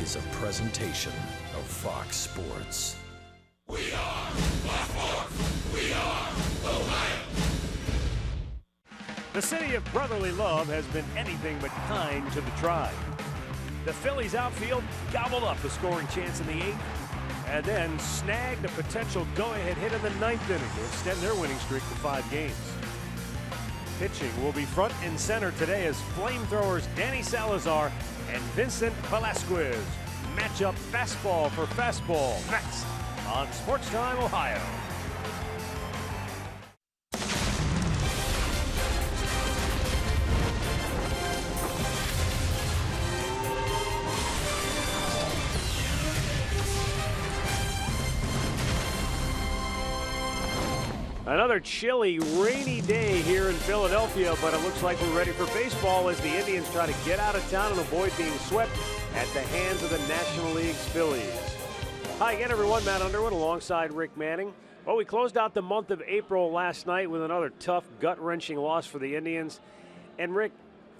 is a presentation of Fox Sports. We are Fox Sports. We are Ohio. The city of brotherly love has been anything but kind to the Tribe. The Phillies outfield gobbled up a scoring chance in the 8th and then snagged a potential go-ahead hit in the 9th inning to extend their winning streak to 5 games. Pitching will be front and center today as flamethrowers Danny Salazar and Vincent Velasquez match up fastball for fastball next on Sports Time Ohio. Another chilly, rainy day here in Philadelphia, but it looks like we're ready for baseball as the Indians try to get out of town and avoid being swept at the hands of the National League's Phillies. Hi again, everyone. Matt Underwood alongside Rick Manning. Well, we closed out the month of April last night with another tough, gut-wrenching loss for the Indians. And Rick,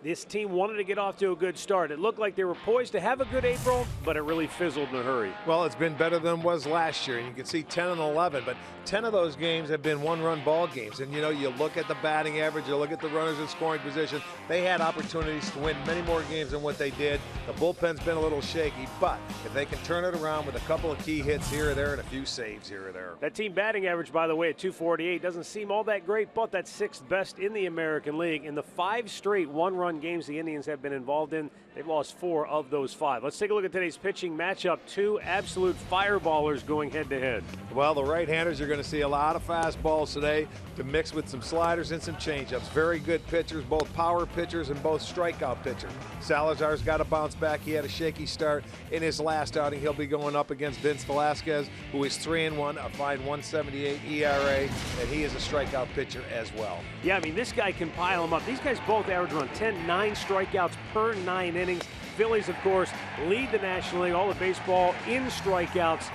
this team wanted to get off to a good start. It looked like they were poised to have a good April, but it really fizzled in a hurry. Well, it's been better than it was last year. And you can see 10 and 11, but 10 of those games have been one-run ball games. And, you know, you look at the batting average, you look at the runners in scoring position. They had opportunities to win many more games than what they did. The bullpen's been a little shaky, but if they can turn it around with a couple of key hits here or there and a few saves here or there. That team batting average, by the way, at .248 doesn't seem all that great, but that's 6th best in the American League. In the 5 straight one-run games the Indians have been involved in, they've lost 4 of those 5. Let's take a look at today's pitching matchup. 2 absolute fireballers going head-to-head. Well, the right-handers are going to see a lot of fastballs today to mix with some sliders and some changeups. Very good pitchers, both power pitchers and both strikeout pitchers. Salazar's got to bounce back. He had a shaky start in his last outing. He'll be going up against Vince Velasquez, who is 3-1, a fine 1.78 ERA, and he is a strikeout pitcher as well. Yeah, I mean, this guy can pile them up. These guys both average around 9 strikeouts per 9 innings. Phillies, of course, lead the National League, all of baseball, in strikeouts.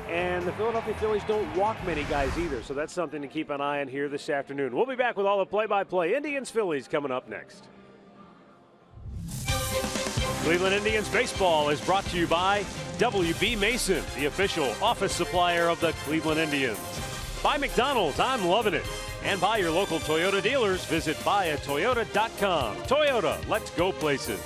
And the Philadelphia Phillies don't walk many guys either, so that's something to keep an eye on here this afternoon. We'll be back with all the play-by-play Indians-Phillies coming up next. Cleveland Indians baseball is brought to you by W.B. Mason, the official office supplier of the Cleveland Indians. By McDonald's, I'm loving it. And by your local Toyota dealers, visit buyatoyota.com. Toyota, let's go places.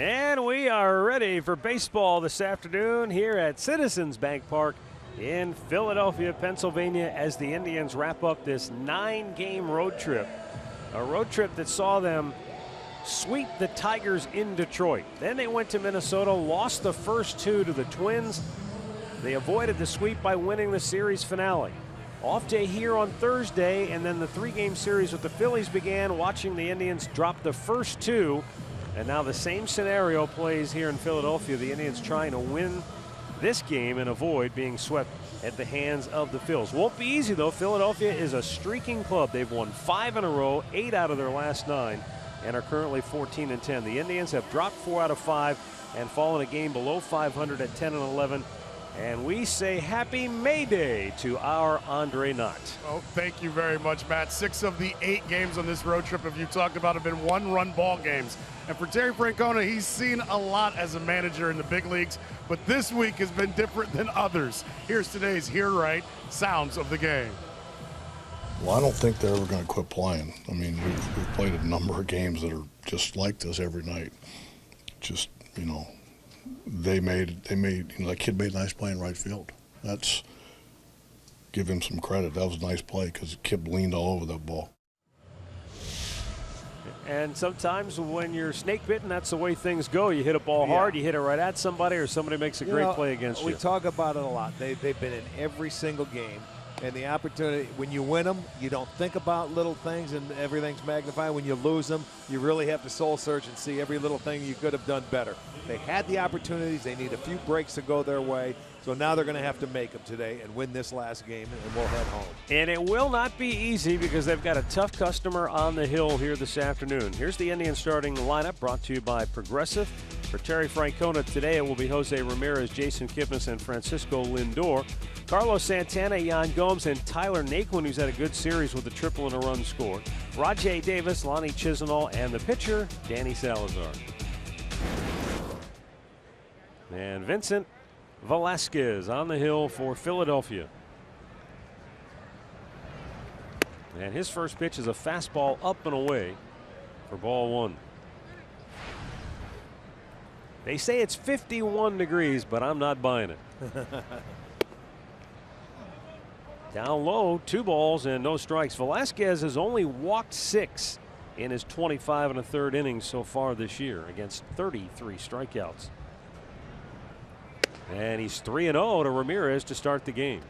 And we are ready for baseball this afternoon here at Citizens Bank Park in Philadelphia, Pennsylvania, as the Indians wrap up this 9-game road trip. A road trip that saw them sweep the Tigers in Detroit. Then they went to Minnesota, lost the first 2 to the Twins. They avoided the sweep by winning the series finale. Off day here on Thursday, and then the 3-game series with the Phillies began, watching the Indians drop the first 2. And now the same scenario plays here in Philadelphia. The Indians trying to win this game and avoid being swept at the hands of the Phils. Won't be easy, though. Philadelphia is a streaking club. They've won 5 in a row, 8 out of their last 9, and are currently 14-10. The Indians have dropped 4 out of 5 and fallen a game below 500 at 10-11. And we say happy May Day to our Andre Knott. Oh, thank you very much, Matt. 6 of the 8 games on this road trip, if you talked about, have been one-run ball games. And for Terry Francona, he's seen a lot as a manager in the big leagues, but this week has been different than others. Here's today's Hear Right sounds of the game. Well, I don't think they're ever going to quit playing. I mean, we've played a number of games that are just like this every night. Just, you know, they made, you know, that kid made a nice play in right field. That's, give him some credit. That was a nice play because the kid leaned all over that ball. And sometimes when you're snake bitten, that's the way things go. You hit a ball hard, you hit it right at somebody, or somebody makes a great play against you. We talk about it a lot. They've been in every single game. And the opportunity, when you win them, you don't think about little things and everything's magnified. When you lose them, you really have to soul search and see every little thing you could have done better. They had the opportunities. They need a few breaks to go their way. So now they're going to have to make them today and win this last game, and we'll head home. And it will not be easy because they've got a tough customer on the hill here this afternoon. Here's the Indian starting lineup brought to you by Progressive. For Terry Francona today, it will be Jose Ramirez, Jason Kipnis, and Francisco Lindor. Carlos Santana, Yan Gomes, and Tyler Naquin, who's had a good series with a triple and a run scored. Rajai Davis, Lonnie Chisenhall, and the pitcher, Danny Salazar. And Vincent Velasquez on the hill for Philadelphia. And his first pitch is a fastball up and away for ball 1. They say it's 51 degrees, but I'm not buying it. Down low, 2 balls and no strikes. Velasquez has only walked 6 in his 25 1/3 innings so far this year against 33 strikeouts. And he's 3-0 to Ramirez to start the game.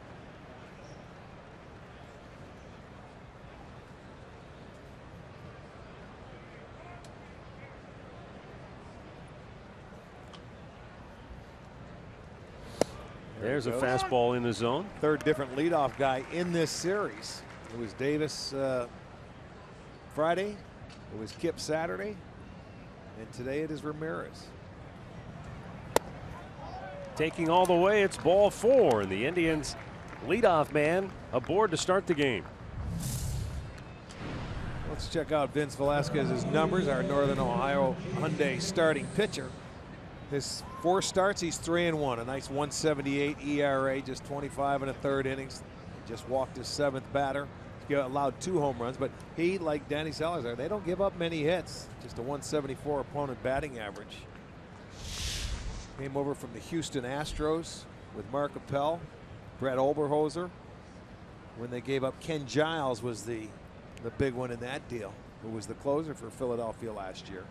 There's a fastball in the zone. Third different leadoff guy in this series. It was Davis Friday. It was Kip Saturday. And today it is Ramirez. Taking all the way, it's ball 4, and the Indians leadoff man aboard to start the game. Let's check out Vince Velasquez's numbers, our Northern Ohio Hyundai starting pitcher. His 4 starts, he's 3-1, a nice 1.78 ERA, just 25 1/3 innings. Just walked his 7th batter. He allowed 2 home runs, but he, like Danny Salazar, they don't give up many hits. Just a 174 opponent batting average. Came over from the Houston Astros with Mark Appel, Brett Oberhoser. When they gave up Ken Giles was the big one in that deal, who was the closer for Philadelphia last year.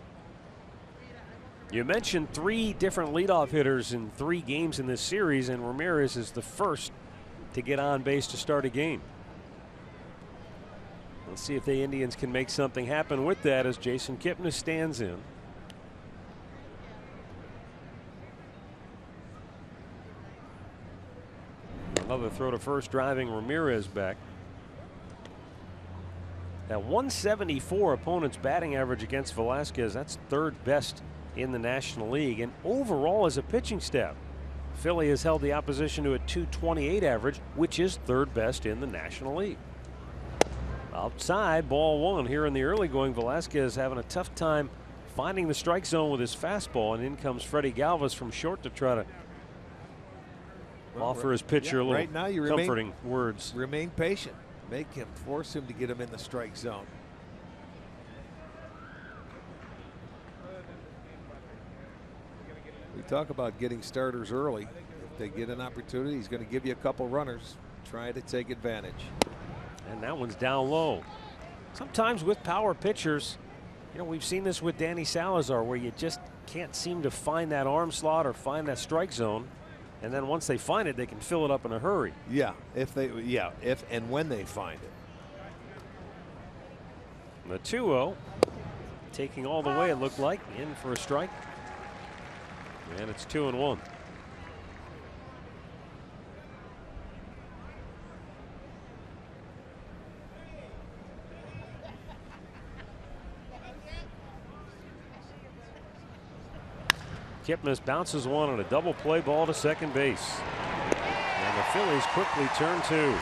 You mentioned 3 different leadoff hitters in 3 games in this series, and Ramirez is the first to get on base to start a game. Let's see if the Indians can make something happen with that as Jason Kipnis stands in. Another throw to first, driving Ramirez back. Now 174 opponent's batting average against Velasquez. That's 3rd best in the National League, and overall as a pitching staff, Philly has held the opposition to a 228 average, which is 3rd best in the National League. Outside, ball 1 here in the early going. Velasquez having a tough time finding the strike zone with his fastball, and in comes Freddie Galvis from short to try to offer his pitcher a little right now, you comforting words. Remain patient. Make him, force him to get him in the strike zone. talk about getting starters early. If they get an opportunity, he's going to give you a couple runners. Try to take advantage. And that one's down low. Sometimes with power pitchers, you know, we've seen this with Danny Salazar, where you just can't seem to find that arm slot or find that strike zone. And then once they find it, they can fill it up in a hurry. Yeah, if and when they find it. The 2-0, taking all the way, it looked like, in for a strike. And it's 2-1. Kipnis bounces one on a double play ball to second base. And the Phillies quickly turn 2.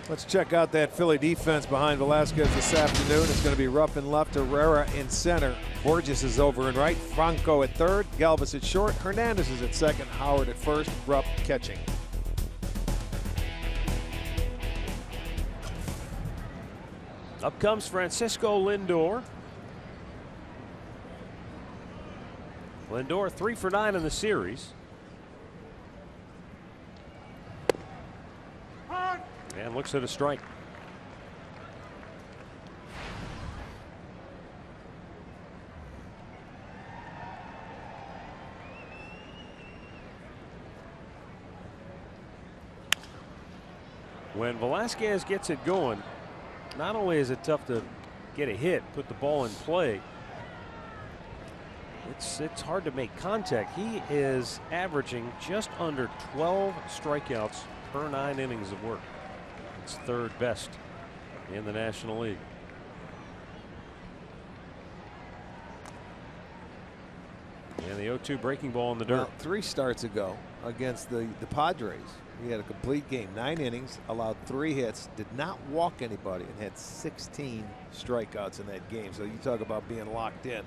Let's check out that Philly defense behind Velasquez this afternoon. It's going to be Ruff in left, Herrera in center. Borges is over in right, Franco at third, Galvis at short, Hernandez is at second, Howard at first, Rupp catching. Up comes Francisco Lindor. Lindor 3 for 9 in the series. And looks at a strike. When Velasquez gets it going, not only is it tough to get a hit, put the ball in play, it's hard to make contact. He is averaging just under 12 strikeouts per 9 innings of work. It's third best in the National League. And the 0-2 breaking ball in the dirt. Well, 3 starts ago against the Padres, he had a complete game, 9 innings, allowed 3 hits, did not walk anybody, and had 16 strikeouts in that game. So you talk about being locked in.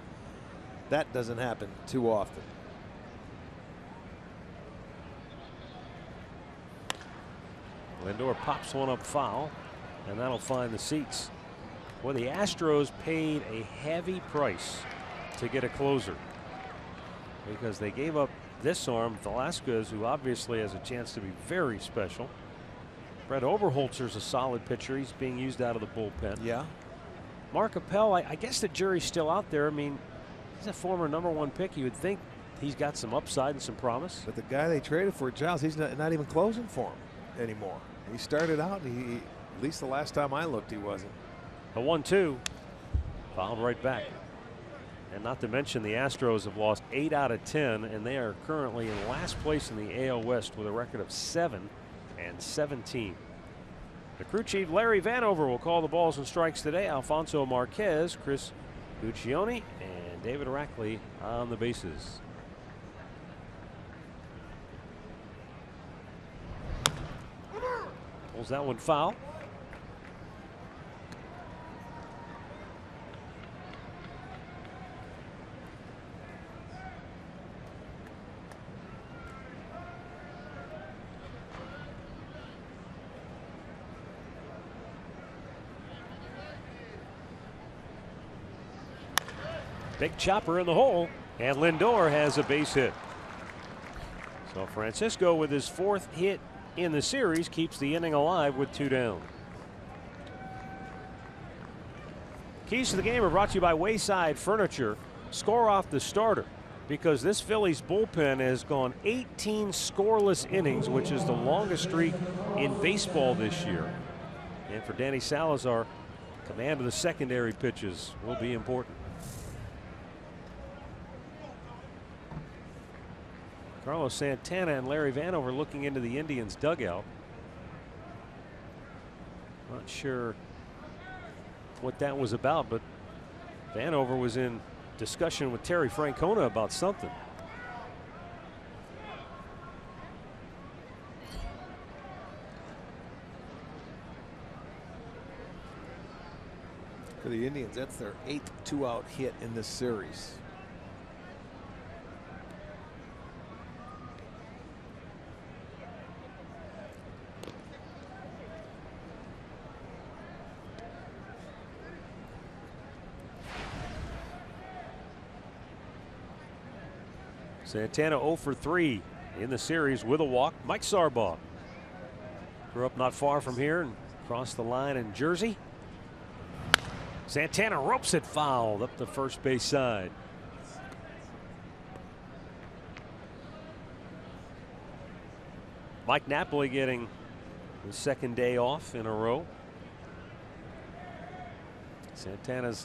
That doesn't happen too often. Lindor pops one up foul, and that'll find the seats. Well, the Astros paid a heavy price to get a closer, because they gave up this arm, Velasquez, who obviously has a chance to be very special. Brett Oberholzer's a solid pitcher. He's being used out of the bullpen. Yeah. Mark Appel, I guess the jury's still out there. I mean, he's a former #1 pick. You would think he's got some upside and some promise. But the guy they traded for, Giles, he's not even closing for him anymore. He started out, at least the last time I looked, he wasn't. A 1-2, fouled right back. And not to mention the Astros have lost 8 out of 10, and they are currently in last place in the AL West with a record of 7-17. The crew chief Larry Vanover will call the balls and strikes today. Alfonso Marquez, Chris Guccione, and David Rackley on the bases. Pulls that one foul. Big chopper in the hole, and Lindor has a base hit. So Francisco, with his 4th hit in the series, keeps the inning alive with 2 down. Keys to the game are brought to you by Wayside Furniture. Score off the starter, because this Phillies bullpen has gone 18 scoreless innings, which is the longest streak in baseball this year. And for Danny Salazar, command of the secondary pitches will be important. Carlos Santana and Larry Vanover looking into the Indians dugout. Not sure what that was about, but Vanover was in discussion with Terry Francona about something. For the Indians, that's their 8th 2-out hit in this series. Santana 0 for 3 in the series with a walk. Mike Sarbaugh grew up not far from here and crossed the line in Jersey. Santana ropes it fouled up the first base side. Mike Napoli getting his second day off in a row. Santana's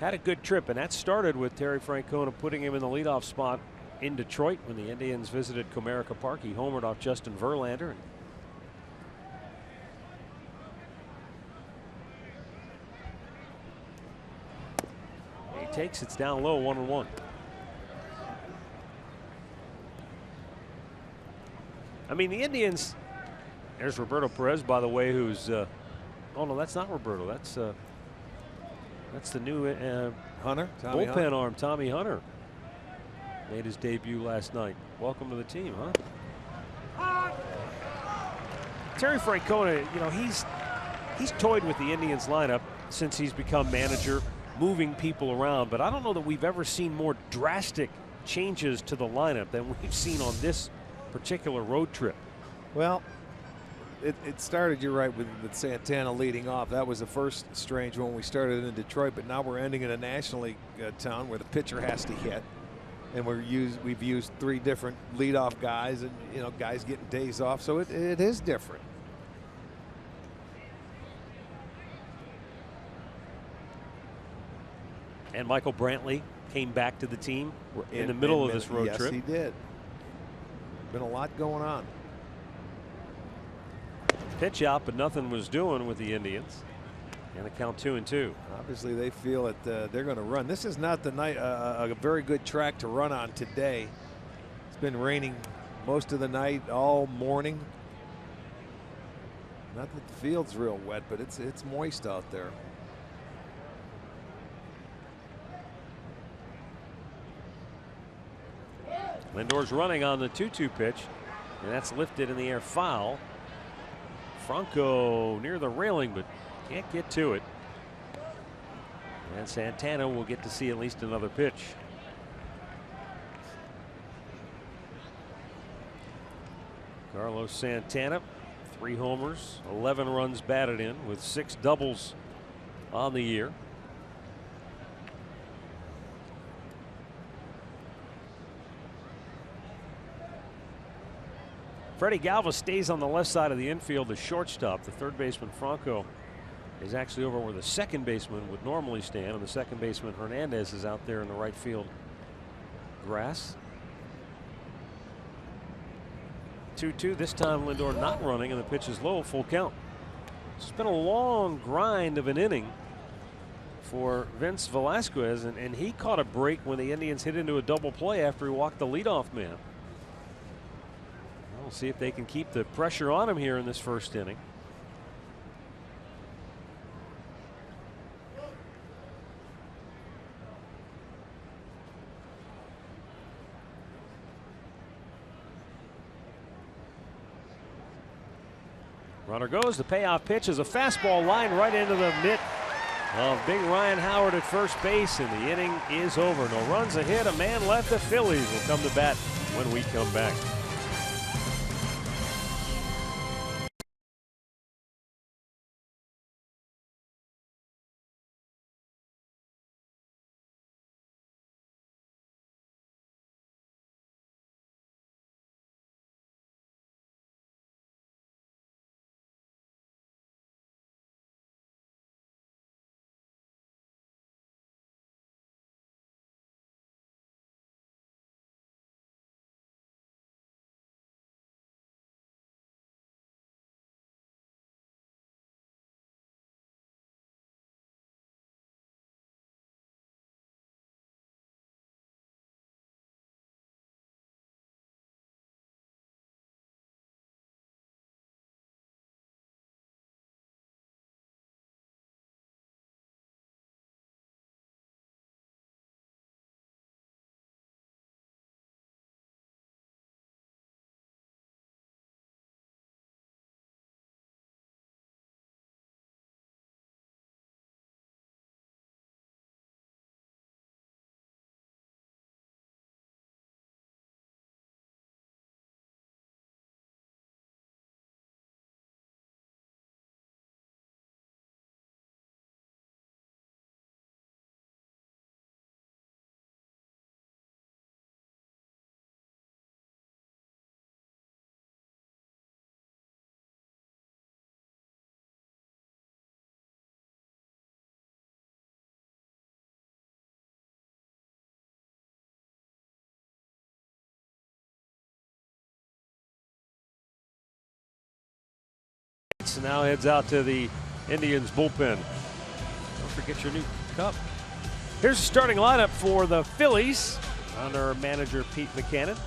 had a good trip, and that started with Terry Francona putting him in the leadoff spot in Detroit when the Indians visited Comerica Park. He homered off Justin Verlander. He takes it's down low, 1-1. I mean, the Indians, there's Roberto Perez, by the way, who's oh no, that's not Roberto, that's the new Hunter, bullpen arm, Tommy Hunter. Made his debut last night. Welcome to the team, huh? Terry Francona, you know, he's toyed with the Indians lineup since he's become manager, moving people around, but I don't know that we've ever seen more drastic changes to the lineup than we've seen on this particular road trip. Well, it started, you're right, with Santana leading off. That was the first strange one we started in Detroit, but now we're ending in a National League town where the pitcher has to hit. And we've used 3 different leadoff guys, and you know, guys getting days off, so it is different. And Michael Brantley came back to the team in the middle of this road trip. Yes, he did. Been a lot going on. Pitch out, but nothing was doing with the Indians. And a count 2-2. Obviously, they feel that they're going to run. This is not the night, a very good track to run on today. It's been raining most of the night, all morning. Not that the field's real wet, but it's moist out there. Lindor's running on the 2-2 pitch, and that's lifted in the air, foul. Franco near the railing, but can't get to it. And Santana will get to see at least another pitch. Carlos Santana, 3 homers, 11 runs batted in with 6 doubles on the year. Freddie Galvis stays on the left side of the infield, the shortstop. The third baseman, Franco, is actually over where the second baseman would normally stand, and the second baseman, Hernandez, is out there in the right field grass. 2-2. This time Lindor not running, and the pitch is low, full count. It's been a long grind of an inning for Vince Velasquez, and he caught a break when the Indians hit into a double play after he walked the leadoff man. We'll see if they can keep the pressure on him here in this first inning. Runner goes. The payoff pitch is a fastball line right into the mitt of big Ryan Howard at first base, and the inning is over. No runs, a hit, a man left. The Phillies will come to bat when we come back. and now heads out to the Indians bullpen. Don't forget your new cup. Here's the starting lineup for the Phillies under manager Pete Mackanin.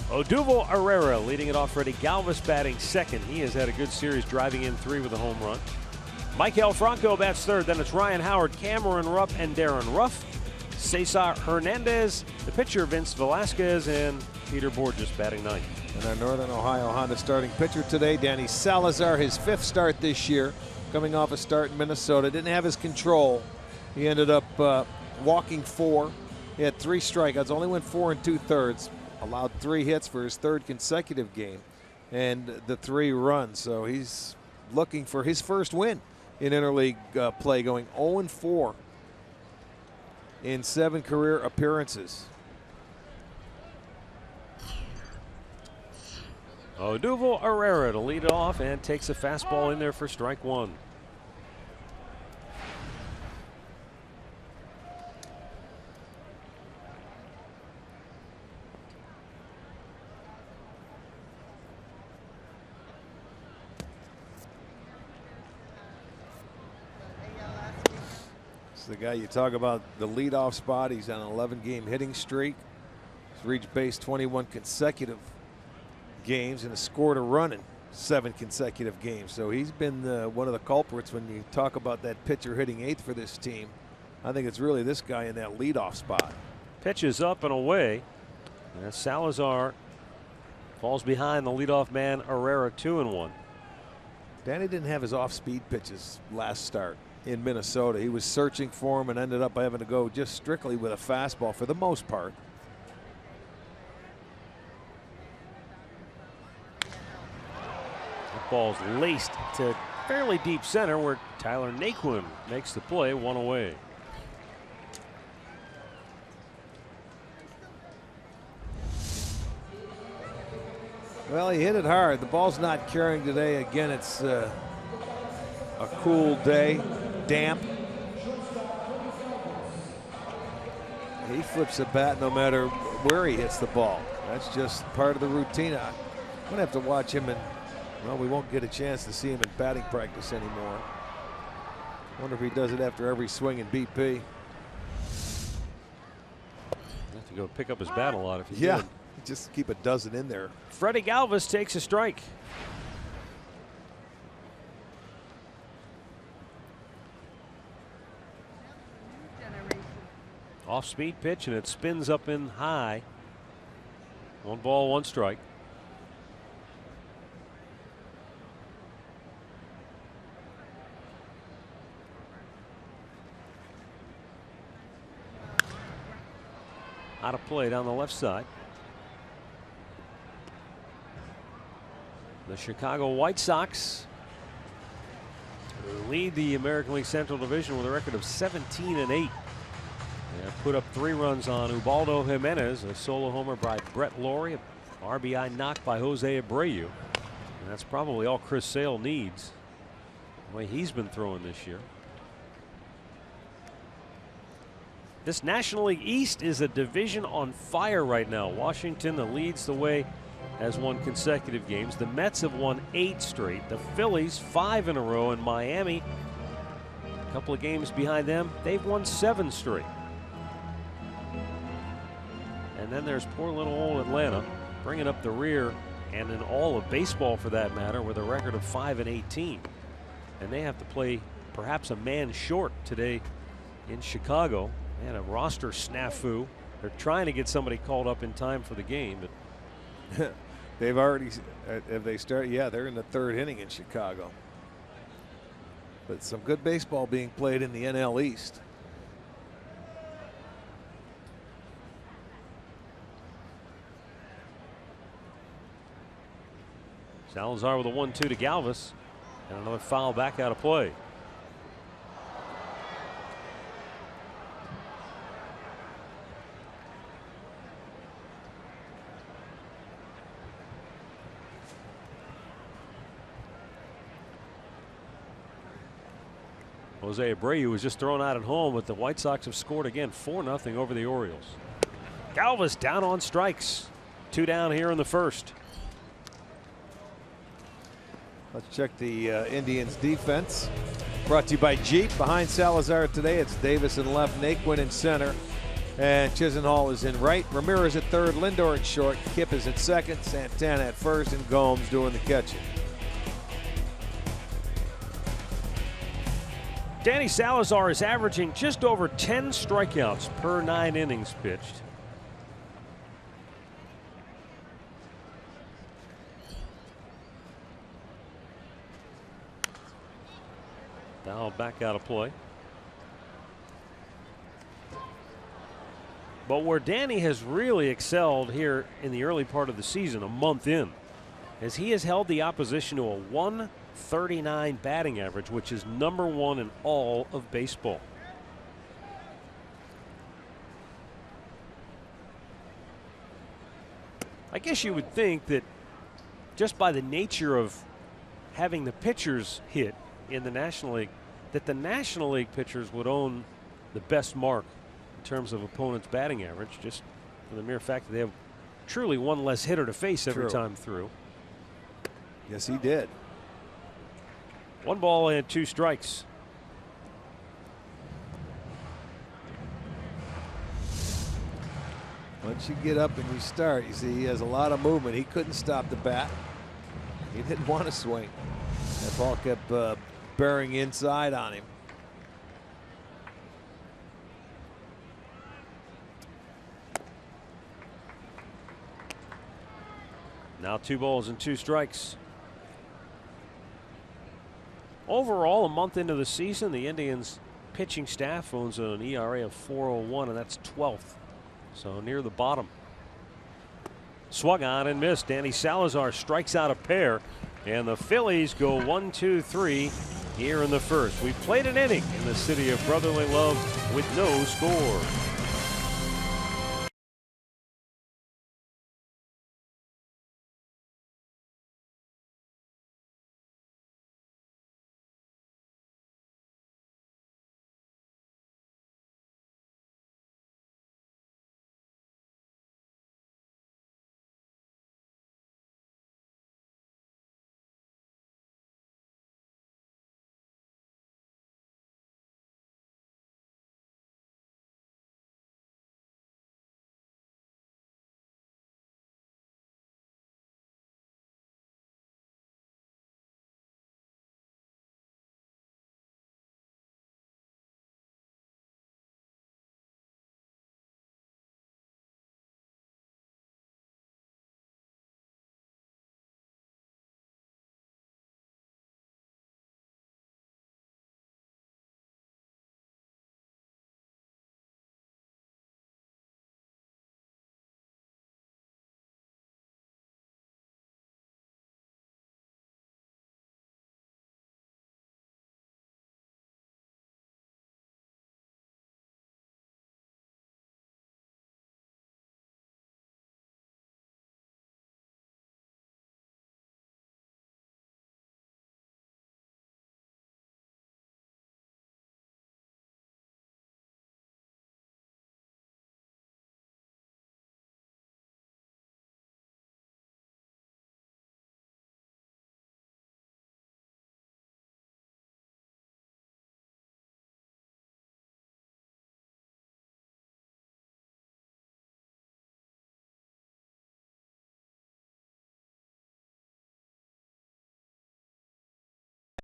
Odubel Herrera leading it off. Freddie Galvis batting second. He has had a good series, driving in 3 with a home run. Maikel Franco bats third. Then it's Ryan Howard, Cameron Rupp, and Darren Ruff. Cesar Hernandez, the pitcher Vince Velasquez, and Peter Borges batting ninth. And our Northern Ohio Honda starting pitcher today, Danny Salazar, his 5th start this year, coming off a start in Minnesota. Didn't have his control. He ended up walking 4. He had 3 strikeouts, only went 4 2/3. Allowed 3 hits for his 3rd consecutive game and the 3 runs. So he's looking for his first win in interleague play, going 0-4 in 7 career appearances. Odubel Herrera to lead it off and takes a fastball in there for strike 1. The guy you talk about, the leadoff spot. He's on an 11-game hitting streak. He's reached base 21 consecutive games and has scored a run in 7 consecutive games. So he's been one of the culprits when you talk about that pitcher hitting 8th for this team. I think it's really this guy in that leadoff spot. Pitch is up and away. And Salazar falls behind the leadoff man Herrera 2-1. Danny didn't have his off-speed pitches last start in Minnesota. He was searching for him and ended up having to go just strictly with a fastball for the most part. That ball's laced to fairly deep center where Tyler Naquin makes the play, 1 away. Well, he hit it hard. The ball's not carrying today. Again, it's a cool day, damp. He flips a bat no matter where he hits the ball. That's just part of the routine. I'm going to have to watch him, and well, we won't get a chance to see him in batting practice anymore. Wonder if he does it after every swing in BP. Have to go pick up his bat a lot if he Yeah, did. just keep a dozen in there. Freddie Galvis takes a strike. Off-speed pitch, and it spins up in high. 1 ball, 1 strike. Out of play down the left side. The Chicago White Sox lead the American League Central Division with a record of 17-8. They have put up 3 runs on Ubaldo Jimenez, a solo homer by Brett Lawrie, a RBI knock by Jose Abreu. And that's probably all Chris Sale needs, the way he's been throwing this year. This National League East is a division on fire right now. Washington, that leads the way, has won consecutive games. The Mets have won 8 straight. The Phillies 5 in a row, and Miami, a couple of games behind them, they've won 7 straight. And then there's poor little old Atlanta bringing up the rear, and in all of baseball for that matter, with a record of 5-18. And they have to play perhaps a man short today in Chicago. And a roster snafu. They're trying to get somebody called up in time for the game, but They've already, have they started? Yeah, they're in the 3rd inning in Chicago. But some good baseball being played in the NL East. Salazar with a 1-2 to Galvis, and another foul back out of play. Jose Abreu was just thrown out at home, but the White Sox have scored again, 4-0 over the Orioles. Galvis down on strikes. 2 down here in the first. Let's check the Indians defense. Brought to you by Jeep. Behind Salazar today, it's Davis in left, Naquin in center, and Chisenhall is in right. Ramirez at third, Lindor at short, Kip is at second, Santana at first, and Gomes doing the catching. Danny Salazar is averaging just over 10 strikeouts per 9 innings pitched. Now back out of play. But where Danny has really excelled here in the early part of the season, a month in, is he has held the opposition to a 139 batting average, which is #1 in all of baseball. I guess you would think that just by the nature of having the pitchers hit in the National League, that the National League pitchers would own the best mark in terms of opponents' batting average, just for the mere fact that they have truly one less hitter to face every time through. Yes, he did. 1 ball and 2 strikes. Once you get up and you start, you see he has a lot of movement. He couldn't stop the bat. He didn't want to swing. That ball kept bearing inside on him. Now 2 balls and 2 strikes. Overall, a month into the season, the Indians pitching staff owns an ERA of 4.01, and that's 12th. So near the bottom. Swung on and missed. Danny Salazar strikes out a pair, and the Phillies go 1-2-3 here in the first. We've played an inning in the city of brotherly love with no score.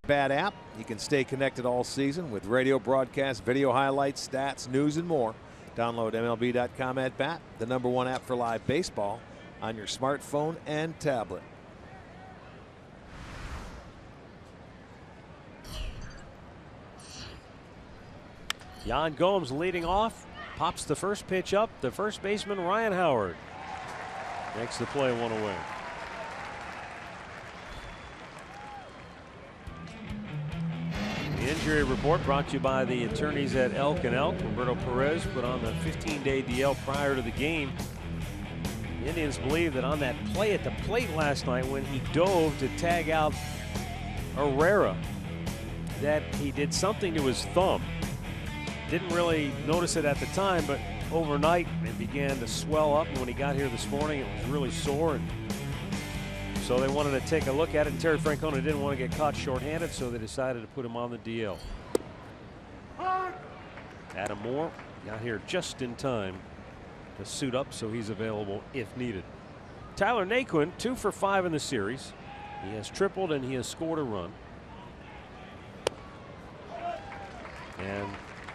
Bat app. You can stay connected all season with radio broadcasts, video highlights, stats, news, and more. Download MLB.com at bat, the #1 app for live baseball on your smartphone and tablet. Yan Gomes leading off, pops the first pitch up. The first baseman, Ryan Howard, makes the play 1 away. The injury report brought to you by the attorneys at Elk & Elk. Roberto Perez put on the 15-day DL prior to the game. The Indians believe that on that play at the plate last night when he dove to tag out Herrera, that he did something to his thumb. Didn't really notice it at the time, but overnight it began to swell up, and when he got here this morning it was really sore, and So they wanted to take a look at it, and Terry Francona didn't want to get caught shorthanded, so they decided to put him on the DL. Adam Moore got here just in time to suit up, so he's available if needed. Tyler Naquin, 2 for 5 in the series. He has tripled and he has scored a run. And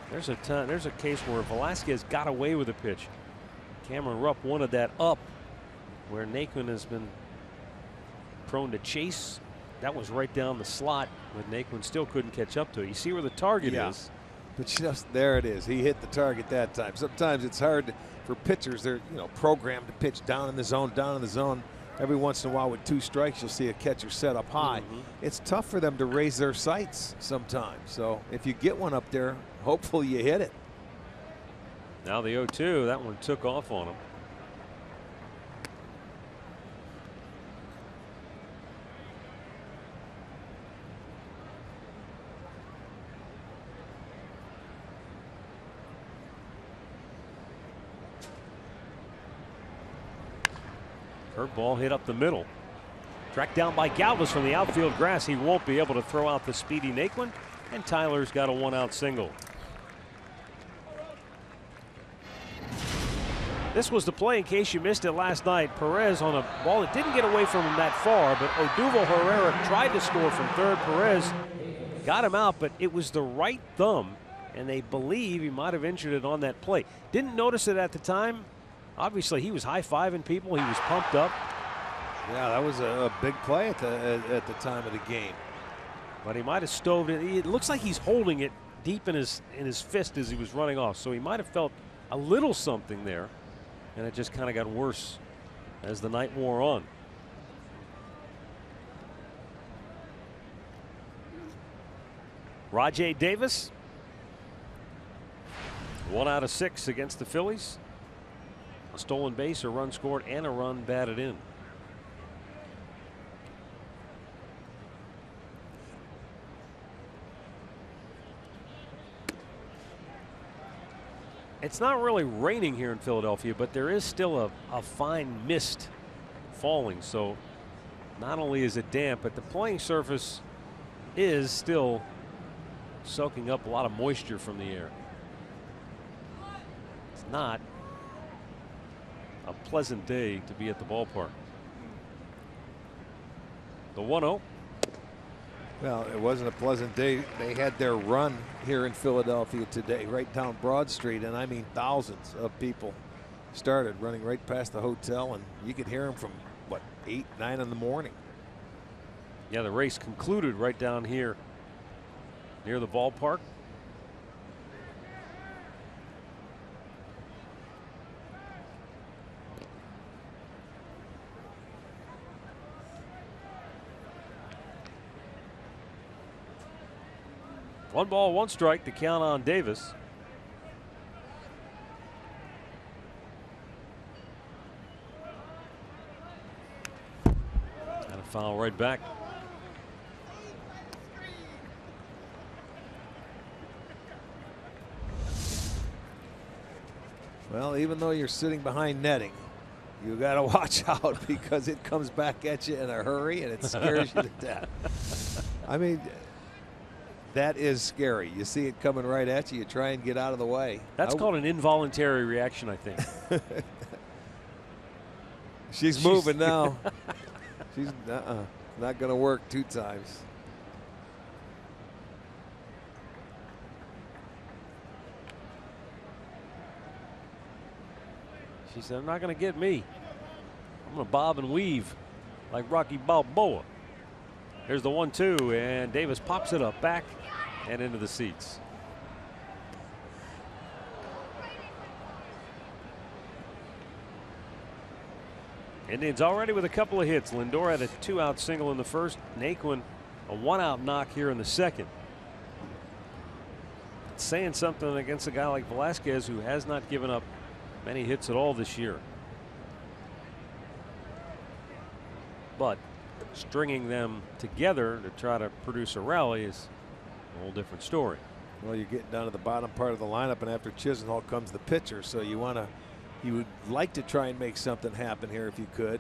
there's a case where Velasquez got away with a pitch. Cameron Rupp wanted that up, where Naquin has been prone to chase. That was right down the slot, but Naquin still couldn't catch up to it. You see where the target is. But just there it is. He hit the target that time. Sometimes it's hard for pitchers. They're programmed to pitch down in the zone, down in the zone. Every once in a while with 2 strikes, you'll see a catcher set up high. It's tough for them to raise their sights sometimes. So if you get one up there, hopefully you hit it. Now the 0-2, that one took off on him. Curveball hit up the middle. Tracked down by Galvis from the outfield grass. He won't be able to throw out the speedy Naquin, and Tyler's got a 1-out single. This was the play in case you missed it last night. Perez on a ball that didn't get away from him that far, but Odubel Herrera tried to score from third. Perez got him out, but it was the right thumb, and they believe he might have injured it on that play. Didn't notice it at the time. Obviously, he was high-fiving people. He was pumped up. Yeah, that was a big play at the time of the game. But he might have stoved it. It looks like he's holding it deep in his fist as he was running off. So he might have felt a little something there, and it just kind of got worse as the night wore on. Rajai Davis, 1 out of 6 against the Phillies. A stolen base, a run scored, and a run batted in. It's not really raining here in Philadelphia, but there is still a fine mist falling. So not only is it damp, but the playing surface is still soaking up a lot of moisture from the air. It's not a pleasant day to be at the ballpark. The 1-0. Well, it wasn't a pleasant day. They had their run here in Philadelphia today, right down Broad Street, and I mean thousands of people started running right past the hotel, and you could hear them from, what, 8, 9 in the morning. Yeah, the race concluded right down here near the ballpark. One ball, one strike to count on Davis. And a foul right back. Well, even though you're sitting behind netting, you got to watch out because it comes back at you in a hurry and it scares you to death. I mean, that is scary. You see it coming right at you. You try and get out of the way. That's called an involuntary reaction, I think. She's moving now. She's not going to work 2 times. She said, "I'm not going to get me. I'm going to bob and weave like Rocky Balboa." Here's the 1-2, and Davis pops it up back and into the seats. Indians already with a couple of hits. Lindor had a 2-out single in the first. Naquin a 1-out knock here in the second. It's saying something against a guy like Velasquez, who has not given up many hits at all this year. But stringing them together to try to produce a rally is a whole different story. Well, you're getting down to the bottom part of the lineup, and after Chisenhall comes the pitcher, so you would like to try and make something happen here if you could.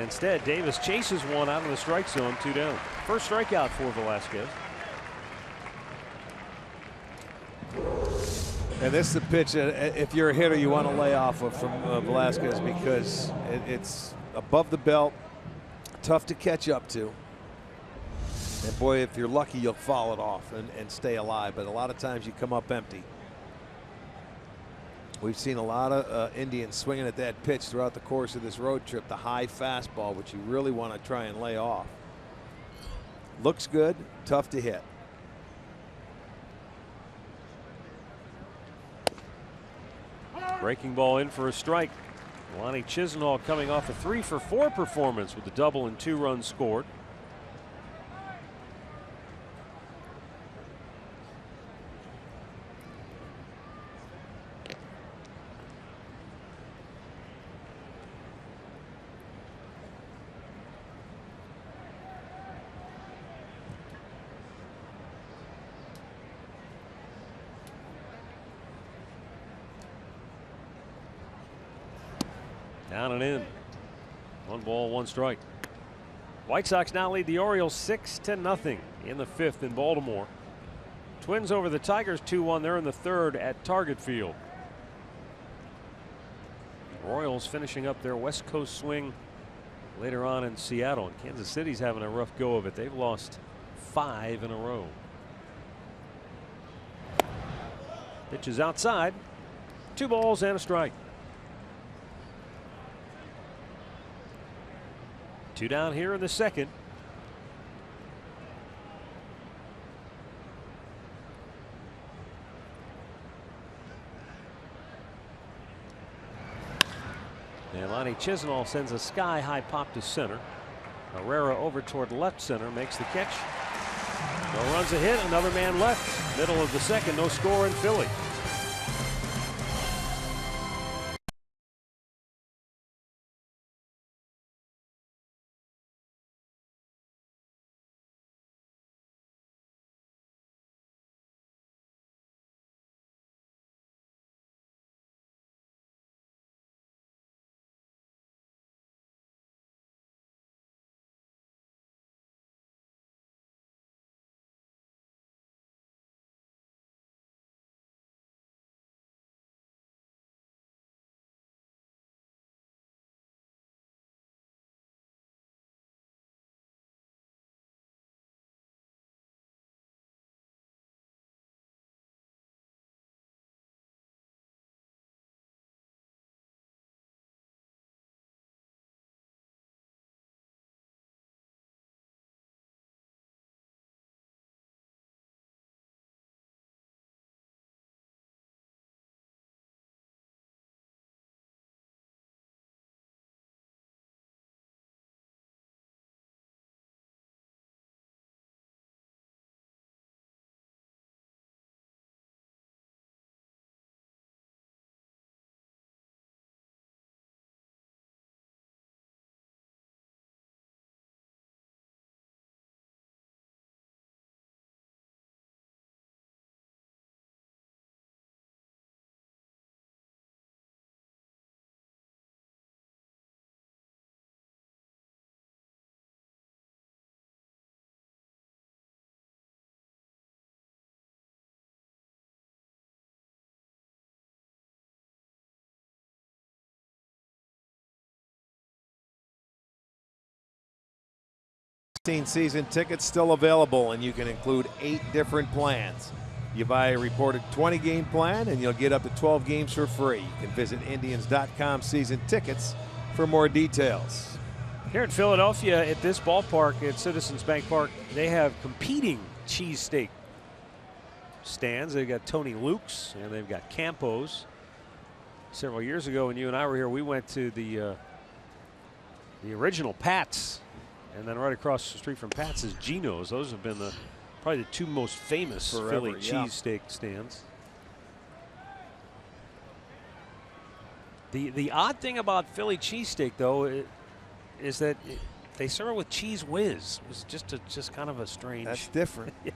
Instead, Davis chases one out of the strike zone, 2 down. First strikeout for Velasquez. And this is the pitch that if you're a hitter, you want to lay off of from Velasquez, because it's above the belt, tough to catch up to. And boy, if you're lucky, you'll foul it off and stay alive. But a lot of times you come up empty. We've seen a lot of Indians swinging at that pitch throughout the course of this road trip, the high fastball, which you really want to try and lay off. Looks good, tough to hit. Breaking ball in for a strike. Lonnie Chisenhall coming off a 3-for-4 performance with a double and 2 runs scored. Down and in. 1 ball, 1 strike. White Sox now lead the Orioles 6-0 in the 5th in Baltimore. Twins over the Tigers 2-1. They're in the 3rd at Target Field. Royals finishing up their West Coast swing later on in Seattle. And Kansas City's having a rough go of it. They've lost 5 in a row. Pitch is outside. 2 balls and a strike. 2 down here in the 2nd. And Lonnie Chisenhall sends a sky-high pop to center. Herrera over toward left center makes the catch. No runs a hit, another man left. Middle of the 2nd, no score in Philly. Season tickets still available, and you can include 8 different plans. You buy a reported 20-game plan and you'll get up to 12 games for free. You can visit Indians.com season tickets for more details. Here in Philadelphia at this ballpark at Citizens Bank Park, they have competing cheesesteak stands. They've got Tony Luke's and they've got Campo's. Several years ago when you and I were here, we went to the original Pat's. And then right across the street from Pat's is Geno's. Those have been probably the 2 most famous Philly cheesesteak stands. The odd thing about Philly cheesesteak, though, is that they serve it with Cheese Whiz. It was just kind of a strange. That's different. Yeah.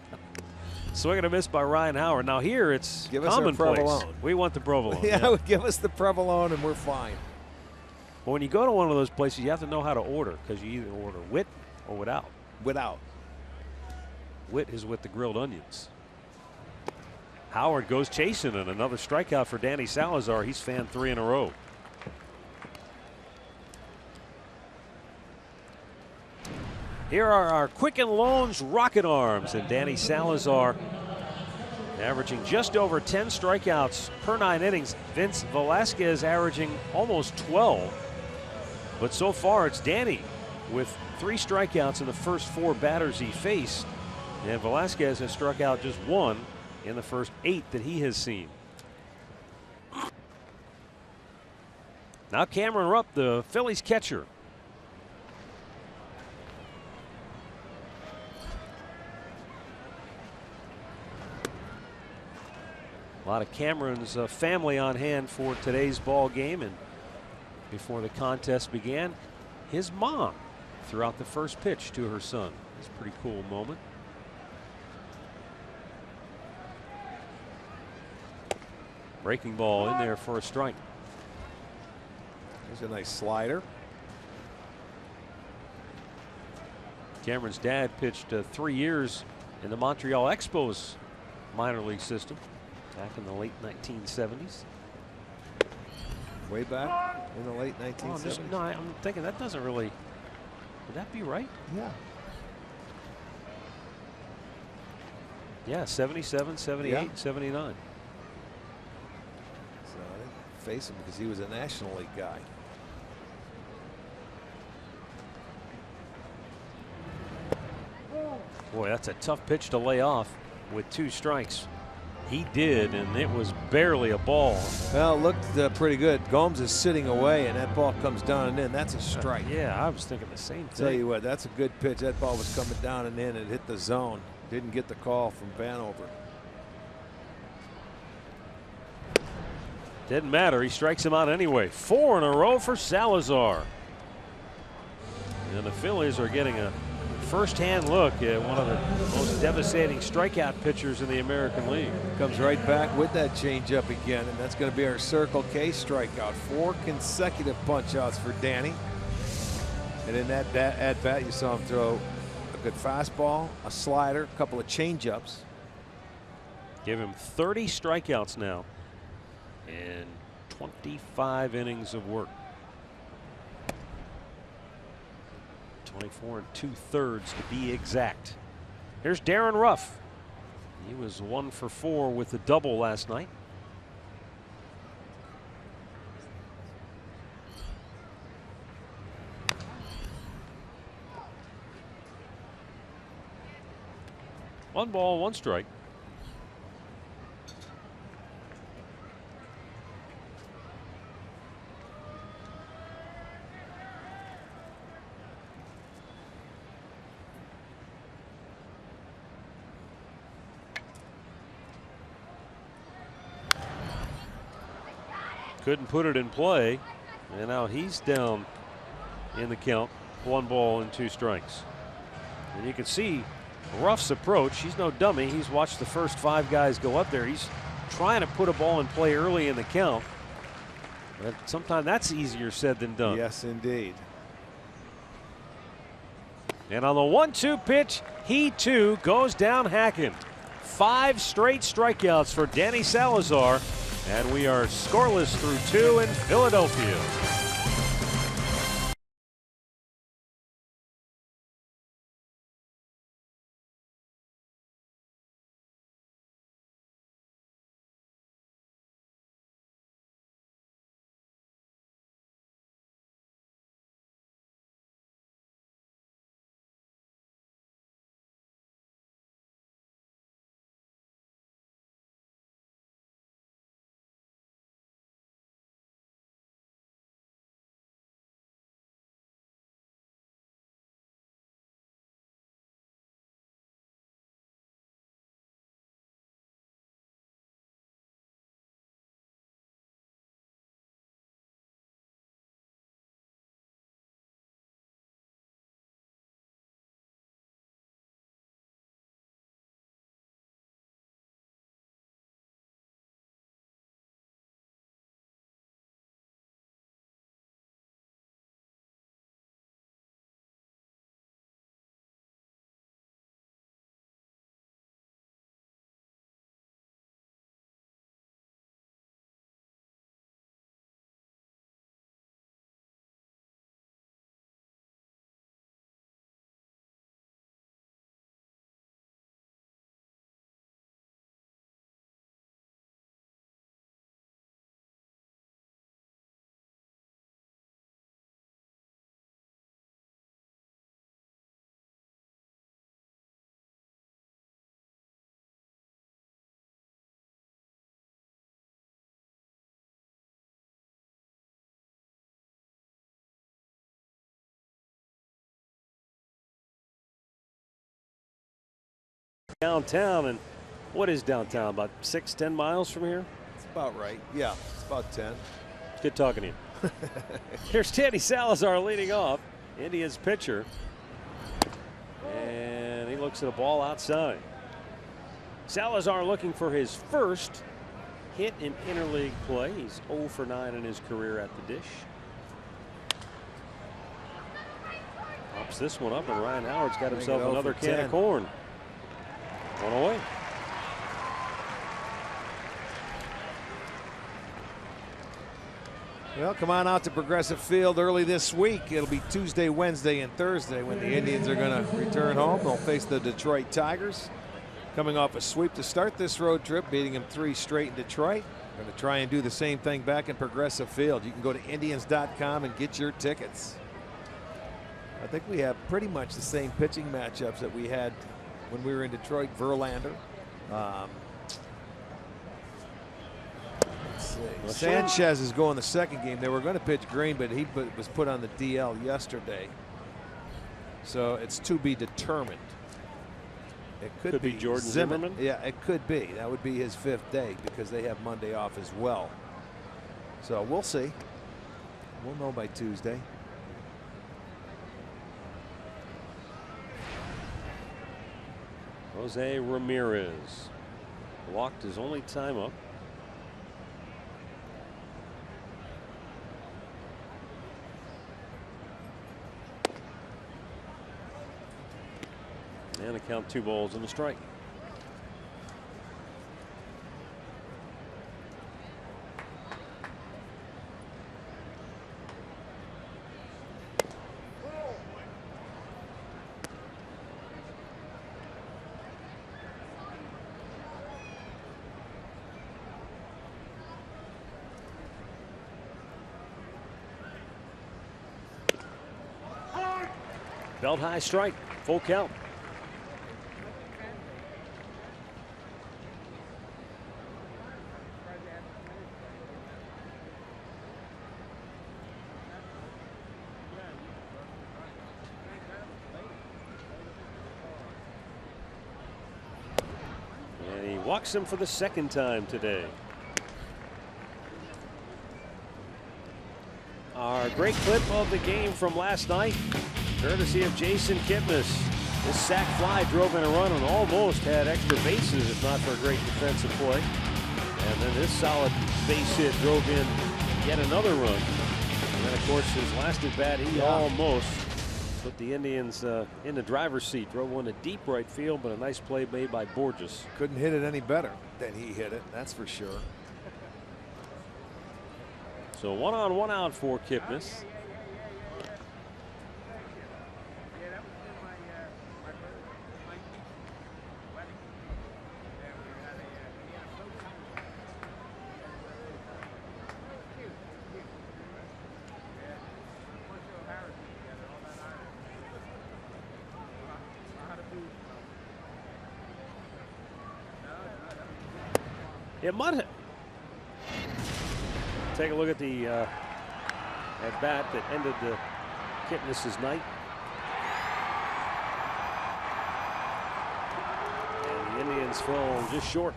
Swing and a miss by Ryan Howard. Now here it's give us our commonplace. provolone. We want the provolone. Yeah, give us the provolone and we're fine. But when you go to one of those places, you have to know how to order, because you either order with or without. Without. Wit is with the grilled onions. Howard goes chasing, and another strikeout for Danny Salazar. He's fanned 3 in a row. Here are our Quicken Loans rocket arms, and Danny Salazar averaging just over 10 strikeouts per 9 innings. Vince Velasquez averaging almost 12. But so far it's Danny with 3 strikeouts in the first 4 batters he faced. And Velasquez has struck out just 1 in the first 8 that he has seen. Now Cameron Rupp, the Phillies catcher. A lot of Cameron's family on hand for today's ball game, and before the contest began, his mom threw out the first pitch to her son. It's a pretty cool moment. Breaking ball in there for a strike. There's a nice slider. Cameron's dad pitched 3 years in the Montreal Expos minor league system back in the late 1970s. Way back in the late 1970s. No, I'm thinking that doesn't really. Would that be right? Yeah. Yeah, 77, 78, Yeah. 79. So I didn't face him because he was a National League guy. Boy, that's a tough pitch to lay off with 2 strikes. He did, and it was barely a ball. Well, it looked pretty good. Gomes is sitting away, and that ball comes down and in. That's a strike. Yeah, I was thinking the same thing. Tell you what, that's a good pitch. That ball was coming down and in. It hit the zone. Didn't get the call from Vanover. Didn't matter. He strikes him out anyway. 4 in a row for Salazar. And the Phillies are getting a first-hand look at one of the most devastating strikeout pitchers in the American League. Comes right back with that changeup again, and that's going to be our Circle K strikeout. 4 consecutive punch-outs for Danny. And in that at-bat, you saw him throw a good fastball, a slider, a couple of changeups. Give him 30 strikeouts now and 25 innings of work. 24 2/3 to be exact. Here's Darren Ruff. He was 1 for 4 with the double last night. One ball, 1 strike. Couldn't put it in play, and now he's down in the count. 1 ball and 2 strikes. And you can see Ruff's approach. He's no dummy. He's watched the first 5 guys go up there. He's trying to put a ball in play early in the count. But sometimes that's easier said than done. Yes, indeed. And on the 1-2 pitch, he too goes down hacking. 5 straight strikeouts for Danny Salazar. And we are scoreless through 2 in Philadelphia. downtown. And what is downtown? About 6-10 miles from here? It's about right. Yeah, it's about 10. It's good talking to you. Here's Danny Salazar leading off. Indians pitcher. And he looks at a ball outside. Salazar looking for his first hit in interleague play. He's 0 for 9 in his career at the dish. Pops this one up, and Ryan Howard's got himself another can of corn. One away. Well, come on out to Progressive Field early this week. It'll be Tuesday, Wednesday, and Thursday when the Indians are going to return home. They'll face the Detroit Tigers. Coming off a sweep to start this road trip, beating them 3 straight in Detroit. Going to try and do the same thing back in Progressive Field. You can go to Indians.com and get your tickets. I think we have pretty much the same pitching matchups that we had when we were in Detroit. Verlander. Sanchez is going the second game. They were going to pitch Green, but he was put on the DL yesterday. So it's to be determined. It could be Jordan Zimmerman. Yeah, it could be. That would be his 5th day because they have Monday off as well. So we'll see. We'll know by Tuesday. Jose Ramirez walked his only time up. And a count 2 balls and a strike. Belt high strike, full count. And he walks him for the 2nd time today. Our great clip of the game from last night, courtesy of Jason Kipnis. This sac fly drove in a run and almost had extra bases if not for a great defensive play. And then this solid base hit drove in yet another run. And then, of course, his last at bat, he almost put the Indians in the driver's seat. Drove one to deep right field, but a nice play made by Borges. Couldn't hit it any better than he hit it, that's for sure. So 1 on 1 out for Kipnis. It might have. Take a look at the at bat that ended the Kipnis's night. And the Indians fell just short.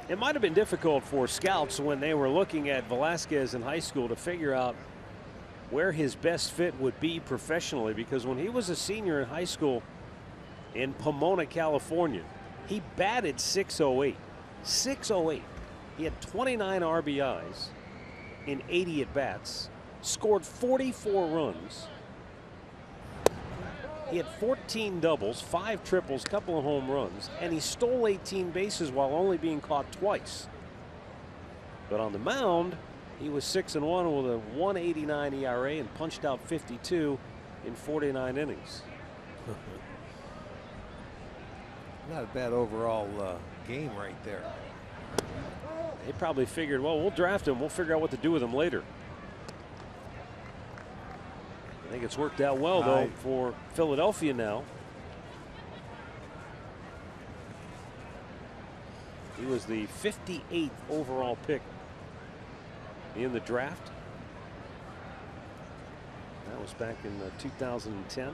It might have been difficult for scouts when they were looking at Velasquez in high school to figure out where his best fit would be professionally, because when he was a senior in high school in Pomona, California, he batted .608. .608. He had 29 RBIs in 80 at bats, scored 44 runs. He had 14 doubles, 5 triples, couple of home runs, and he stole 18 bases while only being caught twice. But on the mound, he was 6-1 with a 1.89 ERA and punched out 52 in 49 innings. Not a bad overall game right there. They probably figured, well, we'll draft him. We'll figure out what to do with him later. I think it's worked out well, though, for Philadelphia now. He was the 58th overall pick in the draft. That was back in 2010.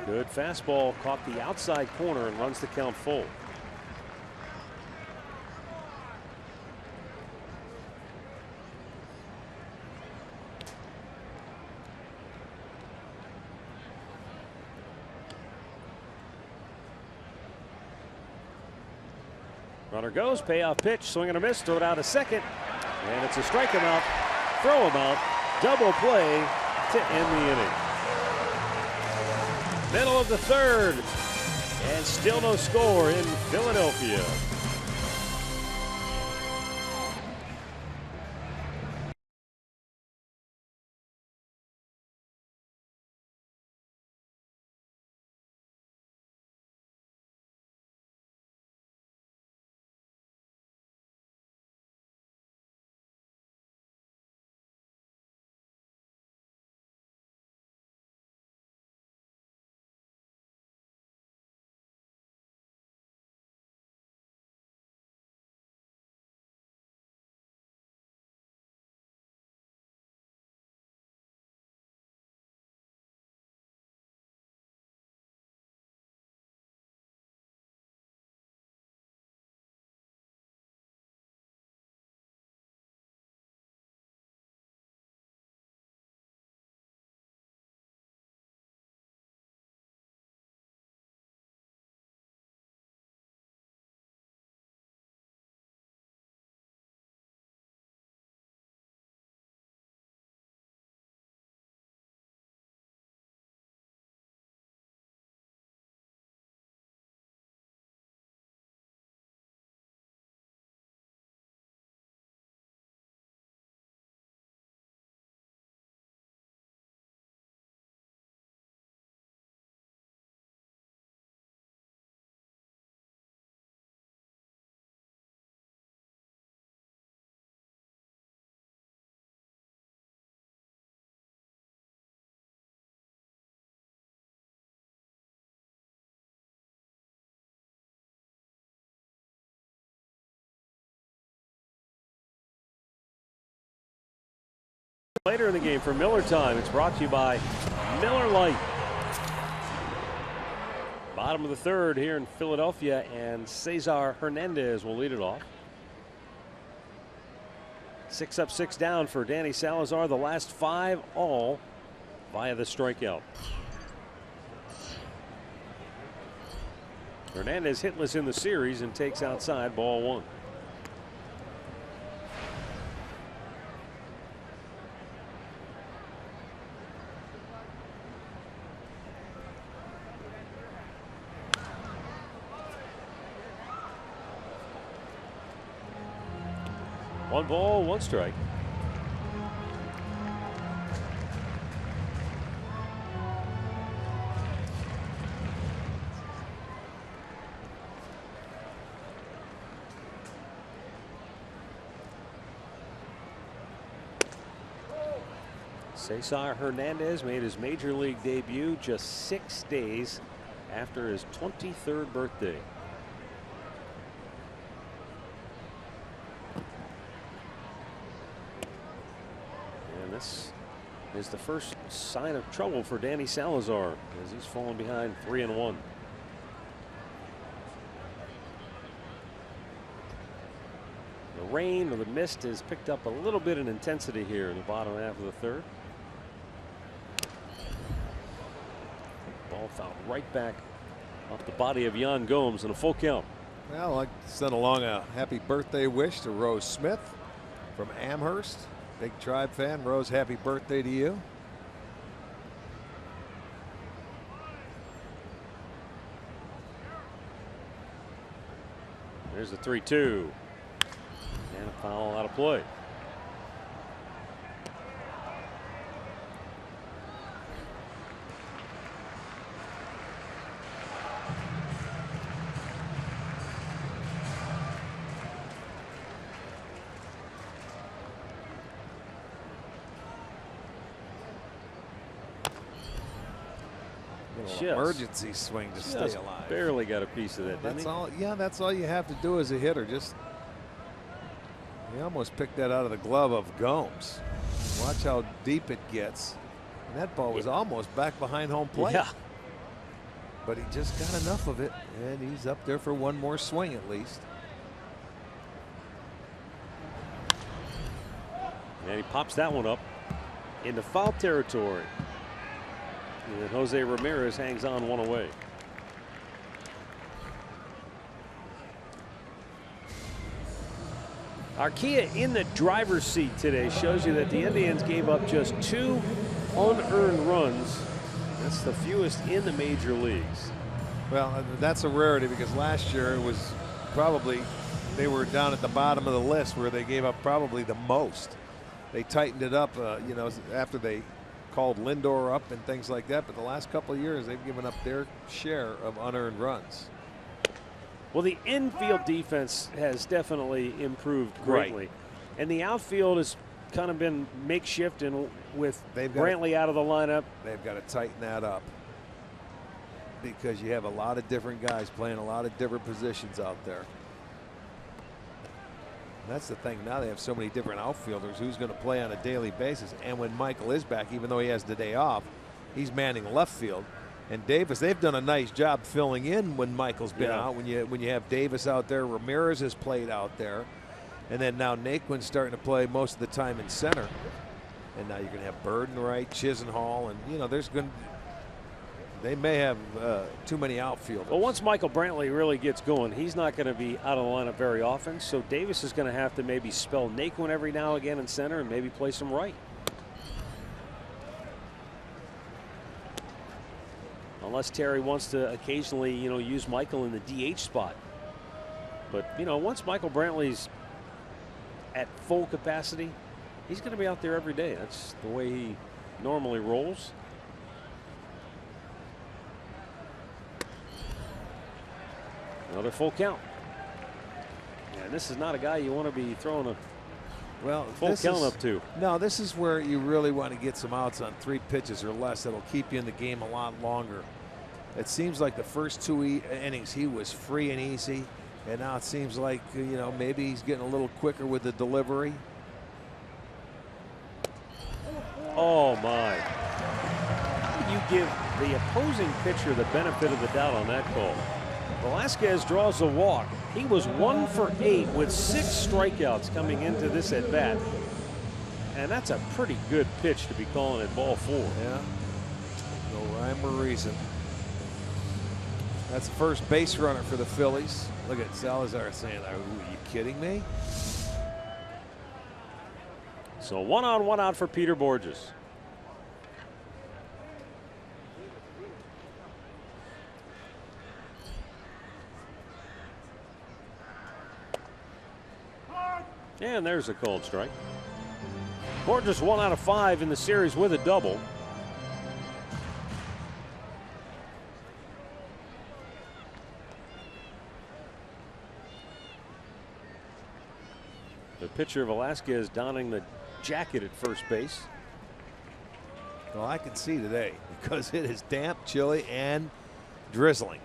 Good fastball, caught the outside corner and runs the count full. Runner goes, payoff pitch, swing and a miss, throw it out a second, and it's a strike him out, throw him out, double play to end the inning. Middle of the third, and still no score in Philadelphia. Later in the game for Miller time, it's brought to you by Miller Lite. Bottom of the third here in Philadelphia, and Cesar Hernandez will lead it off. 6 up, 6 down for Danny Salazar. The last 5 all via the strikeout. Hernandez hitless in the series and takes outside, ball 1. One ball, 1 strike. Cesar Hernandez made his major league debut just 6 days after his 23rd birthday. This is the first sign of trouble for Danny Salazar as he's fallen behind 3-1. The rain or the mist has picked up a little bit in intensity here in the bottom half of the third. Ball fouled right back off the body of Yan Gomes in a full count. Well, I'd like to send along a happy birthday wish to Rose Smith from Amherst. Big Tribe fan. Rose, happy birthday to you. There's the 3-2. And a foul out of play. Emergency swing to stay alive. Barely got a piece of that, didn't That's he? all. Yeah, that's all you have to do as a hitter. Just He almost picked that out of the glove of Gomes. Watch how deep it gets. And that ball was almost back behind home plate. Yeah. But he just got enough of it, and he's up there for one more swing at least. And he pops that one up into foul territory. And Jose Ramirez hangs on one away. Arcia in the driver's seat today shows you that the Indians gave up just 2 unearned runs. That's the fewest in the major leagues. Well, that's a rarity because last year it was probably, they were down at the bottom of the list where they gave up probably the most. They tightened it up, you know, after they called Lindor up and things like that. But the last couple of years, they've given up their share of unearned runs. Well, the infield defense has definitely improved greatly. Right. And the outfield has kind of been makeshift, and with They've got Brantley out of the lineup. They've got to tighten that up because you have a lot of different guys playing a lot of different positions out there. That's the thing. Now they have so many different outfielders who's going to play on a daily basis. And when Michael is back, even though he has the day off, he's manning left field. And Davis, they've done a nice job filling in when Michael's been out. When you have Davis out there, Ramirez has played out there. And then now Naquin's starting to play most of the time in center. And now you're going to have Burden right, Chisenhall, and you know they may have too many outfielders. Well, once Michael Brantley really gets going, he's not going to be out of the lineup very often. So Davis is going to have to maybe spell Naquin every now and again in center and maybe play some right. Unless Terry wants to occasionally, you know, use Michael in the DH spot. But, you know, once Michael Brantley's at full capacity, he's going to be out there every day. That's the way he normally rolls. Another full count. And this is not a guy you want to be throwing a full count up to. No, this is where you really want to get some outs on 3 pitches or less. That'll keep you in the game a lot longer. It seems like the first 2 innings he was free and easy, and now it seems like, you know, maybe he's getting a little quicker with the delivery. Oh my. You give the opposing pitcher the benefit of the doubt on that call. Velasquez draws a walk. He was 1 for 8 with 6 strikeouts coming into this at bat. And that's a pretty good pitch to be calling at ball 4. Yeah. No rhyme or reason. That's the first base runner for the Phillies. Look at Salazar saying, are you kidding me? So 1 on, 1 out for Peter Borges. And there's a cold strike. Borges 1 out of 5 in the series with a double. The pitcher Velasquez donning the jacket at first base. Well, I can see today because it is damp, chilly, and drizzling.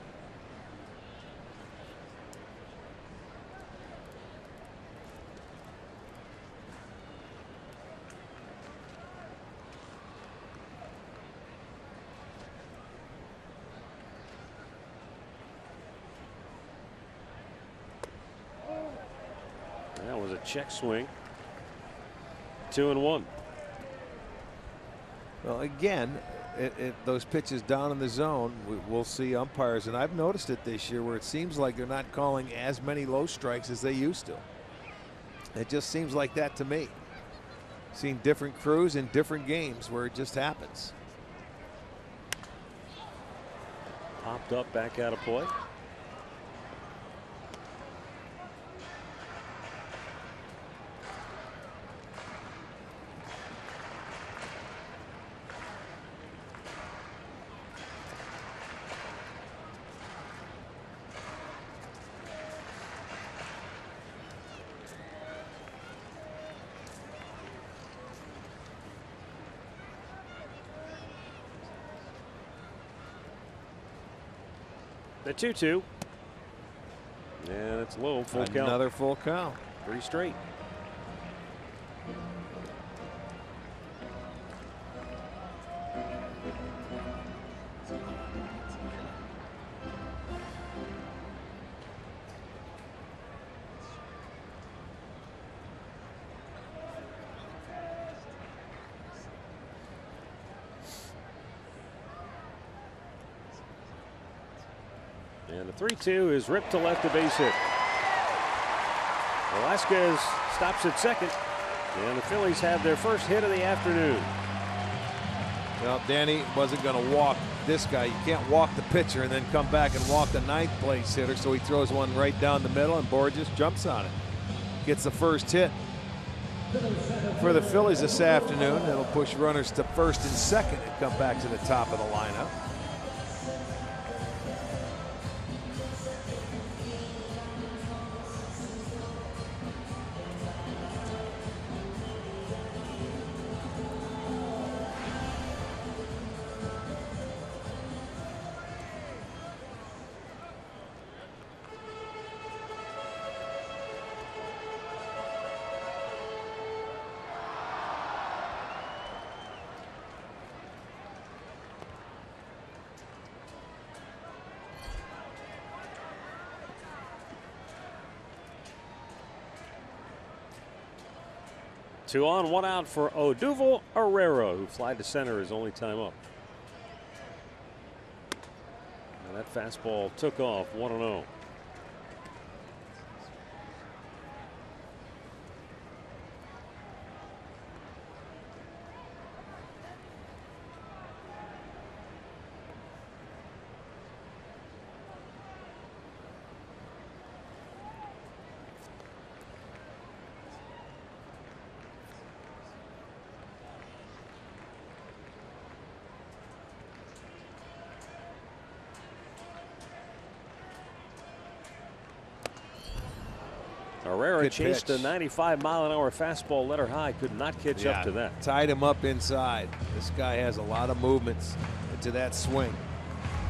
That was a check swing. 2-1. Well, again, those pitches down in the zone, we'll see umpires, and I've noticed it this year where it seems like they're not calling as many low strikes as they used to. It just seems like that to me. Seen different crews in different games where it just happens. Popped up, back out of play. The 2-2. And it's low, full count. Another full count. 3 straight. And the 3-2 is ripped to left, a base hit. Velasquez stops at second, and the Phillies have their first hit of the afternoon. Well, Danny wasn't going to walk this guy. You can't walk the pitcher and then come back and walk the ninth place hitter, so he throws one right down the middle, and Borges jumps on it. Gets the first hit for the Phillies this afternoon. It'll push runners to first and second and come back to the top of the lineup. Two on, one out for Odubel Herrera, who flied to center his only time up. And that fastball took off 1-0. Herrera chased a 95-mile-an-hour fastball, let her high, could not catch up to that. Tied him up inside. This guy has a lot of movements into that swing.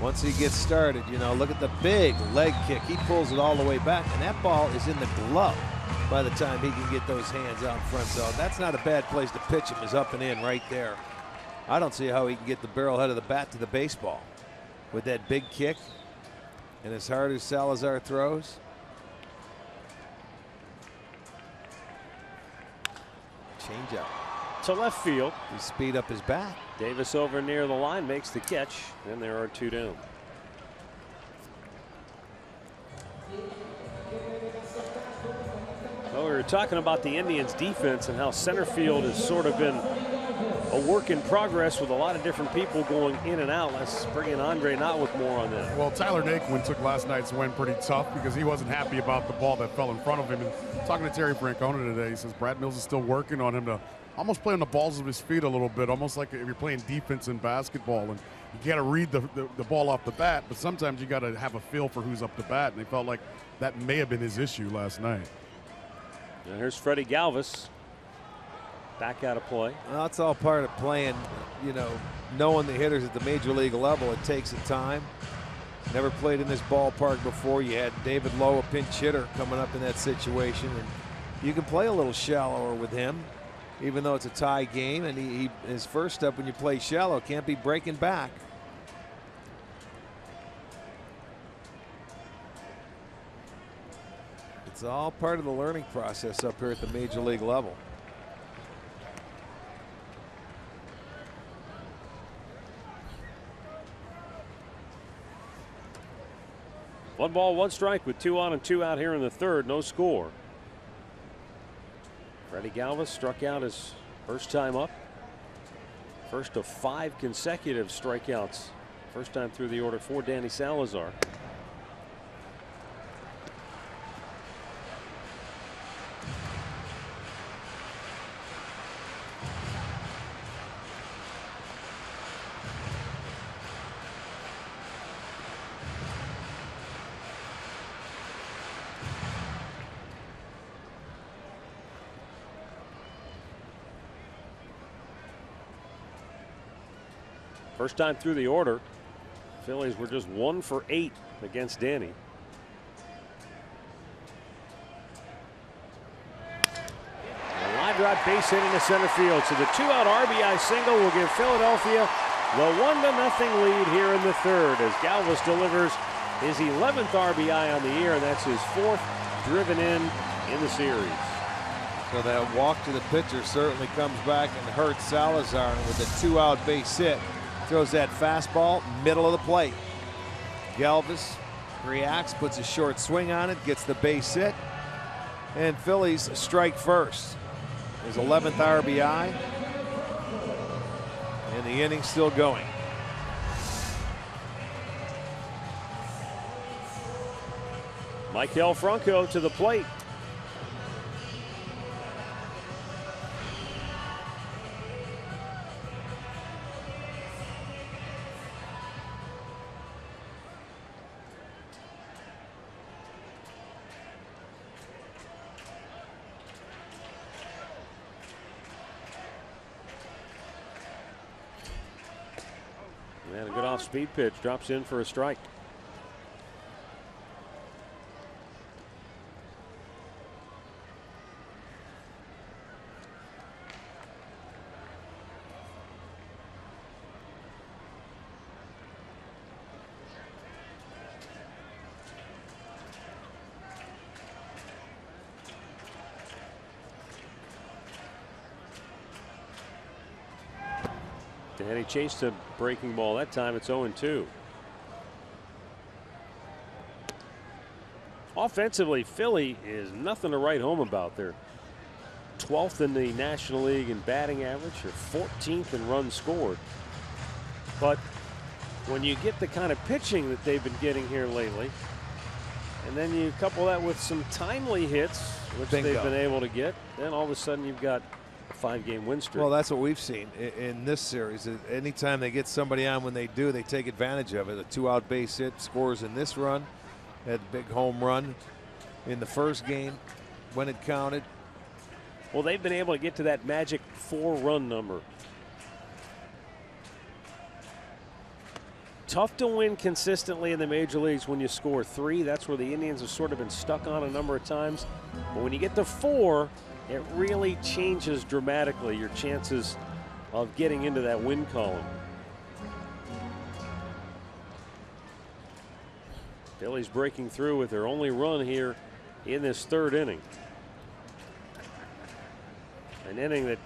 Once he gets started, you know, look at the big leg kick. He pulls it all the way back, and that ball is in the glove by the time he can get those hands out front. So that's not a bad place to pitch him, is up and in right there. I don't see how he can get the barrel head of the bat to the baseball with that big kick and as hard as Salazar throws. Change up to left field. He speed up his bat. Davis over near the line makes the catch, and there are two down. Well, we were talking about the Indians' defense and how center field has sort of been a work in progress with a lot of different people going in and out. Let's bring in Andre Knott with more on that. Well, Tyler Naquin took last night's win pretty tough because he wasn't happy about the ball that fell in front of him. And talking to Terry Francona today, he says Brad Mills is still working on him to almost play on the balls of his feet a little bit, almost like if you're playing defense in basketball. And you got to read the ball off the bat, but sometimes you got to have a feel for who's up the bat. And they felt like that may have been his issue last night. And here's Freddie Galvis. Back out of play. Well, it's all part of playing, you know, knowing the hitters at the major league level. It takes some time. Never played in this ballpark before. You had David Lowe, a pinch hitter, coming up in that situation, and you can play a little shallower with him, even though it's a tie game. And his first step when you play shallow can't be breaking back. It's all part of the learning process up here at the major league level. One ball, one strike with 2 on and 2 out here in the third. No score. Freddie Galvis struck out his first time up. First of 5 consecutive strikeouts. First time through the order for Danny Salazar. First time through the order. Phillies were just 1 for 8 against Danny. A line drive base hit into center field. So the 2-out RBI single will give Philadelphia the 1-0 lead here in the third as Galvis delivers his 11th RBI on the year, and that's his 4th driven in the series. So that walk to the pitcher certainly comes back and hurts Salazar with a 2-out base hit. Throws that fastball middle of the plate. Galvis reacts, puts a short swing on it, gets the base hit, and Phillies strike first. His 11th RBI, and the inning's still going. Maikel Franco to the plate. And a good off-speed pitch, drops in for a strike. And he chased a breaking ball that time. It's 0-2. Offensively, Philly is nothing to write home about. They're 12th in the National League in batting average. They're 14th in runs scored. But when you get the kind of pitching that they've been getting here lately, and then you couple that with some timely hits, which they've been able to get, then all of a sudden you've got a 5-game win streak. Well, that's what we've seen in this series. Anytime they get somebody on, when they do, they take advantage of it. A 2-out base hit scores in this run. Had a big home run in the first game when it counted. Well, they've been able to get to that magic 4-run number. Tough to win consistently in the major leagues when you score 3. That's where the Indians have sort of been stuck on a number of times. But when you get to 4, it really changes dramatically your chances of getting into that win column. Phillies breaking through with their only run here in this 3rd inning. An inning that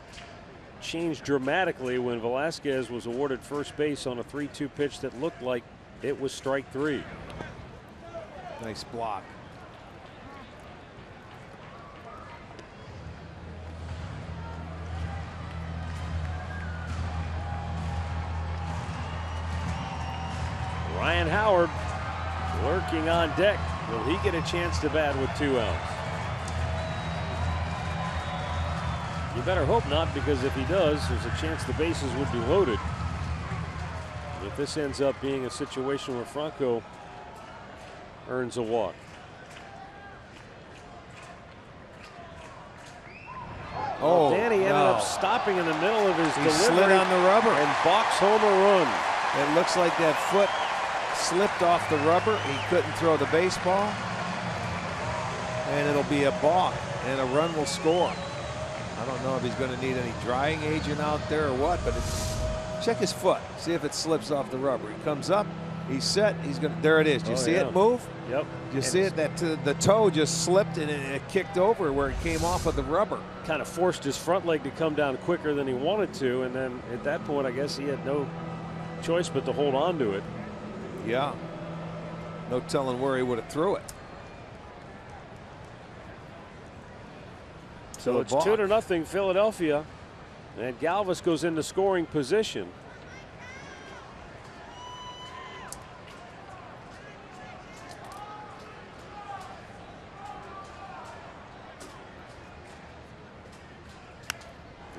changed dramatically when Velasquez was awarded first base on a 3-2 pitch that looked like it was strike 3. Nice block. Ryan Howard lurking on deck. Will he get a chance to bat with 2 outs? You better hope not, because if he does, there's a chance the bases would be loaded. If this ends up being a situation where Franco earns a walk. Oh, Danny ended up stopping in the middle of his delivery. Slid on the rubber and box home a run. It looks like that foot slipped off the rubber. He couldn't throw the baseball, and it'll be a balk, and a run will score. I don't know if he's going to need any drying agent out there or what, but check his foot, see if it slips off the rubber. He comes up, he's set, he's going to, there it is. Do you see it move? Yep. Do you see it? That the toe just slipped and it kicked over where it came off of the rubber. Kind of forced his front leg to come down quicker than he wanted to, and then at that point, I guess he had no choice but to hold on to it. Yeah. No telling where he would have threw it. So it's 2-0 Philadelphia, and Galvis goes into scoring position.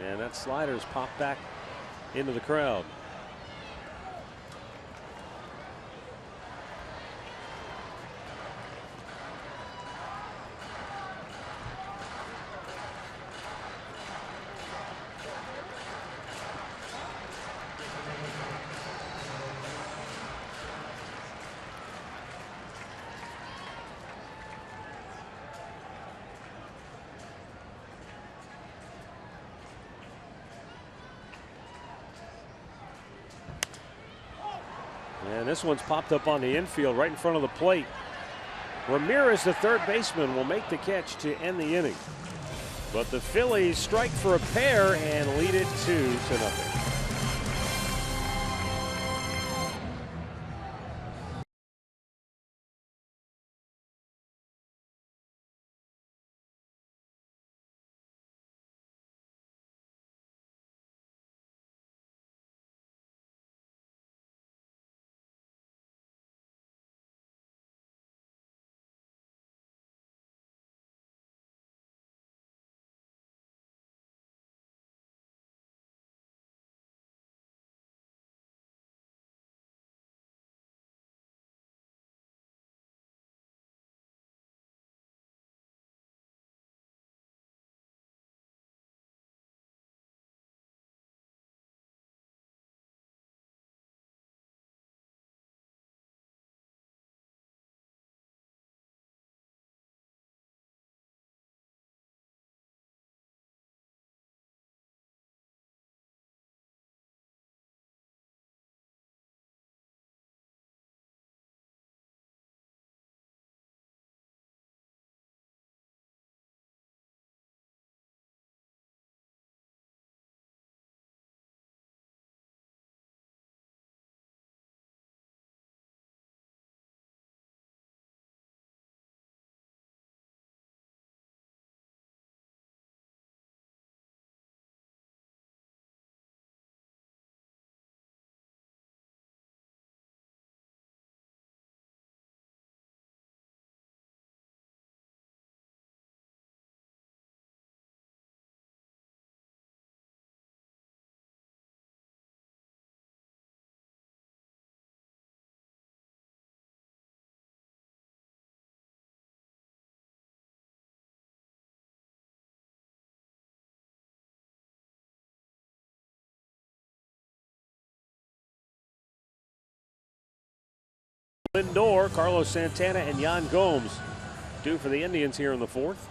And that slider's popped back into the crowd. And this one's popped up on the infield right in front of the plate. Ramirez, the third baseman, will make the catch to end the inning. But the Phillies strike for a pair and lead it 2-0. Lindor, Carlos Santana, and Yan Gomes due for the Indians here in the fourth.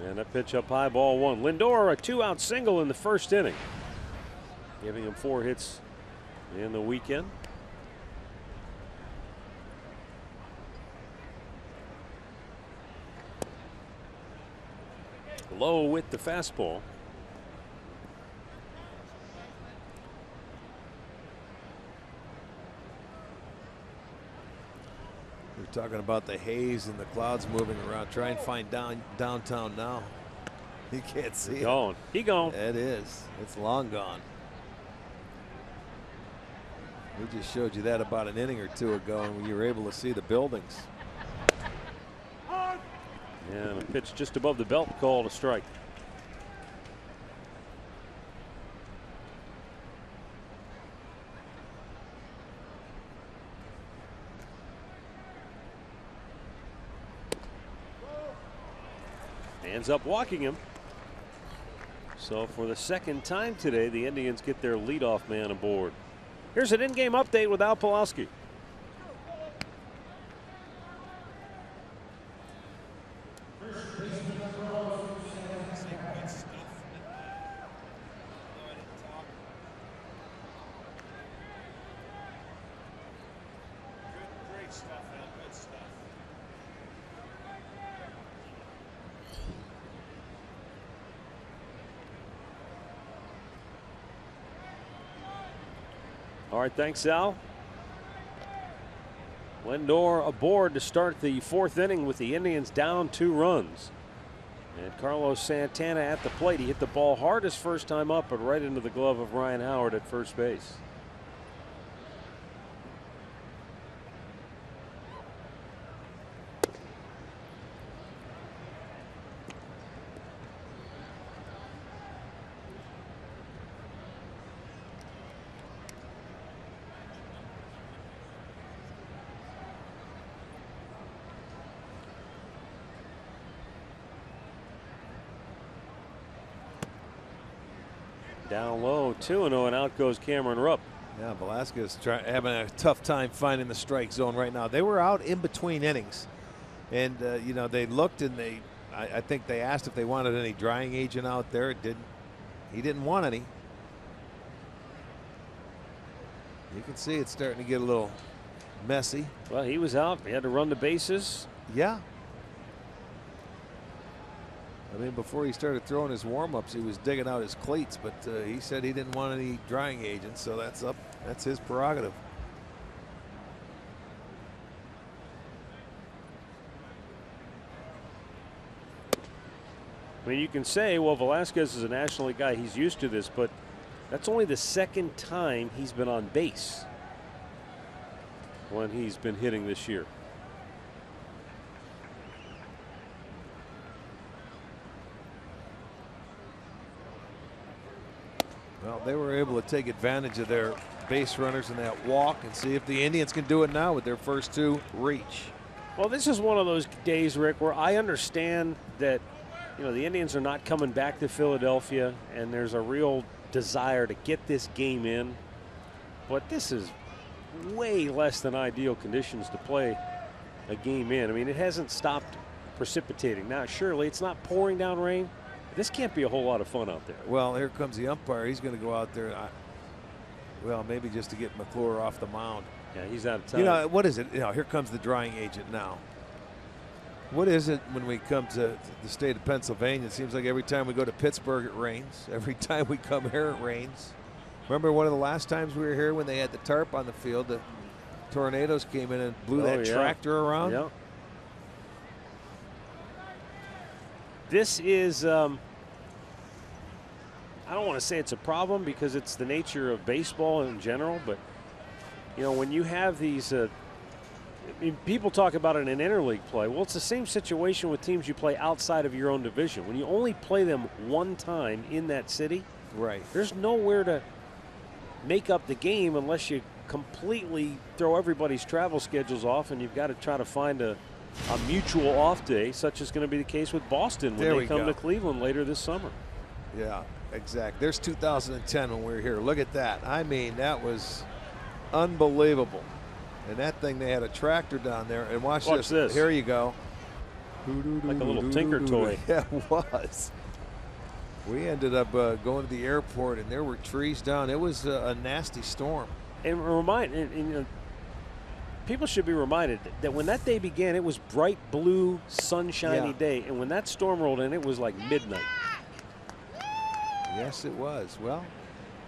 And that pitch up high, ball one. Lindor, a 2-out single in the first inning, giving him 4 hits in the weekend. Low with the fastball. We're talking about the haze and the clouds moving around. Try and find downtown now. You can't see it. Gone. He gone. It is. It's long gone. We just showed you that about an inning or two ago, and you were able to see the buildings. And a pitch just above the belt, called a strike. Ends up walking him. So for the second time today, the Indians get their leadoff man aboard. Here's an in-game update with Al Pawlowski. All right, thanks, Al. Lindor aboard to start the fourth inning with the Indians down 2 runs. And Carlos Santana at the plate. He hit the ball hard his first time up, but right into the glove of Ryan Howard at first base. Down low, 2-0, and out goes Cameron Rupp. Yeah, Velasquez having a tough time finding the strike zone right now. They were out in between innings, and you know, they looked and I think they asked if they wanted any drying agent out there. He didn't want any. You can see it's starting to get a little messy. Well, he was out. He had to run the bases. Yeah. I mean, before he started throwing his warm-ups, he was digging out his cleats, but he said he didn't want any drying agents, so that's his prerogative. I mean, you can say, well, Velasquez is a National League guy. He's used to this, but that's only the second time he's been on base when he's been hitting this year. Well, they were able to take advantage of their base runners in that walk and see if the Indians can do it now with their first 2 reach. Well, this is one of those days, Rick, where I understand that, you know, the Indians are not coming back to Philadelphia and there's a real desire to get this game in. But this is way less than ideal conditions to play a game in. I mean, it hasn't stopped precipitating. Now, surely it's not pouring down rain. This can't be a whole lot of fun out there. Well, here comes the umpire. He's going to go out there. Well, maybe just to get McClure off the mound. Yeah, he's out of time. You know, what is it? You know, here comes the drying agent now. What is it when we come to the state of Pennsylvania? It seems like every time we go to Pittsburgh, it rains. Every time we come here, it rains. Remember one of the last times we were here when they had the tarp on the field, the tornadoes came in and blew that tractor around? Yeah. This is, I don't want to say it's a problem because it's the nature of baseball in general, but, you know, when you have these I mean, people talk about it in interleague play. Well, it's the same situation with teams you play outside of your own division. When you only play them one time in that city, right, there's nowhere to make up the game unless you completely throw everybody's travel schedules off, and you've got to try to find a mutual off day, such as going to be the case with Boston when they come to Cleveland later this summer. Yeah, exactly. There's 2010 when we were here. Look at that. I mean, that was unbelievable. And that thing, they had a tractor down there. And watch this. Here you go. Like a little Tinker toy. Yeah, it was. We ended up going to the airport, and there were trees down. It was a nasty storm. And people should be reminded that when that day began, it was bright blue, sunshiny day. And when that storm rolled in, it was like midnight. Yes, it was. Well,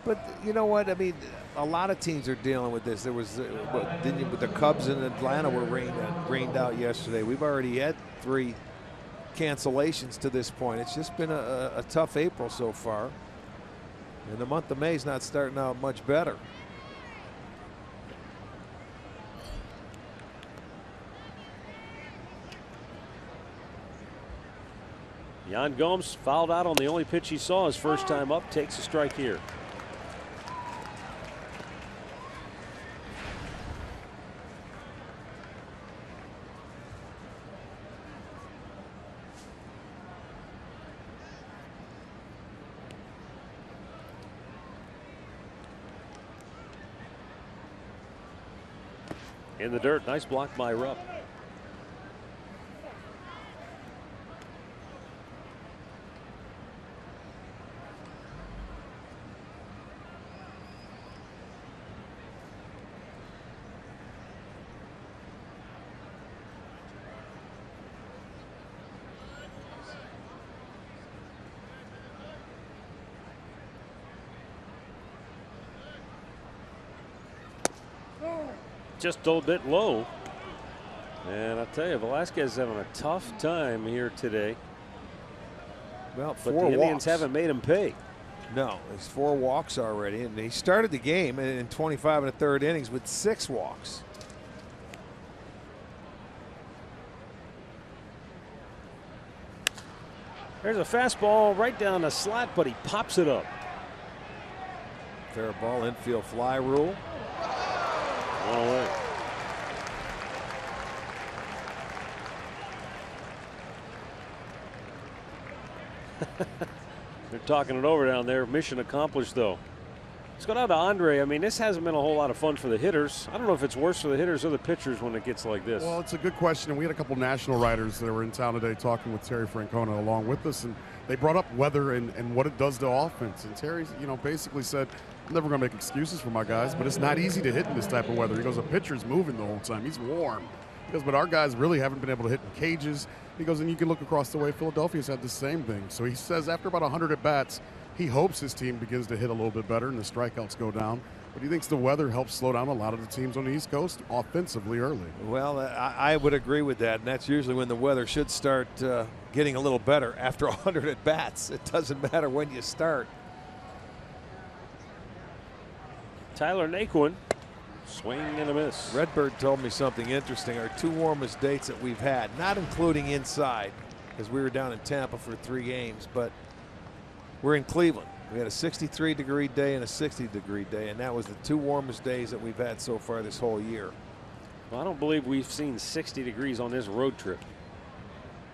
but you know what? I mean, a lot of teams are dealing with this. There was, the Cubs in Atlanta were rained out yesterday. We've already had 3 cancellations to this point. It's just been a tough April so far. And the month of May is not starting out much better. Yan Gomes fouled out on the only pitch he saw his first time up, takes a strike here. In the dirt, nice block by Rupp. Just a little bit low. And I'll tell you, Velasquez is having a tough time here today. Well, but the Indians haven't made him pay. No, there's 4 walks already. And he started the game in 25 1/3 innings with 6 walks. There's a fastball right down the slot, but he pops it up. Fair ball, infield fly rule. One away. They're talking it over down there. Mission accomplished, though. Let's go down to Andre. I mean, this hasn't been a whole lot of fun for the hitters. I don't know if it's worse for the hitters or the pitchers when it gets like this. Well, it's a good question. And we had a couple national writers that were in town today talking with Terry Francona along with us. And they brought up weather and what it does to offense. And Terry, basically said, I'm never going to make excuses for my guys, but it's not easy to hit in this type of weather. He goes, a pitcher's moving the whole time. He's warm. He goes, but our guys really haven't been able to hit in cages. He goes, and you can look across the way. Philadelphia's had the same thing. So he says after about 100 at-bats, he hopes his team begins to hit a little bit better and the strikeouts go down. But he thinks the weather helps slow down a lot of the teams on the East Coast offensively early. Well, I would agree with that, and that's usually when the weather should start getting a little better after 100 at-bats. It doesn't matter when you start. Tyler Naquin, swing and a miss. Redbird told me something interesting. Our 2 warmest dates that we've had, not including inside, because we were down in Tampa for 3 games, but we're in Cleveland. We had a 63-degree day and a 60-degree day, and that was the 2 warmest days that we've had so far this whole year. Well, I don't believe we've seen 60 degrees on this road trip.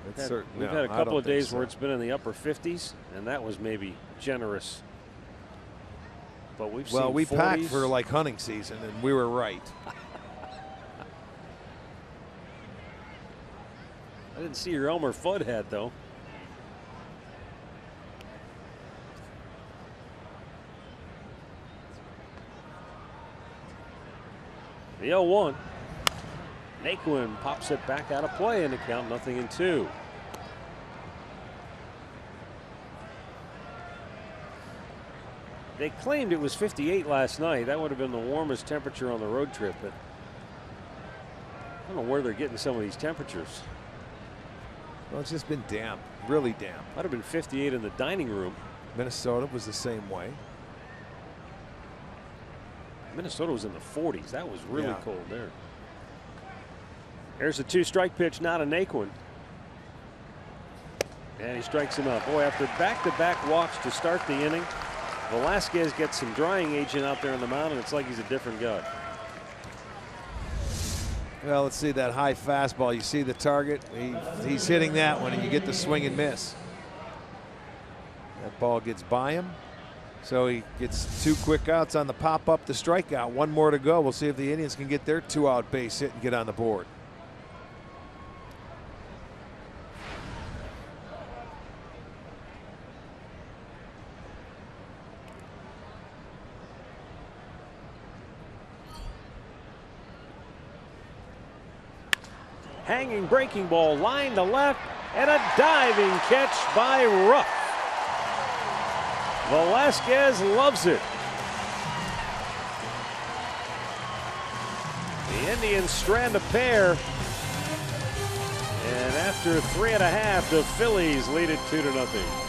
We've had a couple of days where it's been in the upper 50s, and that was maybe generous. But we've seen we 40s. packed for like hunting season, and we were right. I didn't see your Elmer Fudd hat, though. The 0-1. Naquin pops it back out of play, and the count 0-2. They claimed it was 58 last night. That would have been the warmest temperature on the road trip, but I don't know where they're getting some of these temperatures. Well, it's just been damp, really damp. Might have been 58 in the dining room. Minnesota was the same way. Minnesota was in the 40s. That was really cold there. There's a 2-strike pitch, not a Naquin. And he strikes him out. Boy, after back-to-back walks to start the inning, Velasquez gets some drying agent out there on the mound, and it's like he's a different guy. Well, let's see that high fastball. You see the target. He's hitting that one, and you get the swing and miss. That ball gets by him. So he gets 2 quick outs on the pop up, the strikeout. 1 more to go. We'll see if the Indians can get their 2-out base hit and get on the board. Hanging breaking ball, line to left, and a diving catch by Ruff. Velasquez loves it. The Indians strand a pair. And after 3.5, the Phillies lead it 2-0.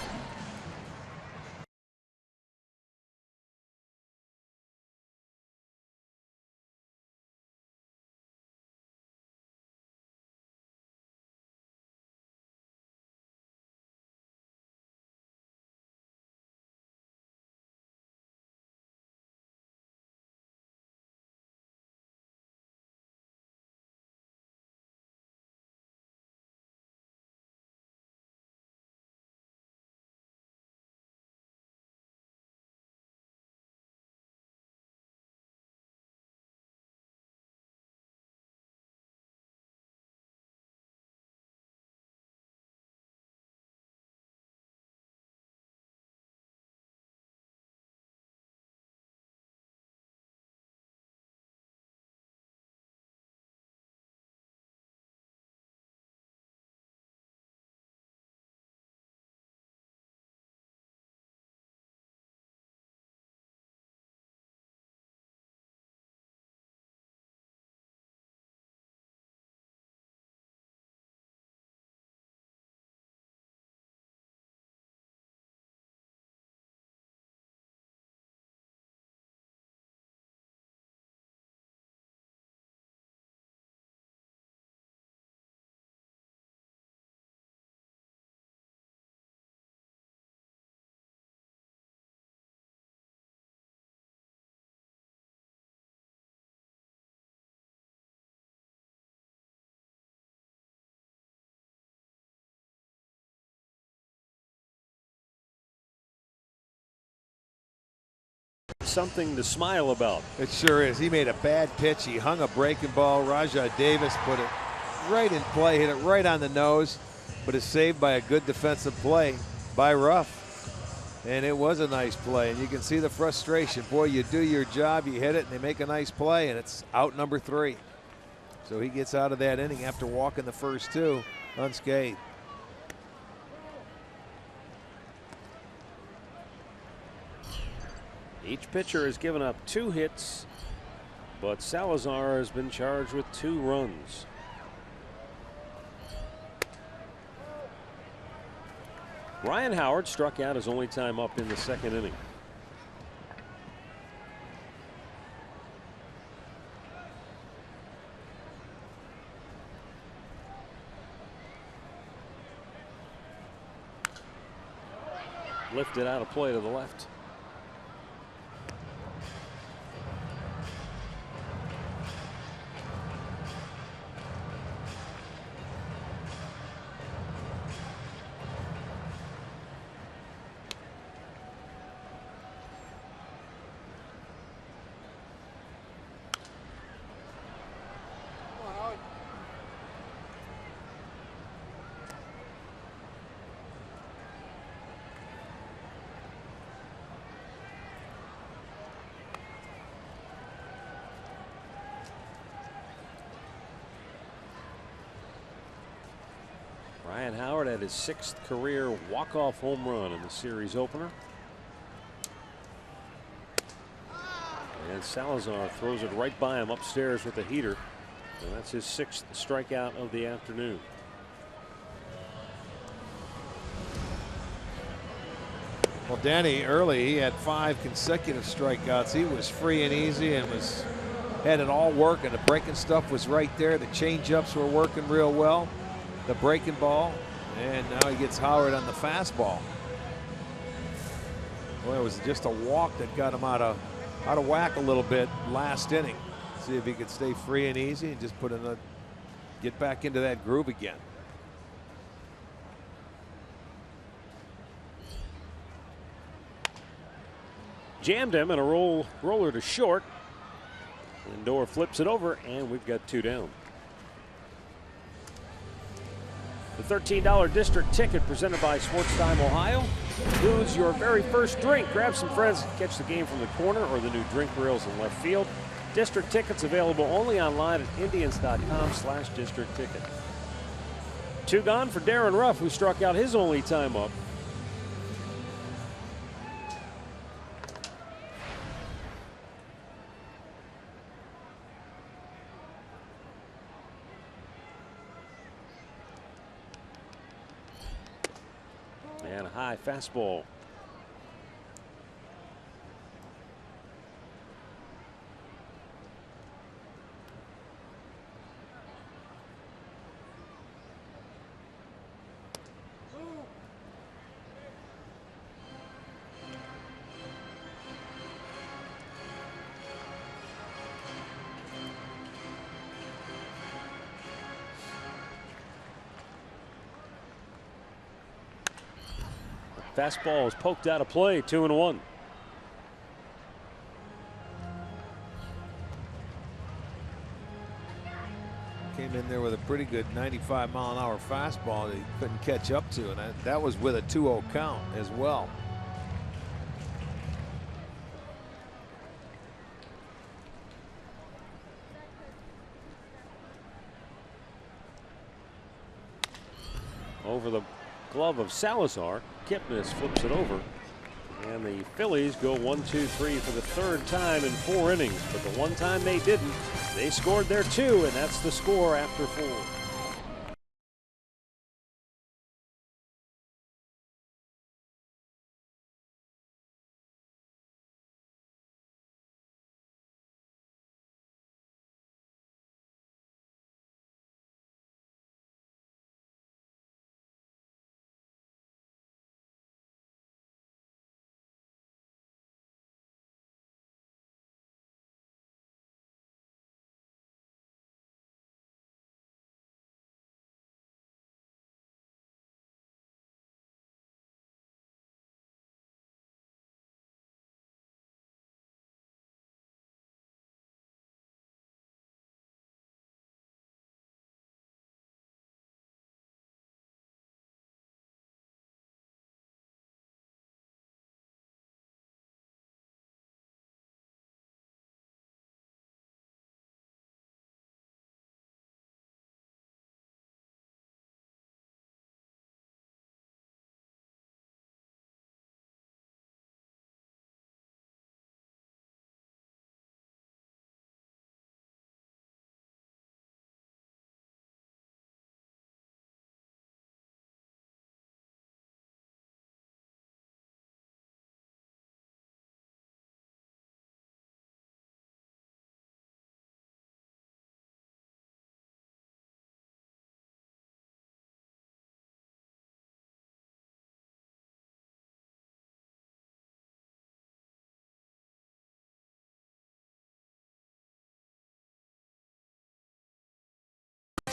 Something to smile about. It sure is. He made a bad pitch. He hung a breaking ball. Rajai Davis put it right in play, hit it right on the nose, but is saved by a good defensive play by Ruff. And it was a nice play, and you can see the frustration. Boy, you do your job, you hit it, and they make a nice play, and it's out number 3. So he gets out of that inning after walking the first 2 unscathed. Each pitcher has given up 2 hits, but Salazar has been charged with 2 runs. Ryan Howard struck out his only time up in the 2nd inning. Lifted out of play to the left. Ryan Howard had his 6th career walk-off home run in the series opener. And Salazar throws it right by him upstairs with a heater. And that's his 6th strikeout of the afternoon. Well, Danny, early he had 5 consecutive strikeouts. He was free and easy and was had it all working. The breaking stuff was right there. The change-ups were working real well. The breaking ball, and now he gets Howard on the fastball. Well, it was just a walk that got him out of whack a little bit last inning. See if he could stay free and easy and just get back into that groove again. Jammed him, and a roller to short. Lindor flips it over, and we've got 2 down. The $13 district ticket presented by Sports Time Ohio includes your very first drink. Grab some friends and catch the game from the corner or the new drink rails in left field. District tickets available only online at Indians.com/district ticket. 2 gone for Darren Ruff, who struck out his only time up. And a high fastball. Fastball is poked out of play, 2-1. Came in there with a pretty good 95-mile-an-hour fastball that he couldn't catch up to, and that was with a 2-0 count as well. Over the glove of Salazar. Kipnis flips it over, and the Phillies go 1-2-3 for the 3rd time in 4 innings. But the one time they didn't, they scored their 2, and that's the score after 4.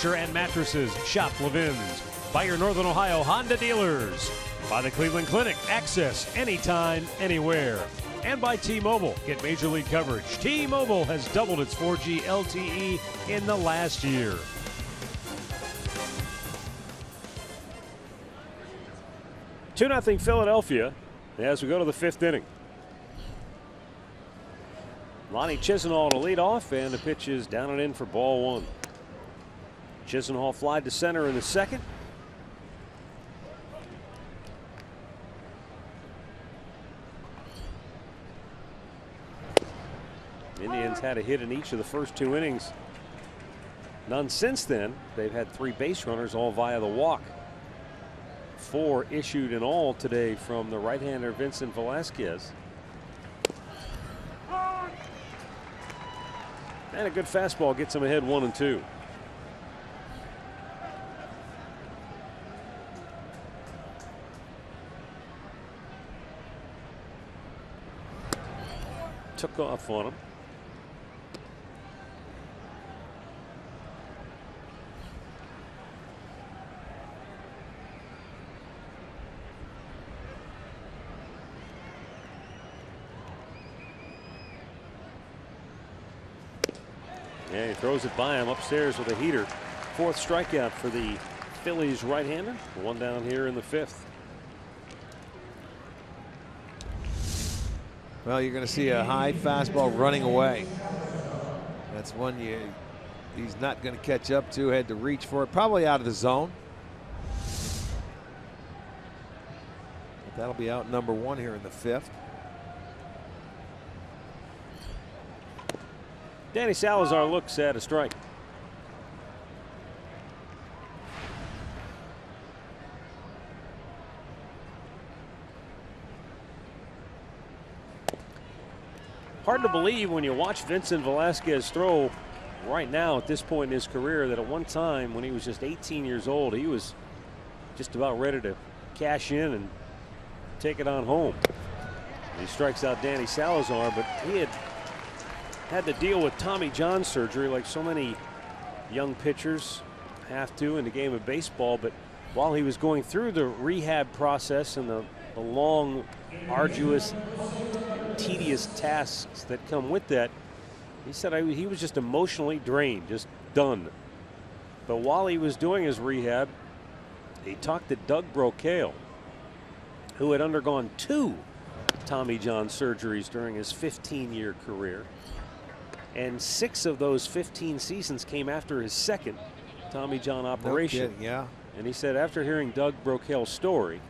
And mattresses, shop Levin's. By your Northern Ohio Honda dealers. By the Cleveland Clinic, access anytime, anywhere. And by T-Mobile, get Major League coverage. T-Mobile has doubled its 4G LTE in the last year. Two 0 Philadelphia as we go to the 5th inning. Lonnie Chisenhall to lead off, and the pitch is down and in for ball 1. Chisenhall flied to center in the 2nd. Indians had a hit in each of the first 2 innings. None since then. They've had 3 base runners, all via the walk. 4 issued in all today from the right-hander Vincent Velasquez. And a good fastball gets him ahead 1-2. Took off on him. Yeah, he throws it by him upstairs with a heater. 4th strikeout for the Phillies right-hander. 1 down here in the 5th. Well, you're going to see a high fastball running away. That's one he's not going to catch up to. Had to reach for it, probably out of the zone. But that'll be out number 1 here in the 5th. Danny Salazar looks at a strike. Hard to believe when you watch Vincent Velasquez throw right now at this point in his career that at one time when he was just 18 years old, he was just about ready to cash in and take it on home. He strikes out Danny Salazar, but he had to deal with Tommy John surgery like so many young pitchers have to in the game of baseball. But while he was going through the rehab process and the long, arduous, tedious tasks that come with that, he said he was just emotionally drained, just done. But while he was doing his rehab, he talked to Doug Brocail, who had undergone 2 Tommy John surgeries during his 15-year career. And 6 of those 15 seasons came after his 2nd Tommy John operation. No kidding, yeah. And he said, after hearing Doug Brocail's story,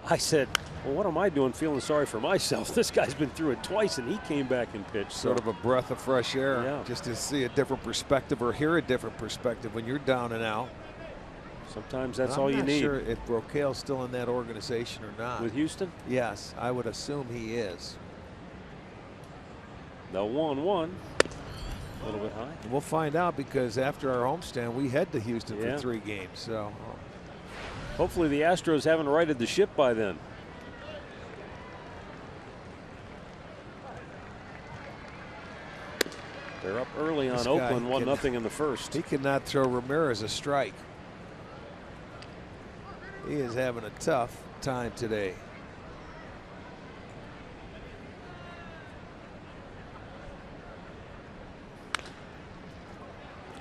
I said, well, what am I doing feeling sorry for myself? This guy's been through it twice and he came back and pitched. Sort of a breath of fresh air. Yeah. Just to see a different perspective or hear a different perspective when you're down and out. Sometimes that's all you need. I'm not sure if Brocail's still in that organization or not. With Houston? Yes, I would assume he is. The 1-1. A little bit high. And we'll find out because after our homestand, we head to Houston Yeah. for 3 games. So hopefully the Astros haven't righted the ship by then. They're up early on Oakland, 1-0 in the 1st. He could not throw Ramirez a strike. He is having a tough time today.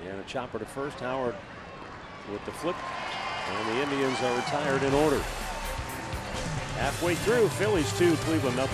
And a chopper to first. Howard with the flip. And the Indians are retired in order. Halfway through, Phillies 2, Cleveland 0.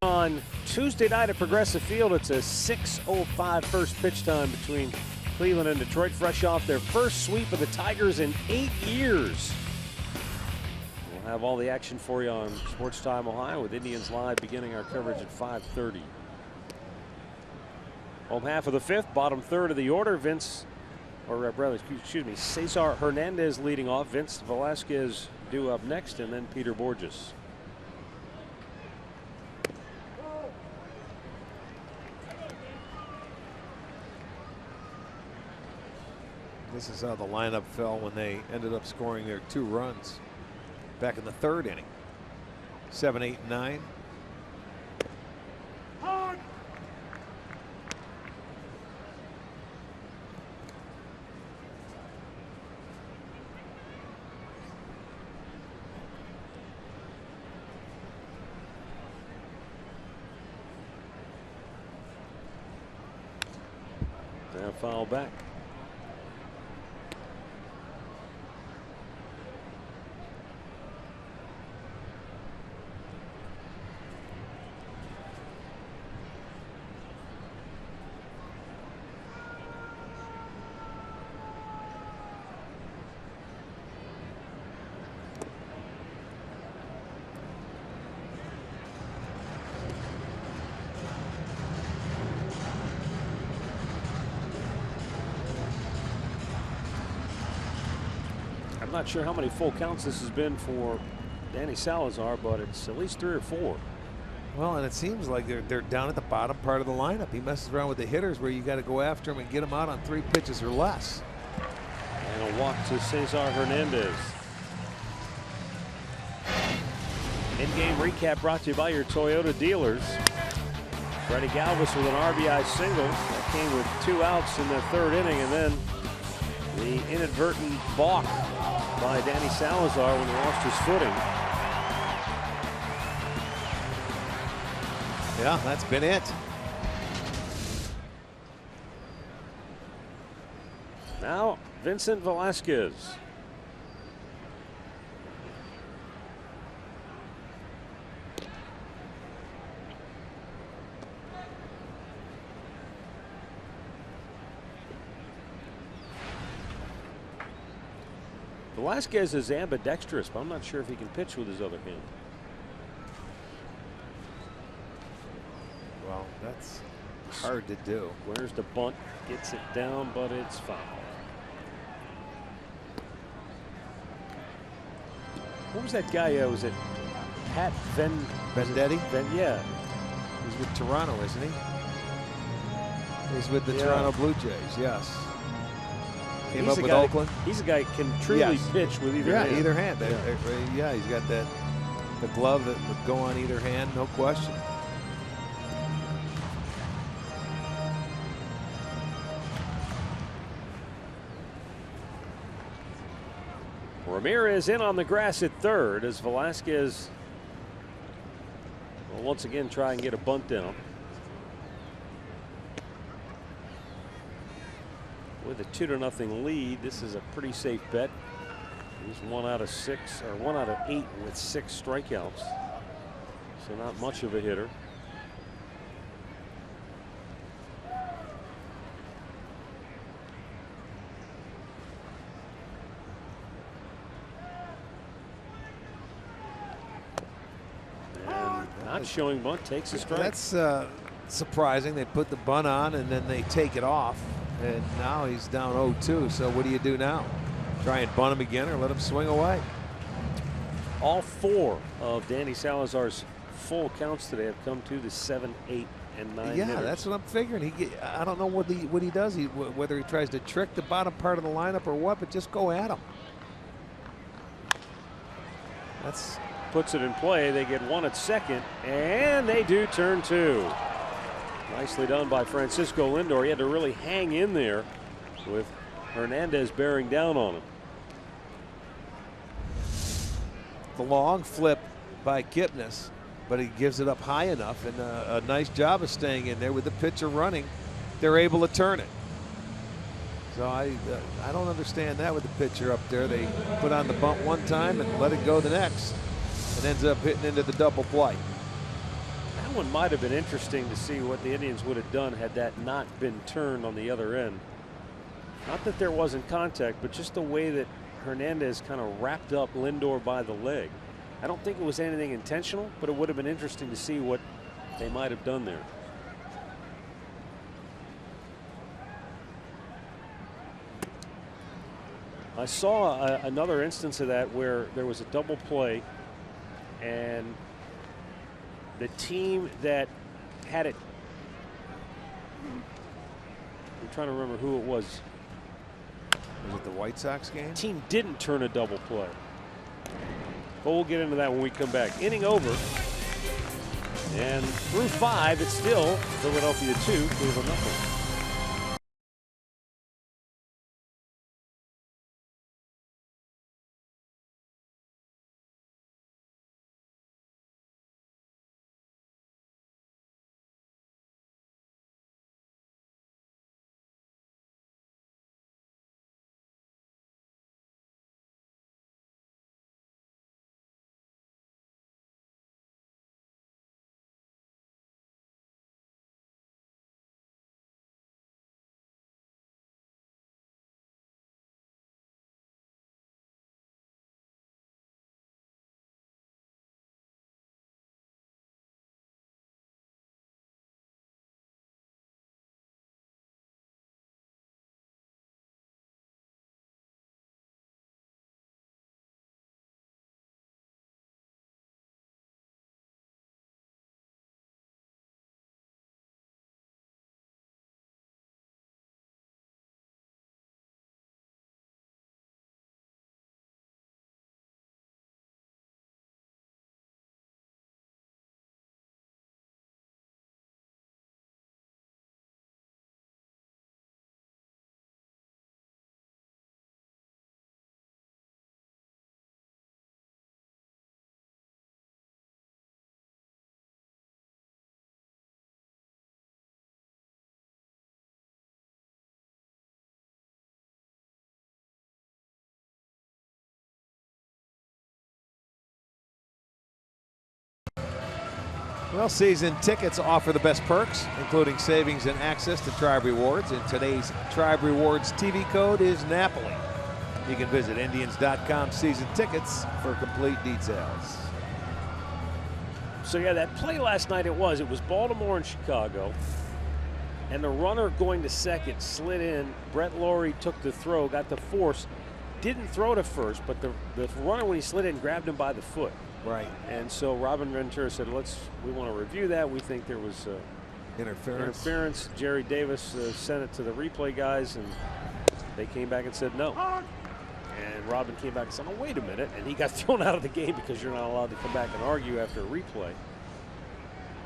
On Tuesday night at Progressive Field, it's a 6:05 first pitch time between Cleveland and Detroit, fresh off their first sweep of the Tigers in 8 years. We'll have all the action for you on Sports Time Ohio with Indians Live beginning our coverage at 5:30. Home half of the fifth, bottom third of the order. Cesar Hernandez leading off. Vince Velasquez due up next, and then Peter Borges. This is how the lineup fell when they ended up scoring their 2 runs back in the 3rd inning. 7, 8, 9. Now foul back. I'm not sure how many full counts this has been for Danny Salazar, but it's at least 3 or 4. Well, and it seems like they're down at the bottom part of the lineup. He messes around with the hitters where you got to go after him and get him out on 3 pitches or less. And a walk to Cesar Hernandez. In-game recap brought to you by your Toyota dealers. Freddie Galvis with an RBI single. That came with 2 outs in the 3rd inning, and then the inadvertent balk by Danny Salazar when he lost his footing. Yeah, that's been it. Now Vincent Velasquez. Velasquez is ambidextrous, but I'm not sure if he can pitch with his other hand. Well, that's hard to do. Where's the bunt? Gets it down, but it's foul. What was that guy? Was it Pat Venditti? Yeah. He's with Toronto, isn't he? He's with the Toronto Blue Jays, yes. Came up with Oakland. He's a guy who can truly pitch with either hand. Either hand. Yeah, he's got the glove that would go on either hand, no question. Ramirez in on the grass at 3rd as Velasquez will once again try and get a bunt down. With a 2-0 lead, this is a pretty safe bet. He's 1 out of 6, or 1 out of 8 with 6 strikeouts. So not much of a hitter. And not showing bunt, takes a strike. That's surprising. They put the bunt on and then they take it off. And now he's down 0-2. So what do you do now? Try and bunt him again or let him swing away? All 4 of Danny Salazar's full counts today have come to the 7, 8, and 9 Yeah, hitters. that's what I'm figuring. I don't know what he does. Whether he tries to trick the bottom part of the lineup or what, but just go at him. That's puts it in play. They get 1 at 2nd, and they do turn 2. Nicely done by Francisco Lindor. He had to really hang in there with Hernandez bearing down on him. the long flip by Kipnis, but he gives it up high enough, and a nice job of staying in there with the pitcher running. They're able to turn it. So I don't understand that with the pitcher up there. They put on the bunt one time and let it go the next, and ends up hitting into the double play. That one might have been interesting to see what the Indians would have done had that not been turned on the other end. Not that there wasn't contact, but just the way that Hernandez kind of wrapped up Lindor by the leg. I don't think it was anything intentional, but it would have been interesting to see what they might have done there. I saw another instance of that where there was a double play and the team that had it, I'm trying to remember who it was. Was it the White Sox game? Team didn't turn a double play. But we'll get into that when we come back. Inning over. And through 5, it's still Philadelphia 2, Cleveland nothing. Well, season tickets offer the best perks, including savings and access to Tribe Rewards. And today's Tribe Rewards TV code is Napoli. You can visit Indians.com season tickets for complete details. So yeah, that play last night, it was Baltimore and Chicago. And the runner going to second slid in. Brett Lawrie took the throw, got the force. Didn't throw to first, but the runner, when he slid in, grabbed him by the foot. Right. And so Robin Ventura said, we want to review that. We think there was interference. Jerry Davis sent it to the replay guys, and they came back and said no. And Robin came back and said, oh, wait a minute. And he got thrown out of the game because you're not allowed to come back and argue after a replay.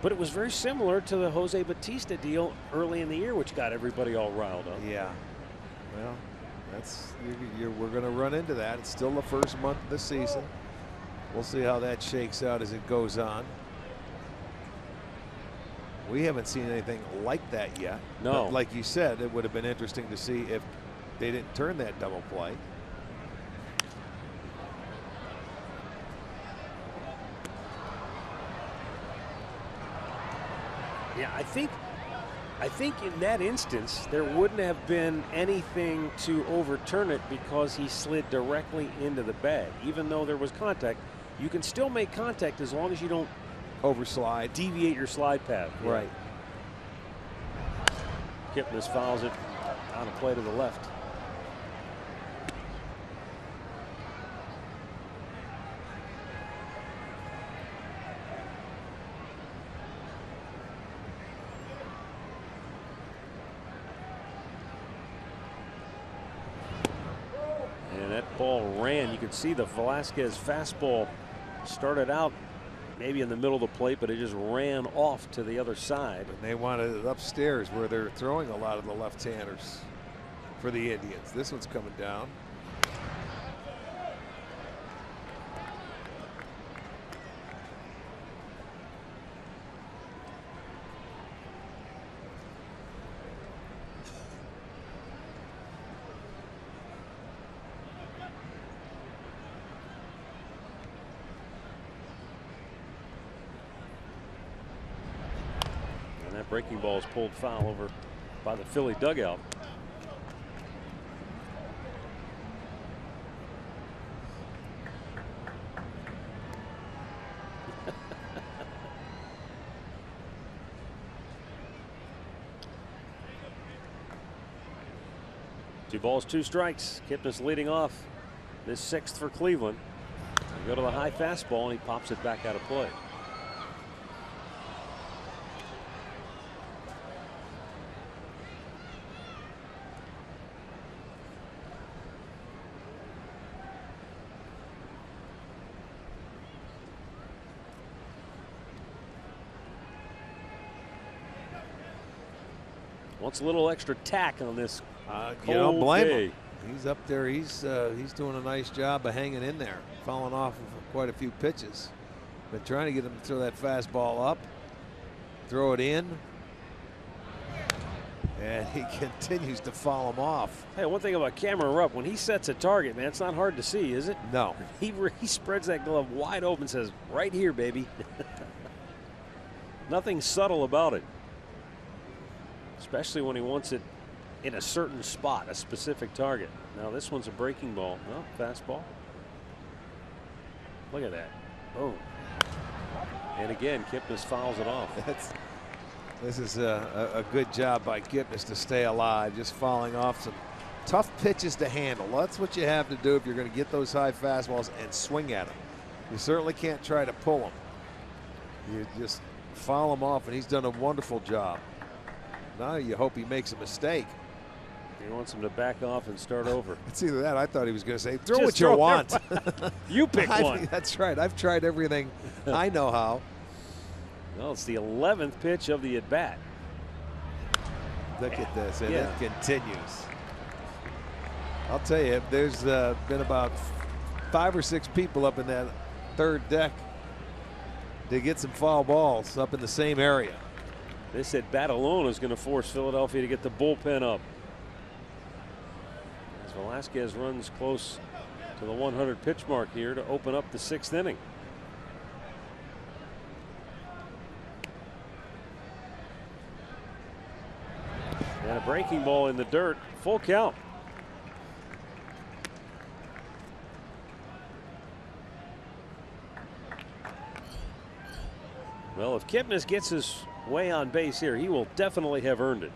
But it was very similar to the Jose Bautista deal early in the year, which got everybody all riled up. Yeah. Well, we're going to run into that. It's still the first month of the season. We'll see how that shakes out as it goes on. We haven't seen anything like that yet. No. But like you said, it would have been interesting to see if they didn't turn that double play. Yeah, I think in that instance there wouldn't have been anything to overturn it because he slid directly into the bag. Even though there was contact, you can still make contact as long as you don't overslide, deviate your slide path. Right. Kipnis fouls it on a play to the left. Ball ran. You could see the Velasquez fastball started out maybe in the middle of the plate, but it just ran off to the other side. And they wanted it upstairs where they're throwing a lot of the left-handers for the Indians. This one's coming down. breaking ball is pulled foul over by the Philly dugout. Two balls, two strikes. Kipnis leading off this 6th for Cleveland. They go to the high fastball and he pops it back out of play. Wants a little extra tack on this. You don't blame day. him. He's up there. He's doing a nice job of hanging in there, falling off of quite a few pitches. But trying to get him to throw that fastball up, throw it in, and he continues to foul him off. Hey, one thing about Cameron Rupp, when he sets a target, man, it's not hard to see, is it? No. He spreads that glove wide open and says, right here, baby. Nothing subtle about it. Especially when he wants it in a certain spot, a specific target. Now this one's a breaking ball. No, fastball. Look at that. Oh. And again, Kipnis fouls it off. This is a good job by Kipnis to stay alive, just fouling off some tough pitches to handle. That's what you have to do if you're going to get those high fastballs and swing at them. You certainly can't try to pull them. You just foul them off, and he's done a wonderful job. Now you hope he makes a mistake. He wants him to back off and start over. It's either that. I thought he was going to say, throw Just what you throw want. You pick one. That's right. I've tried everything I know how. Well, it's the 11th pitch of the at-bat. Look at this, and Yeah. it continues. I'll tell you, there's been about 5 or 6 people up in that third deck to get some foul balls up in the same area. This at-bat alone is going to force Philadelphia to get the bullpen up. As Velasquez runs close to the 100 pitch mark here to open up the 6th inning. And a breaking ball in the dirt, full count. Well, if Kipnis gets his way on base here, he will definitely have earned it.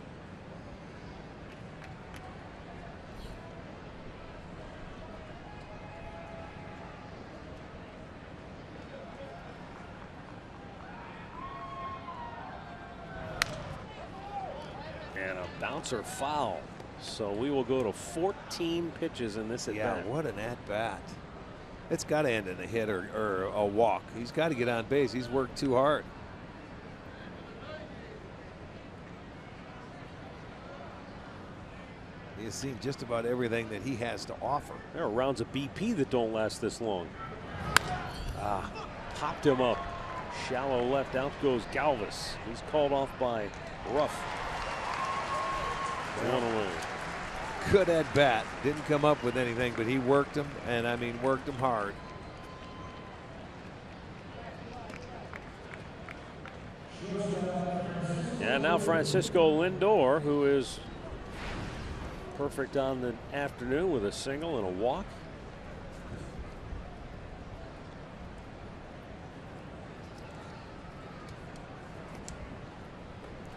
And a bouncer foul. So we will go to 14 pitches in this at Yeah, bat. what an at-bat. It's got to end in a hit or a walk. He's got to get on base. He's worked too hard. He has seen just about everything that he has to offer. There are rounds of BP that don't last this long. Popped him up. Shallow left, out goes Galvis. He's called off by Ruff. One away. Good at bat. Didn't come up with anything, but he worked him, and I mean worked him hard. Yeah, now Francisco Lindor, who is perfect on the afternoon with a single and a walk.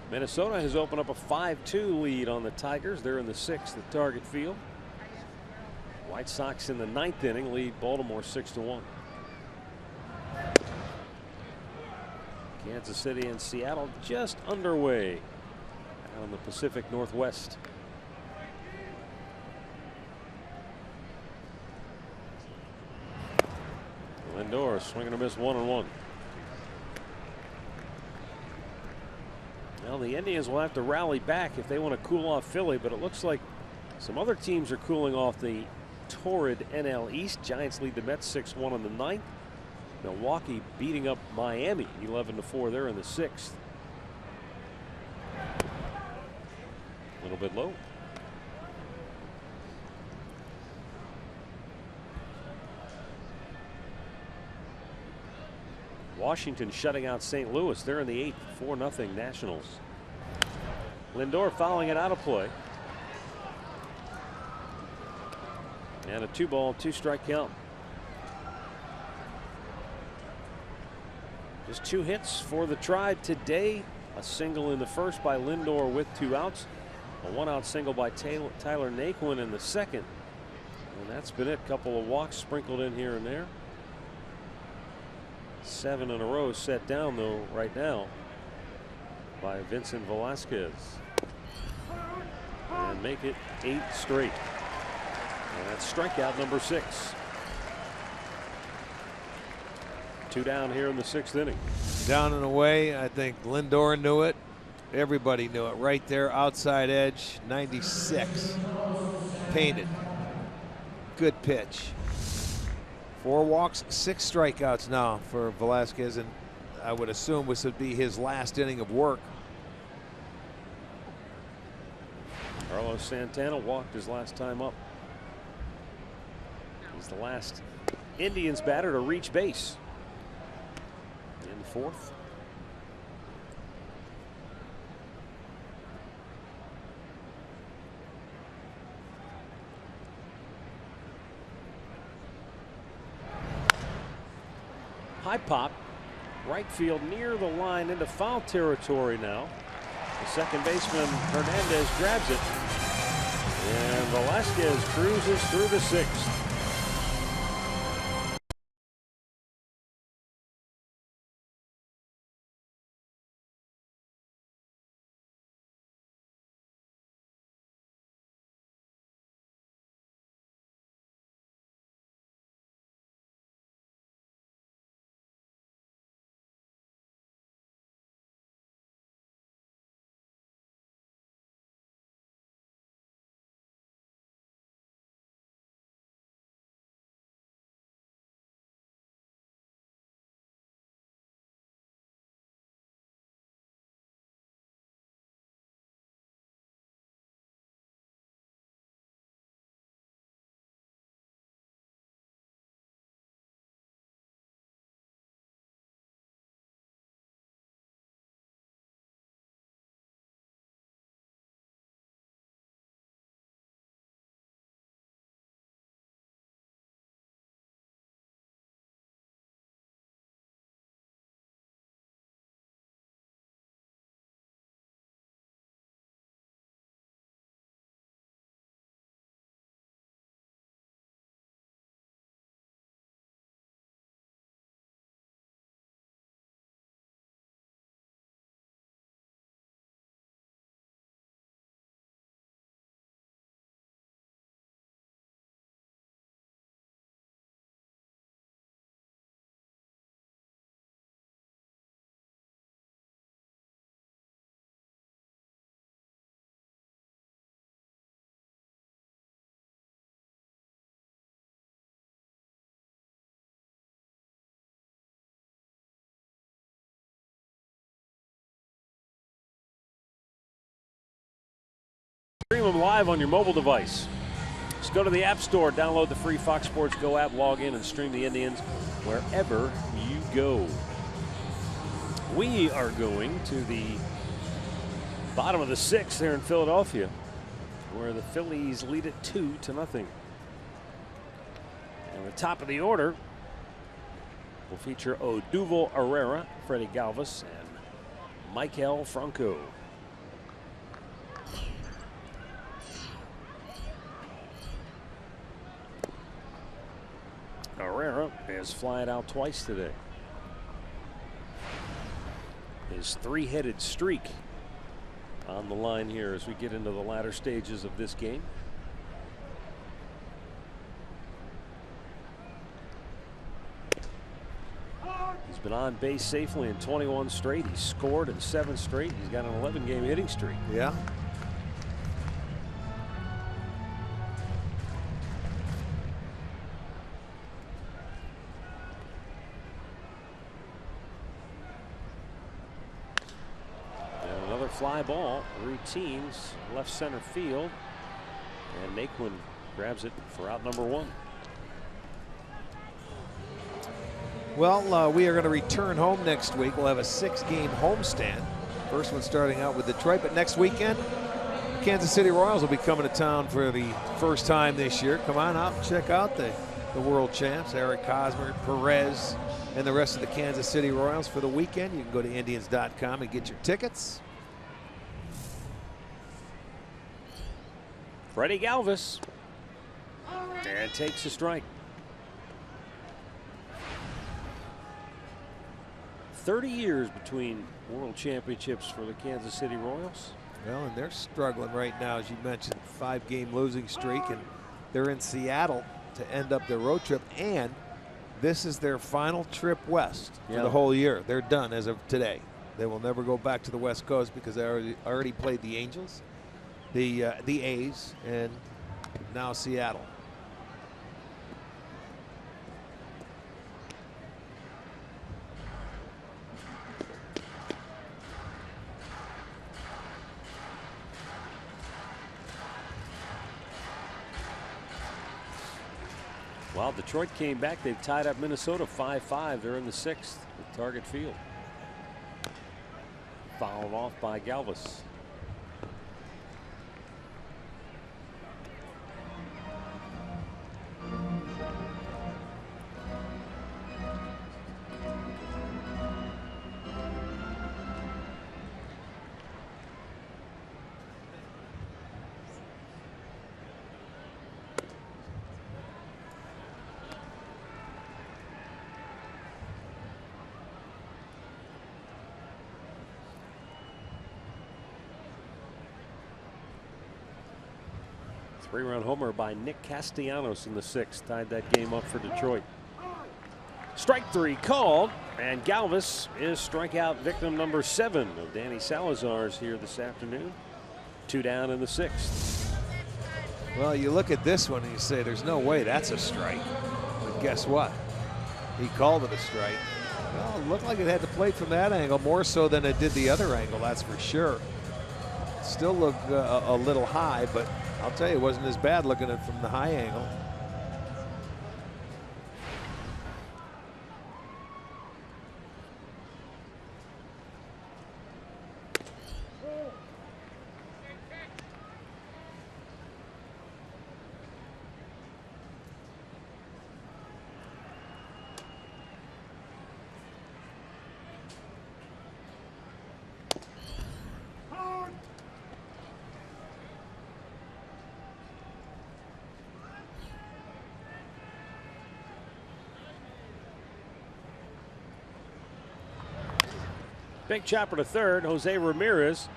Minnesota has opened up a 5-2 lead on the Tigers. They're in the 6th at Target Field. White Sox in the 9th inning lead Baltimore 6-1. Kansas City and Seattle just underway out in the Pacific Northwest. Lindor swinging a miss, 1-1. Well, the Indians will have to rally back if they want to cool off Philly, but it looks like some other teams are cooling off the torrid NL East. Giants lead the Mets 6-1 in the 9th. Milwaukee beating up Miami 11-4 there in the 6th. A little bit low. Washington shutting out St. Louis. They're in the 8th, 4-0 Nationals. Lindor fouling it out of play. And a 2-ball, 2-strike count. Just 2 hits for the Tribe today. A single in the first by Lindor with 2 outs. A 1-out single by Tyler Naquin in the second. And that's been it. Couple of walks sprinkled in here and there. 7 in a row set down though right now by Vincent Velasquez. And make it 8 straight. And that's strikeout number 6. 2 down here in the 6th inning. Down and away. I think Lindor knew it. Everybody knew it. Right there, outside edge, 96. Painted. Good pitch. 4 walks, 6 strikeouts now for Velasquez, and I would assume this would be his last inning of work. Carlos Santana walked his last time up. He's the last Indians batter to reach base in the 4th. High pop, right field near the line into foul territory now. The second baseman Hernandez grabs it, and Velasquez cruises through the 6th. Stream them live on your mobile device. Just go to the App Store, download the free Fox Sports Go app, log in, and stream the Indians wherever you go. We are going to the bottom of the 6th here in Philadelphia, where the Phillies lead it 2-0. And the top of the order will feature Odubel Herrera, Freddie Galvis, and Maikel Franco. Herrera has flied out twice today. His 3-headed streak on the line here as we get into the latter stages of this game. He's been on base safely in 21 straight. He's scored in 7 straight. He's got an 11-game hitting streak. Yeah. Fly ball, routines, left center field, and Naquin grabs it for out number 1. Well, we are going to return home next week. We'll have a 6-game homestand. First one starting out with Detroit, but next weekend, Kansas City Royals will be coming to town for the first time this year. Come on out and check out the world champs, Eric Hosmer, Perez, and the rest of the Kansas City Royals for the weekend. You can go to Indians.com and get your tickets. Freddie Galvis. And takes a strike. 30 years between world championships for the Kansas City Royals. Well, and they're struggling right now, as you mentioned, 5-game losing streak, and they're in Seattle to end up their road trip, and this is their final trip west for the whole year. They're done as of today. They will never go back to the West Coast because they already played the Angels, the A's, and now Seattle. Well, Detroit came back. They've tied up Minnesota 5-5. They're in the 6th at Target Field. Fouled off by Galvis. Three-run homer by Nick Castellanos in the 6th. Tied that game up for Detroit. Strike 3 called, and Galvis is strikeout victim number 7 of Danny Salazar's here this afternoon. 2 down in the 6th. Well, you look at this one and you say, there's no way that's a strike. But guess what? He called it a strike. Well, it looked like it had the plate from that angle, more so than it did the other angle, that's for sure. Still looked a little high, but I'll tell you, it wasn't as bad looking at it from the high angle. Big chopper to third. Jose Ramirez.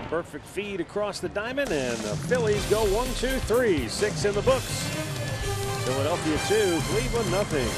Perfect feed across the diamond, and the Phillies go 1-2-3. 6 in the books. Philadelphia 2, Cleveland nothing.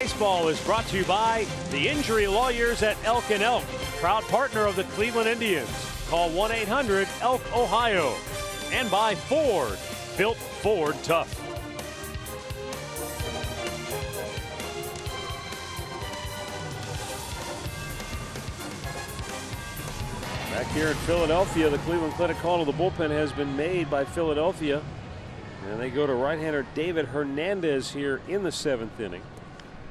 Baseball is brought to you by the Injury Lawyers at Elk & Elk, proud partner of the Cleveland Indians. Call 1-800-ELK Ohio. And by Ford, built Ford tough. Back here in Philadelphia, the Cleveland Clinic call to the bullpen has been made by Philadelphia. And they go to right-hander David Hernandez here in the 7th inning.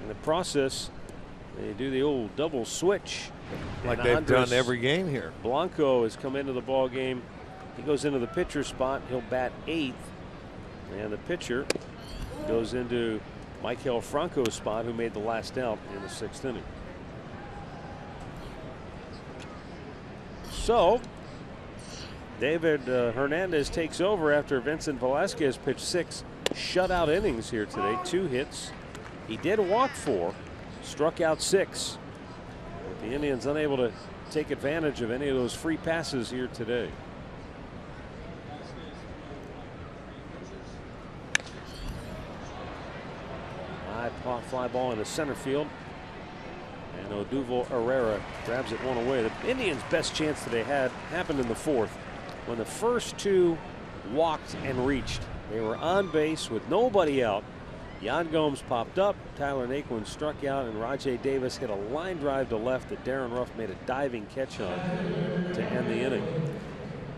In the process, they do the old double switch. Like and they've Andres done every game here. Blanco has come into the ball game. He goes into the pitcher spot. He'll bat 8th. And the pitcher goes into Maikel Franco's spot, who made the last out in the 6th inning. So David Hernandez takes over after Vincent Velasquez pitched 6 shutout innings here today. 2 hits. He did walk 4, struck out 6. But the Indians unable to take advantage of any of those free passes here today. High fly ball into center field. And Odubel Herrera grabs it one away. The Indians' best chance that they had happened in the 4th when the first 2 walked and reached. They were on base with nobody out. Yan Gomes popped up, Tyler Naquin struck out, and Rajai Davis hit a line drive to left that Darren Ruff made a diving catch on to end the inning.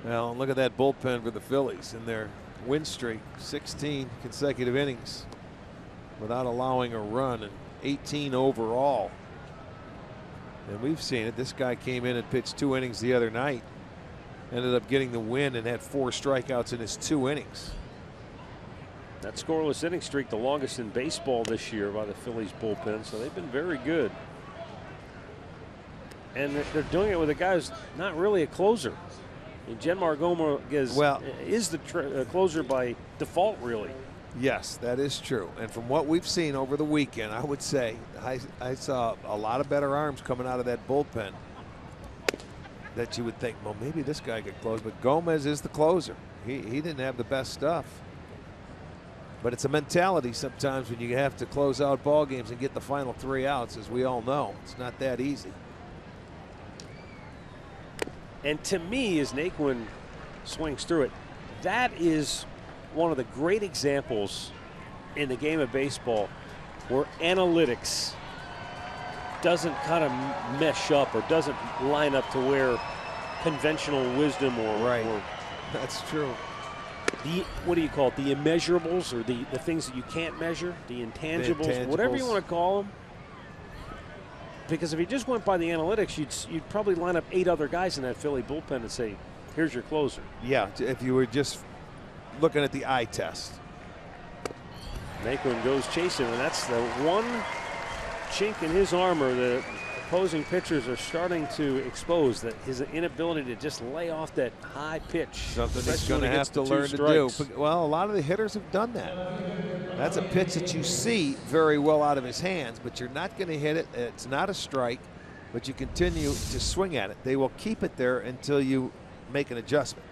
Well, look at that bullpen for the Phillies in their win streak. 16 consecutive innings without allowing a run, and 18 overall. And we've seen it. This guy came in and pitched 2 innings the other night. Ended up getting the win and had 4 strikeouts in his 2 innings. That scoreless inning streak, the longest in baseball this year by the Phillies bullpen, so they've been very good. And they're doing it with a guy who's not really a closer. I mean, Jenmar Gomez is the closer by default, really. Yes, that is true. And from what we've seen over the weekend, I would say I saw a lot of better arms coming out of that bullpen that you would think, well, maybe this guy could close. But Gomez is the closer. He didn't have the best stuff. But it's a mentality sometimes when you have to close out ball games and get the final 3 outs, as we all know. It's not that easy. And to me, as Naquin swings through it, that is one of the great examples in the game of baseball where analytics doesn't kind of mesh up or doesn't line up to where conventional wisdom or that's true. What do you call it? The immeasurables, or the things that you can't measure, the intangibles, whatever you want to call them. Because if you just went by the analytics, you'd probably line up 8 other guys in that Philly bullpen and say, here's your closer. Yeah, if you were just looking at the eye test. Naquin goes chasing, and that's the one chink in his armor that opposing pitchers are starting to expose, that his inability to just lay off that high pitch. Something he's going to have to learn to do. Well, a lot of the hitters have done that. That's a pitch that you see very well out of his hands, but you're not going to hit it. It's not a strike, but you continue to swing at it. They will keep it there until you make an adjustment.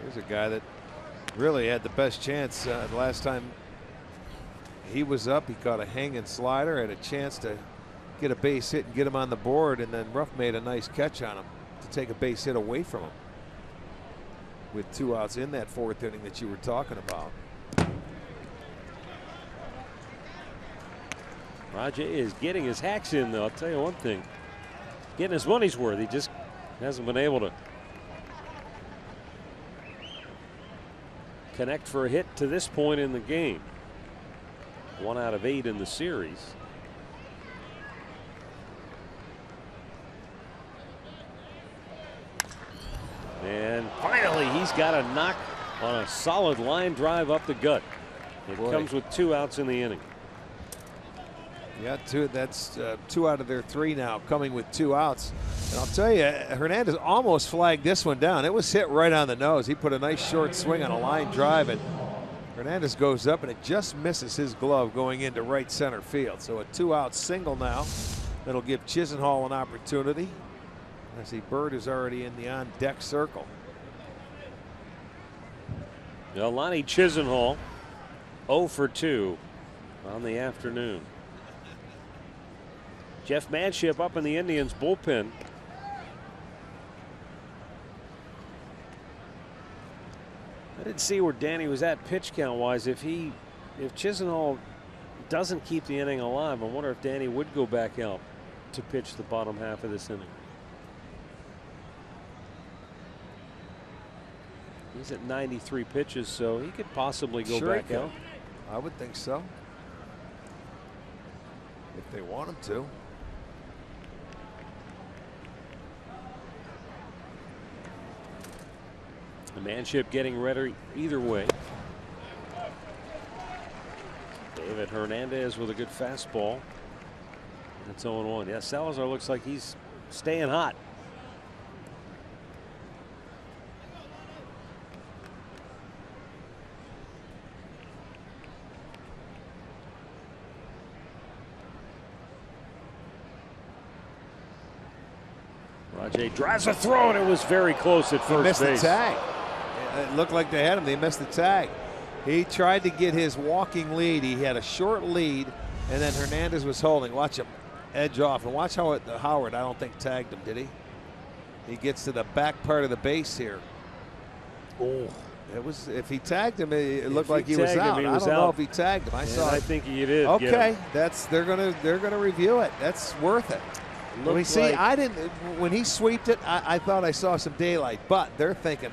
Here's a guy that really had the best chance the last time he was up. He caught a hanging slider, had a chance to get a base hit and get him on the board, and then Ruff made a nice catch on him to take a base hit away from him with 2 outs in that 4th inning that you were talking about. Rajai is getting his hacks in, though. I'll tell you one thing, getting his money's worth. He just hasn't been able to connect for a hit to this point in the game. 1 out of 8 in the series. And finally, he's got a knock on a solid line drive up the gut. It comes with 2 outs in the inning. Yeah, that's 2 out of their 3 now, coming with 2 outs. And I'll tell you, Hernandez almost flagged this one down. It was hit right on the nose. He put a nice short swing on a line drive, and Hernandez goes up, and it just misses his glove going into right center field. So a 2-out single now. That'll give Chisenhall an opportunity. I see Bird is already in the on-deck circle. Now, Lonnie Chisenhall 0 for 2 on the afternoon. Jeff Manship up in the Indians bullpen. I didn't see where Danny was at pitch count wise. If Chisenhall doesn't keep the inning alive, I wonder if Danny would go back out to pitch the bottom half of this inning. He's at 93 pitches, so he could possibly go back out. I would think so. If they want him to. The Manship getting ready either way. David Hernandez with a good fastball. That's 0-1. Yeah, Salazar looks like he's staying hot. Rajay drives a throw, and it was very close at first base. Missed the tag. It looked like they had him. They missed the tag. He tried to get his walking lead. He had a short lead, and then Hernandez was holding. Watch him edge off, and watch how Howard, I don't think, tagged him, did he? He gets to the back part of the base here. Oh, it was. If he tagged him, it looked like he was out. I don't know if he tagged him. I think he did. Okay, they're gonna review it. That's worth it. I didn't. When he sweeped it, I thought I saw some daylight, but they're thinking,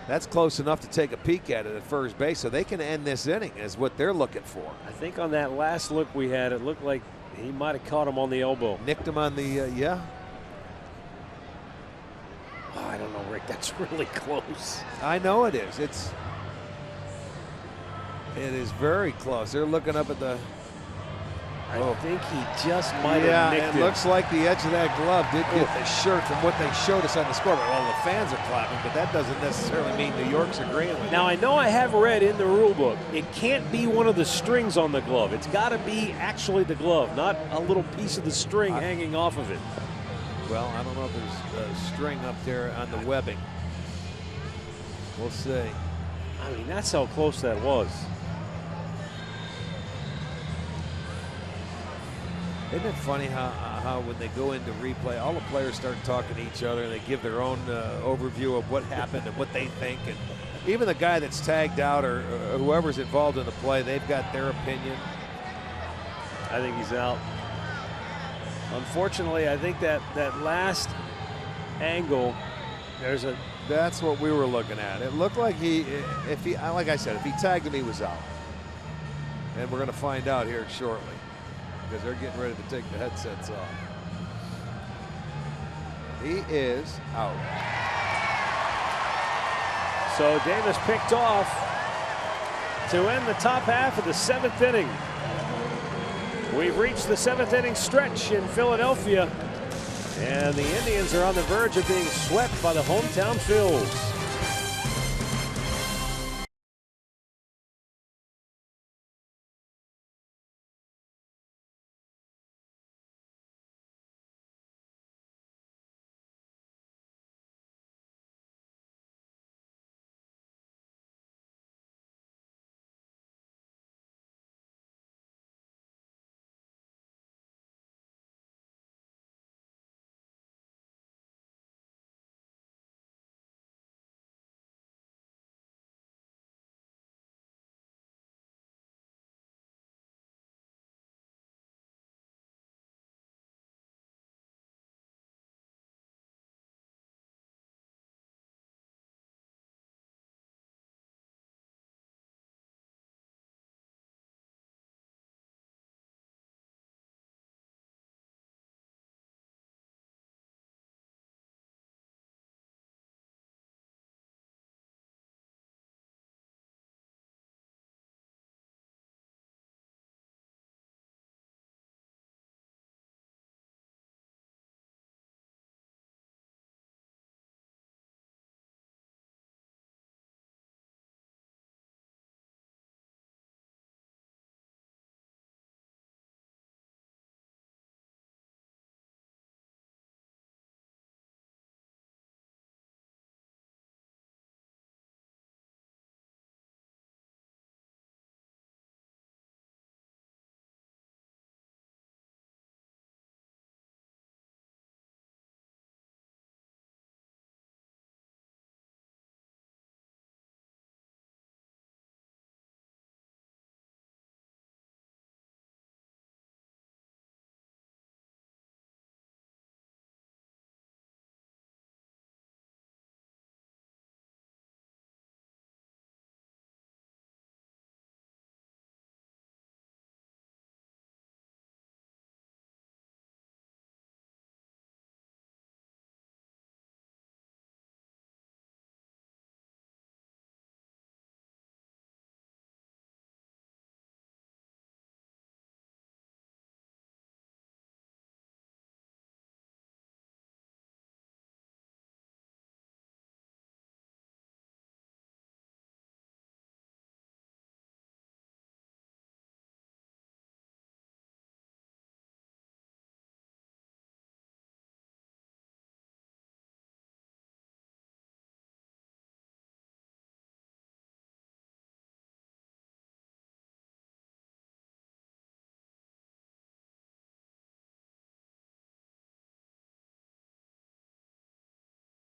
that's close enough to take a peek at it at first base, so they can end this inning, is what they're looking for. I think on that last look we had, it looked like he might have caught him on the elbow. Nicked him on the yeah. Oh, I don't know, Rick. That's really close. I know it is. It is very close. They're looking up at the. I think he just might have nicked it. Yeah, it looks like the edge of that glove did get the shirt from what they showed us on the scoreboard. Well, the fans are clapping, but that doesn't necessarily mean New York's agreeing with it. Now, I know I have read in the rule book, it can't be one of the strings on the glove. It's got to be actually the glove, not a little piece of the string hanging off of it. Well, I don't know if there's a string up there on the webbing. We'll see. I mean, that's how close that was. Isn't it funny how when they go into replay, all the players start talking to each other and they give their own overview of what happened and what they think. And even the guy that's tagged out or whoever's involved in the play, they've got their opinion. I think he's out. Unfortunately, I think that last angle, That's what we were looking at. It looked like like I said, if he tagged him, he was out. And we're going to find out here shortly, because they're getting ready to take the headsets off. He is out. So Davis picked off to end the top half of the 7th inning. We've reached the 7th inning stretch in Philadelphia, and the Indians are on the verge of being swept by the hometown Phils.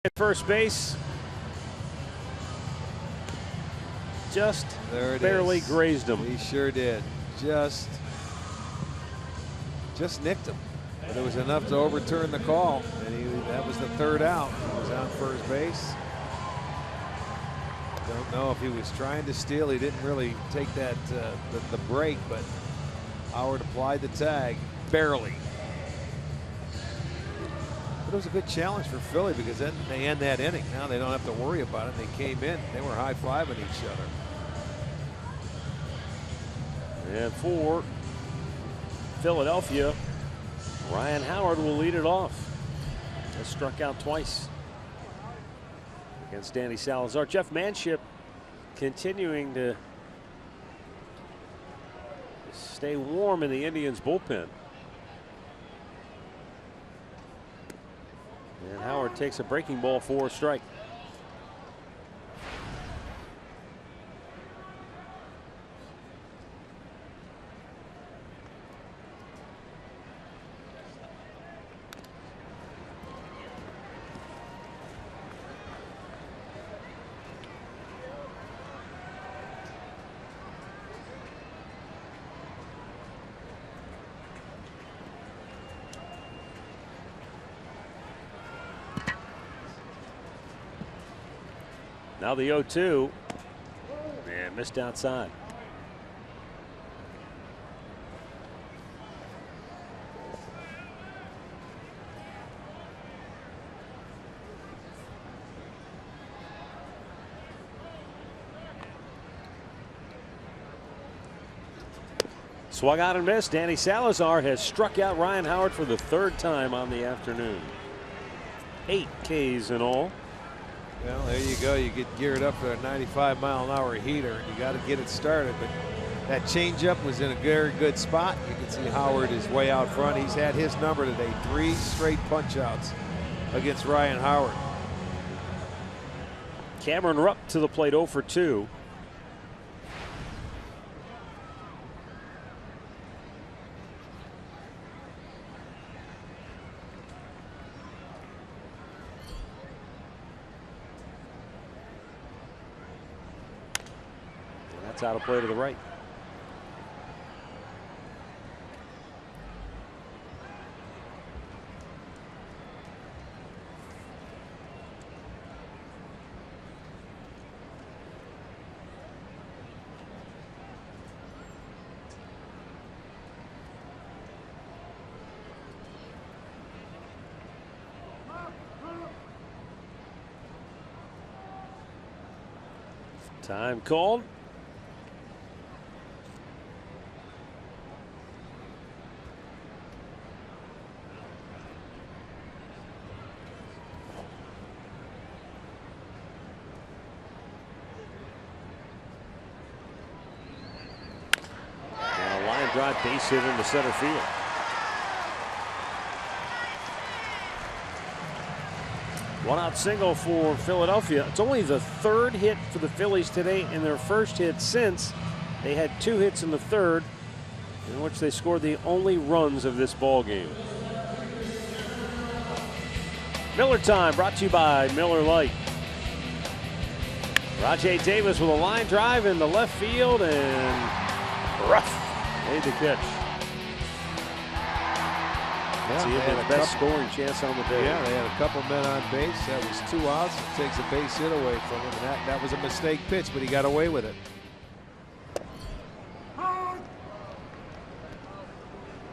At first base, just barely grazed him. He sure did. Just nicked him. But it was enough to overturn the call, and that was the third out. He was on first base. Don't know if he was trying to steal. He didn't really take that the break, but Howard applied the tag barely. But it was a good challenge for Philly because then they end that inning. Now they don't have to worry about it. They came in. They were high-fiving each other. And for Philadelphia, Ryan Howard will lead it off. Has struck out twice against Danny Salazar. Jeff Manship continuing to stay warm in the Indians bullpen. And Howard takes a breaking ball for a strike. Now the 0-2 and missed outside. Swung out and missed. Danny Salazar has struck out Ryan Howard for the third time on the afternoon. 8 Ks in all. Well, there you go. You get geared up for a 95-mile-an-hour heater, and you got to get it started. But that changeup was in a very good spot. You can see Howard is way out front. He's had his number today. 3 straight punch-outs against Ryan Howard. Cameron Rupp to the plate, 0 for 2. Out of play to the right. Time called. Drive, base hit into center field. One out single for Philadelphia. It's only the third hit for the Phillies today and their first hit since they had 2 hits in the third, in which they scored the only runs of this ball game. Miller time brought to you by Miller Lite. Rajay Davis with a line drive in the left field, and rough. Made the catch. Yeah, See if the best scoring chance on the day. Yeah, they had a couple men on base. That was 2 outs. It takes a base hit away from him. And that was a mistake pitch, but he got away with it.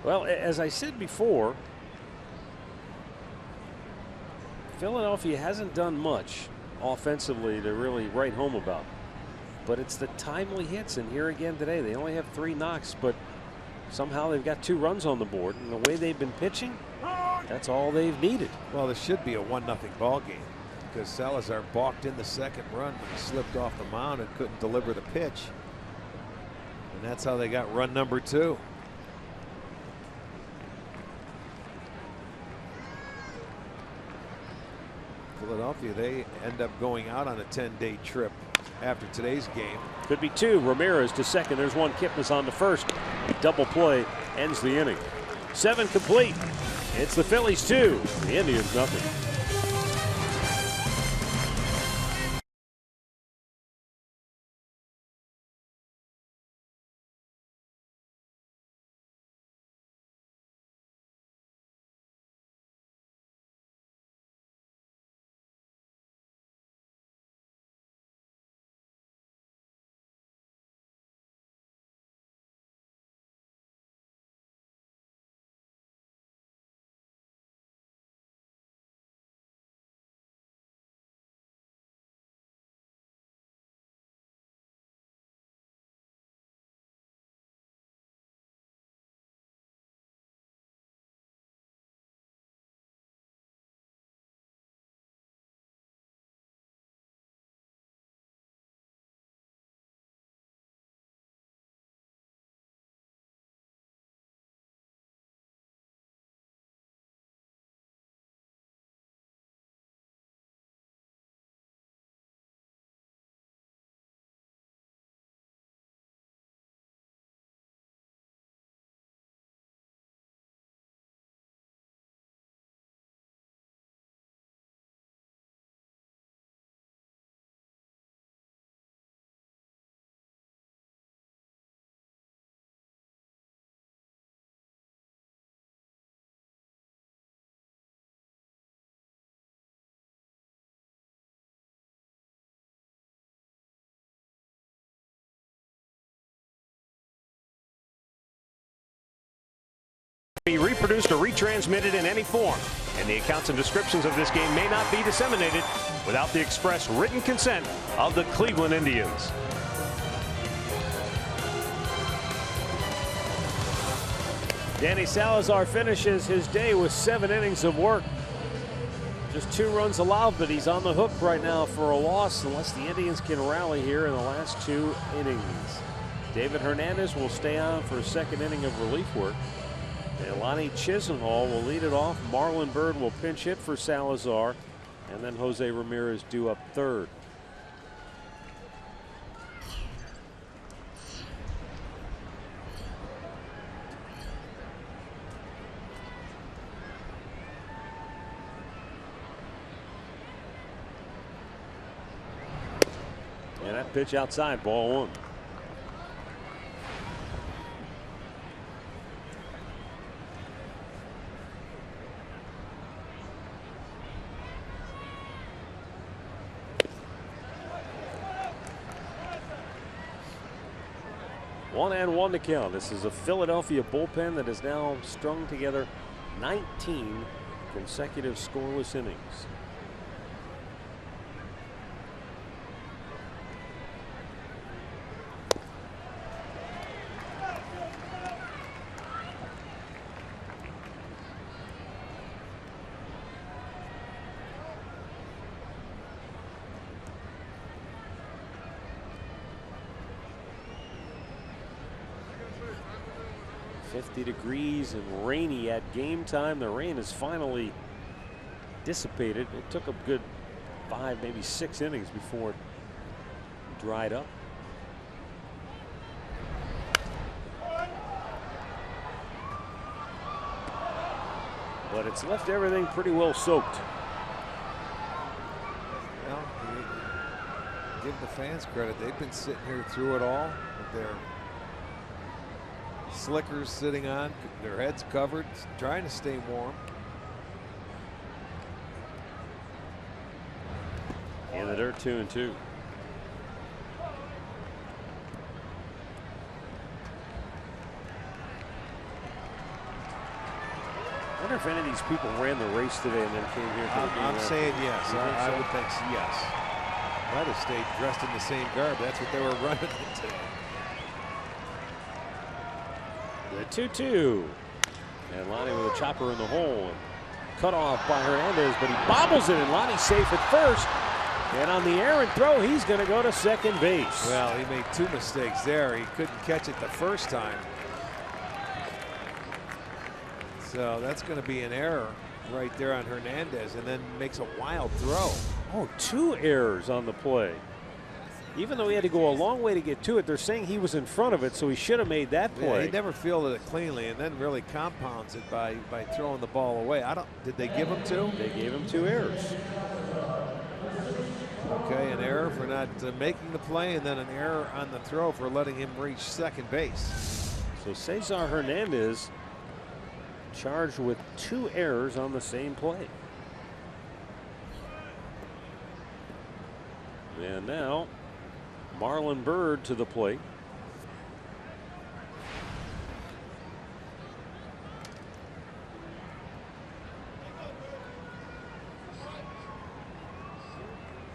Well, as I said before, Philadelphia hasn't done much offensively to really write home about. But it's the timely hits, and here again today they only have 3 knocks, but somehow they've got 2 runs on the board, and the way they've been pitching, that's all they've needed. Well, this should be a 1-0 ball game because Salazar balked in the second run when he slipped off the mound and couldn't deliver the pitch, and that's how they got run number 2. Philadelphia, they end up going out on a 10-day trip after today's game. Could be 2. Ramirez to second. There's 1. Kipnis on to first. Double play ends the inning. 7 complete. It's the Phillies 2, the Indians nothing. be reproduced or retransmitted in any form, and the accounts and descriptions of this game may not be disseminated without the express written consent of the Cleveland Indians. Danny Salazar finishes his day with 7 innings of work. Just 2 runs allowed, but he's on the hook right now for a loss unless the Indians can rally here in the last 2 innings. David Hernandez will stay on for a 2nd inning of relief work. And Lonnie Chisenhall will lead it off. Marlon Byrd will pinch hit for Salazar. And then Jose Ramirez due up 3rd. And that pitch outside, ball 1. One and 1 to count. This is a Philadelphia bullpen that has now strung together 19 consecutive scoreless innings. Degrees and rainy at game time. The rain has finally dissipated. It took a good 5, maybe 6 innings before it dried up. But it's left everything pretty well soaked. Well, give the fans credit. They've been sitting here through it all with their slickers sitting on, their heads covered, trying to stay warm. In the dirt, 2-2. I wonder if any of these people ran the race today and then came here for the game. I'm saying yes. I would think so, yes. Might have stayed dressed in the same garb. That's what they were running in today. The 2-2. And Lonnie with a chopper in the hole. And cut off by Hernandez, but he bobbles it, and Lonnie's safe at first. And on the errant throw, he's going to go to second base. Well, he made 2 mistakes there. He couldn't catch it the first time. So that's going to be an error right there on Hernandez, and then makes a wild throw. Oh, 2 errors on the play. Even though he had to go a long way to get to it, they're saying he was in front of it, so he should have made that play. Yeah, he never fielded it cleanly, and then really compounds it by throwing the ball away. Did they give him 2? They gave him 2 errors. Okay, an error for not making the play, and then an error on the throw for letting him reach second base. So Cesar Hernandez charged with 2 errors on the same play. And now Marlon Byrd to the plate.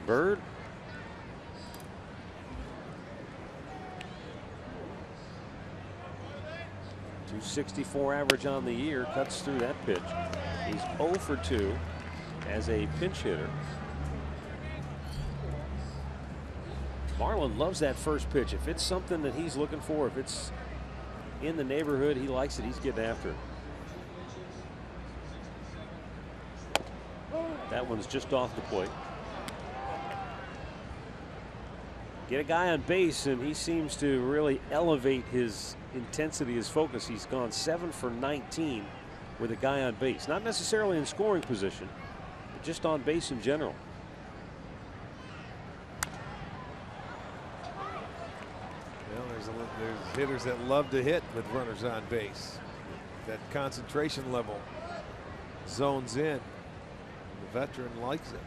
Byrd. .264 average on the year, cuts through that pitch. He's 0 for 2 as a pinch hitter. Marlon loves that first pitch. If it's something that he's looking for, if it's in the neighborhood, he likes it, he's getting after it. That one's just off the plate. Get a guy on base, and he seems to really elevate his intensity, his focus. He's gone 7 for 19 with a guy on base. Not necessarily in scoring position, but just on base in general. Well, there's hitters that love to hit with runners on base. That concentration level zones in. The veteran likes it.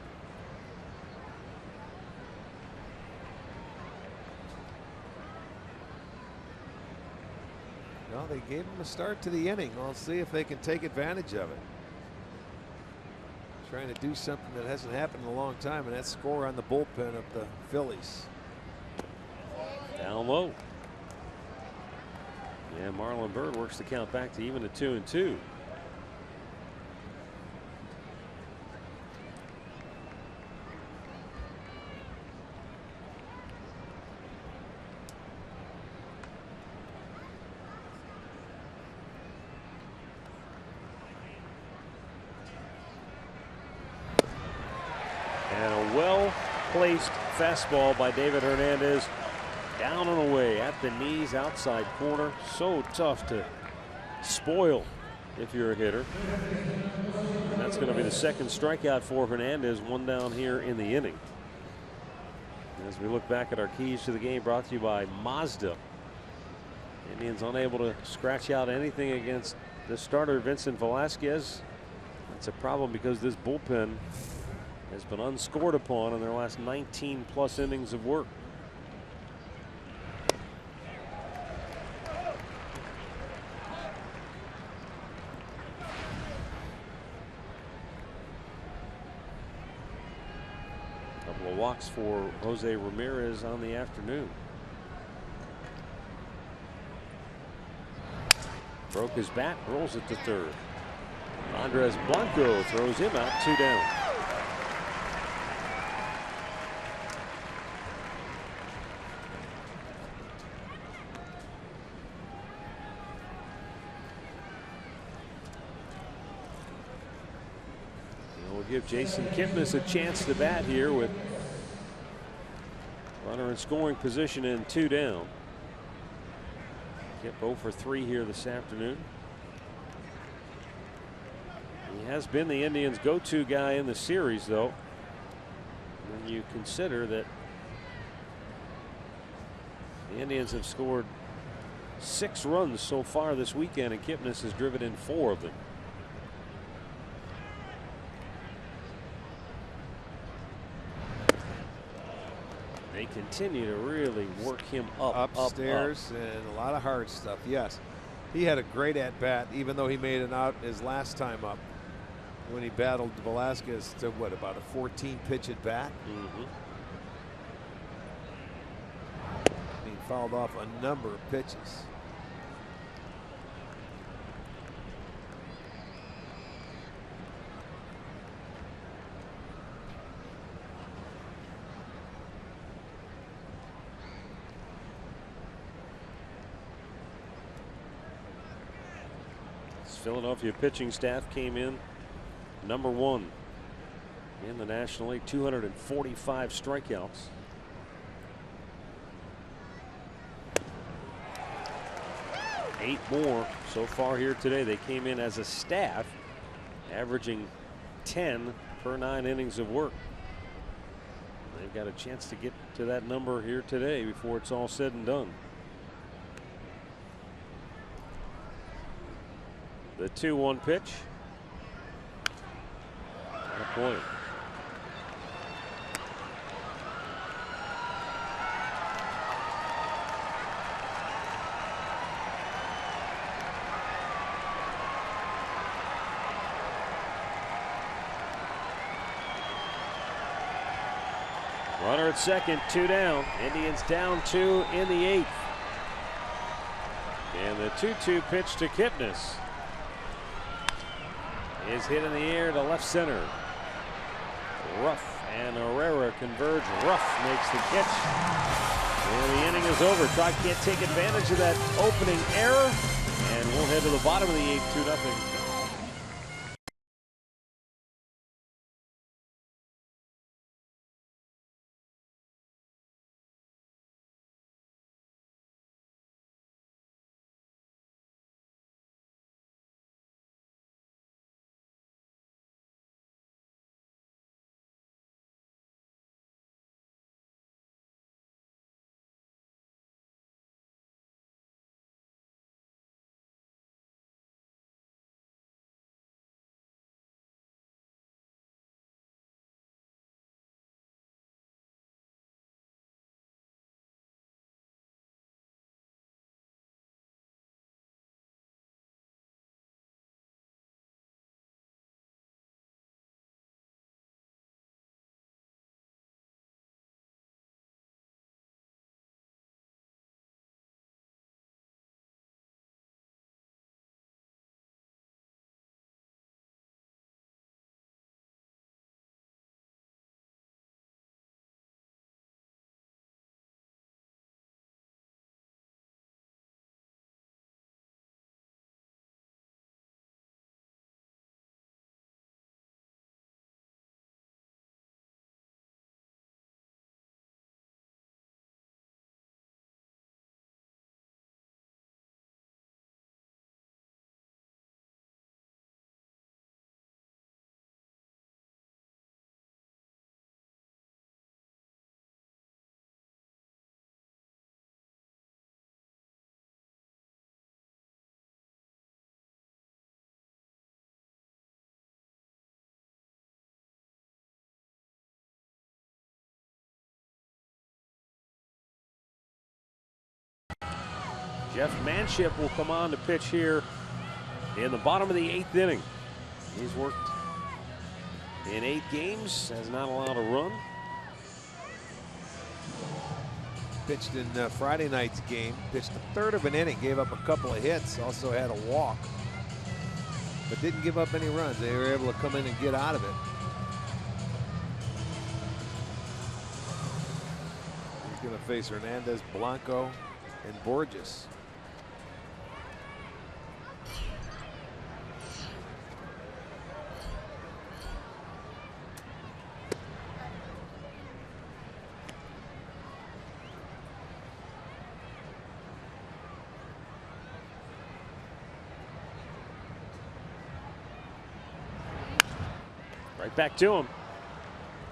Well, Well, they gave him a start to the inning. We'll see if they can take advantage of it. Trying to do something that hasn't happened in a long time, and that's score on the bullpen of the Phillies. Down low. Yeah, Marlon Byrd works the count back to even at 2-2. And a well-placed fastball by David Hernandez. Down and away at the knees, outside corner. So tough to spoil if you're a hitter. And that's going to be the second strikeout for Hernandez, one down here in the inning. As we look back at our keys to the game, brought to you by Mazda. Indians unable to scratch out anything against the starter, Vincent Velasquez. That's a problem because this bullpen has been unscored upon in their last 19+ innings of work. Couple of walks for Jose Ramirez on the afternoon. Broke his bat, rolls it to third. Andres Blanco throws him out, 2 down. We'll give Jason Kipnis a chance to bat here with runner in scoring position and 2 down. Kip 0 for 3 here this afternoon. He has been the Indians' go-to guy in the series, though, when you consider that the Indians have scored 6 runs so far this weekend, and Kipnis has driven in 4 of them. They continue to really work him upstairs, and a lot of hard stuff. Yes, he had a great at bat, even though he made it out his last time up when he battled Velasquez to what, about a 14 pitch at bat. He fouled off a number of pitches. Philadelphia pitching staff came in #1 in the National League, 245 strikeouts. Eight more so far here today. They came in as a staff, averaging 10 per 9 innings of work. They've got a chance to get to that number here today before it's all said and done. The 2-1 pitch. Not point. Runner at second, 2 down. Indians down 2 in the 8th. And the 2-2 pitch to Kipnis is hit in the air to left center. Ruff and Herrera converge. Ruff makes the catch. And the inning is over. Tribe can't take advantage of that opening error. And we'll head to the bottom of the 8th, 2-0. Jeff Manship will come on to pitch here in the bottom of the 8th inning. He's worked in 8 games, has not allowed a run. Pitched in Friday night's game, pitched a third of an inning, gave up a couple of hits, also had a walk, but didn't give up any runs. They were able to come in and get out of it. He's going to face Hernandez, Blanco, and Borges. Right back to him.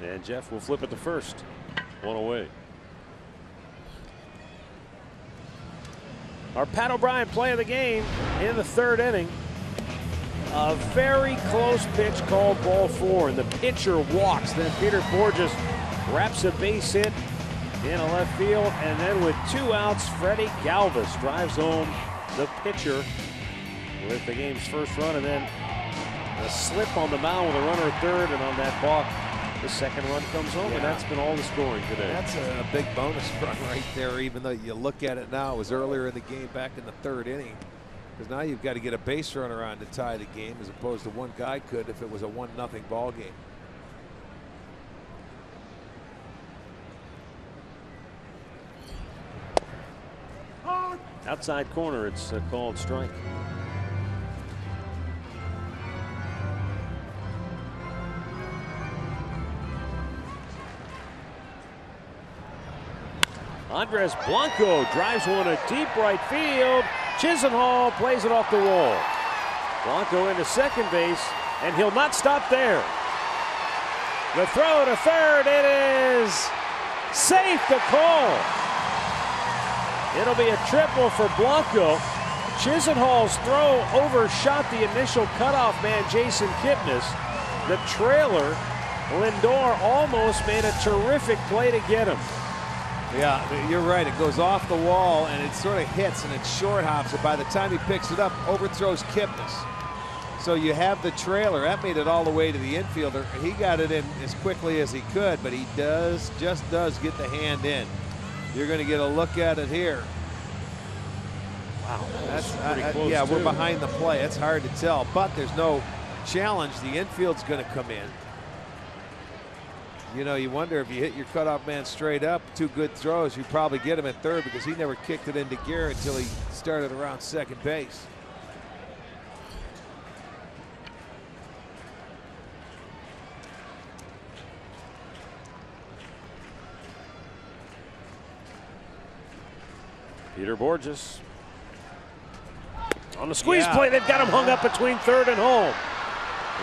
And Jeff will flip it to first. 1 away. Our Pat O'Brien play of the game in the 3rd inning. A very close pitch called ball 4, and the pitcher walks. Then Peter Borges wraps a base hit in a left field, and then with 2 outs, Freddie Galvis drives home the pitcher with the game's first run, and then a slip on the mound with a runner at 3rd, and on that balk, the 2nd run comes home, and that's been all the scoring today. That's a big bonus run right there, even though you look at it now, it was earlier in the game back in the 3rd inning. Because now you've got to get a base runner on to tie the game, as opposed to one guy could if it was a 1-0 ball game. Outside corner, it's a called strike. Andres Blanco drives one to deep right field. Chisenhall plays it off the wall. Blanco into second base, and he'll not stop there. The throw to 3rd, it is safe to call. It'll be a triple for Blanco. Chisenhall's throw overshot the initial cutoff man, Jason Kipnis. The trailer, Lindor, almost made a terrific play to get him. Yeah, you're right. It goes off the wall and it sort of hits and it short hops it. By the time he picks it up, overthrows Kipnis. So you have the trailer. That made it all the way to the infielder. He got it in as quickly as he could, but he just does get the hand in. You're going to get a look at it here. Wow, That's pretty close. yeah, we're too. behind the play. It's hard to tell, but there's no challenge. The infield's going to come in. You know, you wonder if you hit your cutoff man straight up, 2 good throws, you probably get him at 3rd, because he never kicked it into gear until he started around second base. Peter Borges on the squeeze play. They've got him hung up between 3rd and home.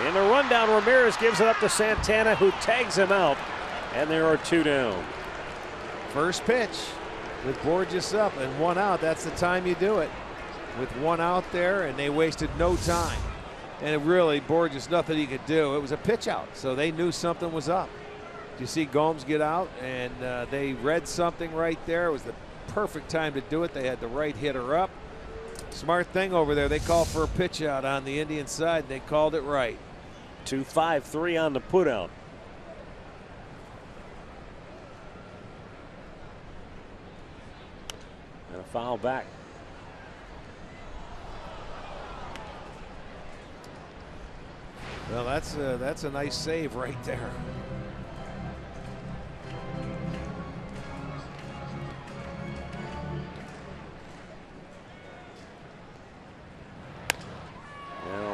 In the rundown, Ramirez gives it up to Santana, who tags him out, and there are 2 down. First pitch with Borges up and 1 out. That's the time you do it. With 1 out there, and they wasted no time. And it really, Borges, nothing he could do. It was a pitch out, so they knew something was up. You see Gomes get out, and they read something right there. It was the perfect time to do it. They had the right hitter up. Smart thing over there. They called for a pitch out on the Indian side. They called it right. 2-5-3 on the putout. And a foul back. Well, that's a nice save right there.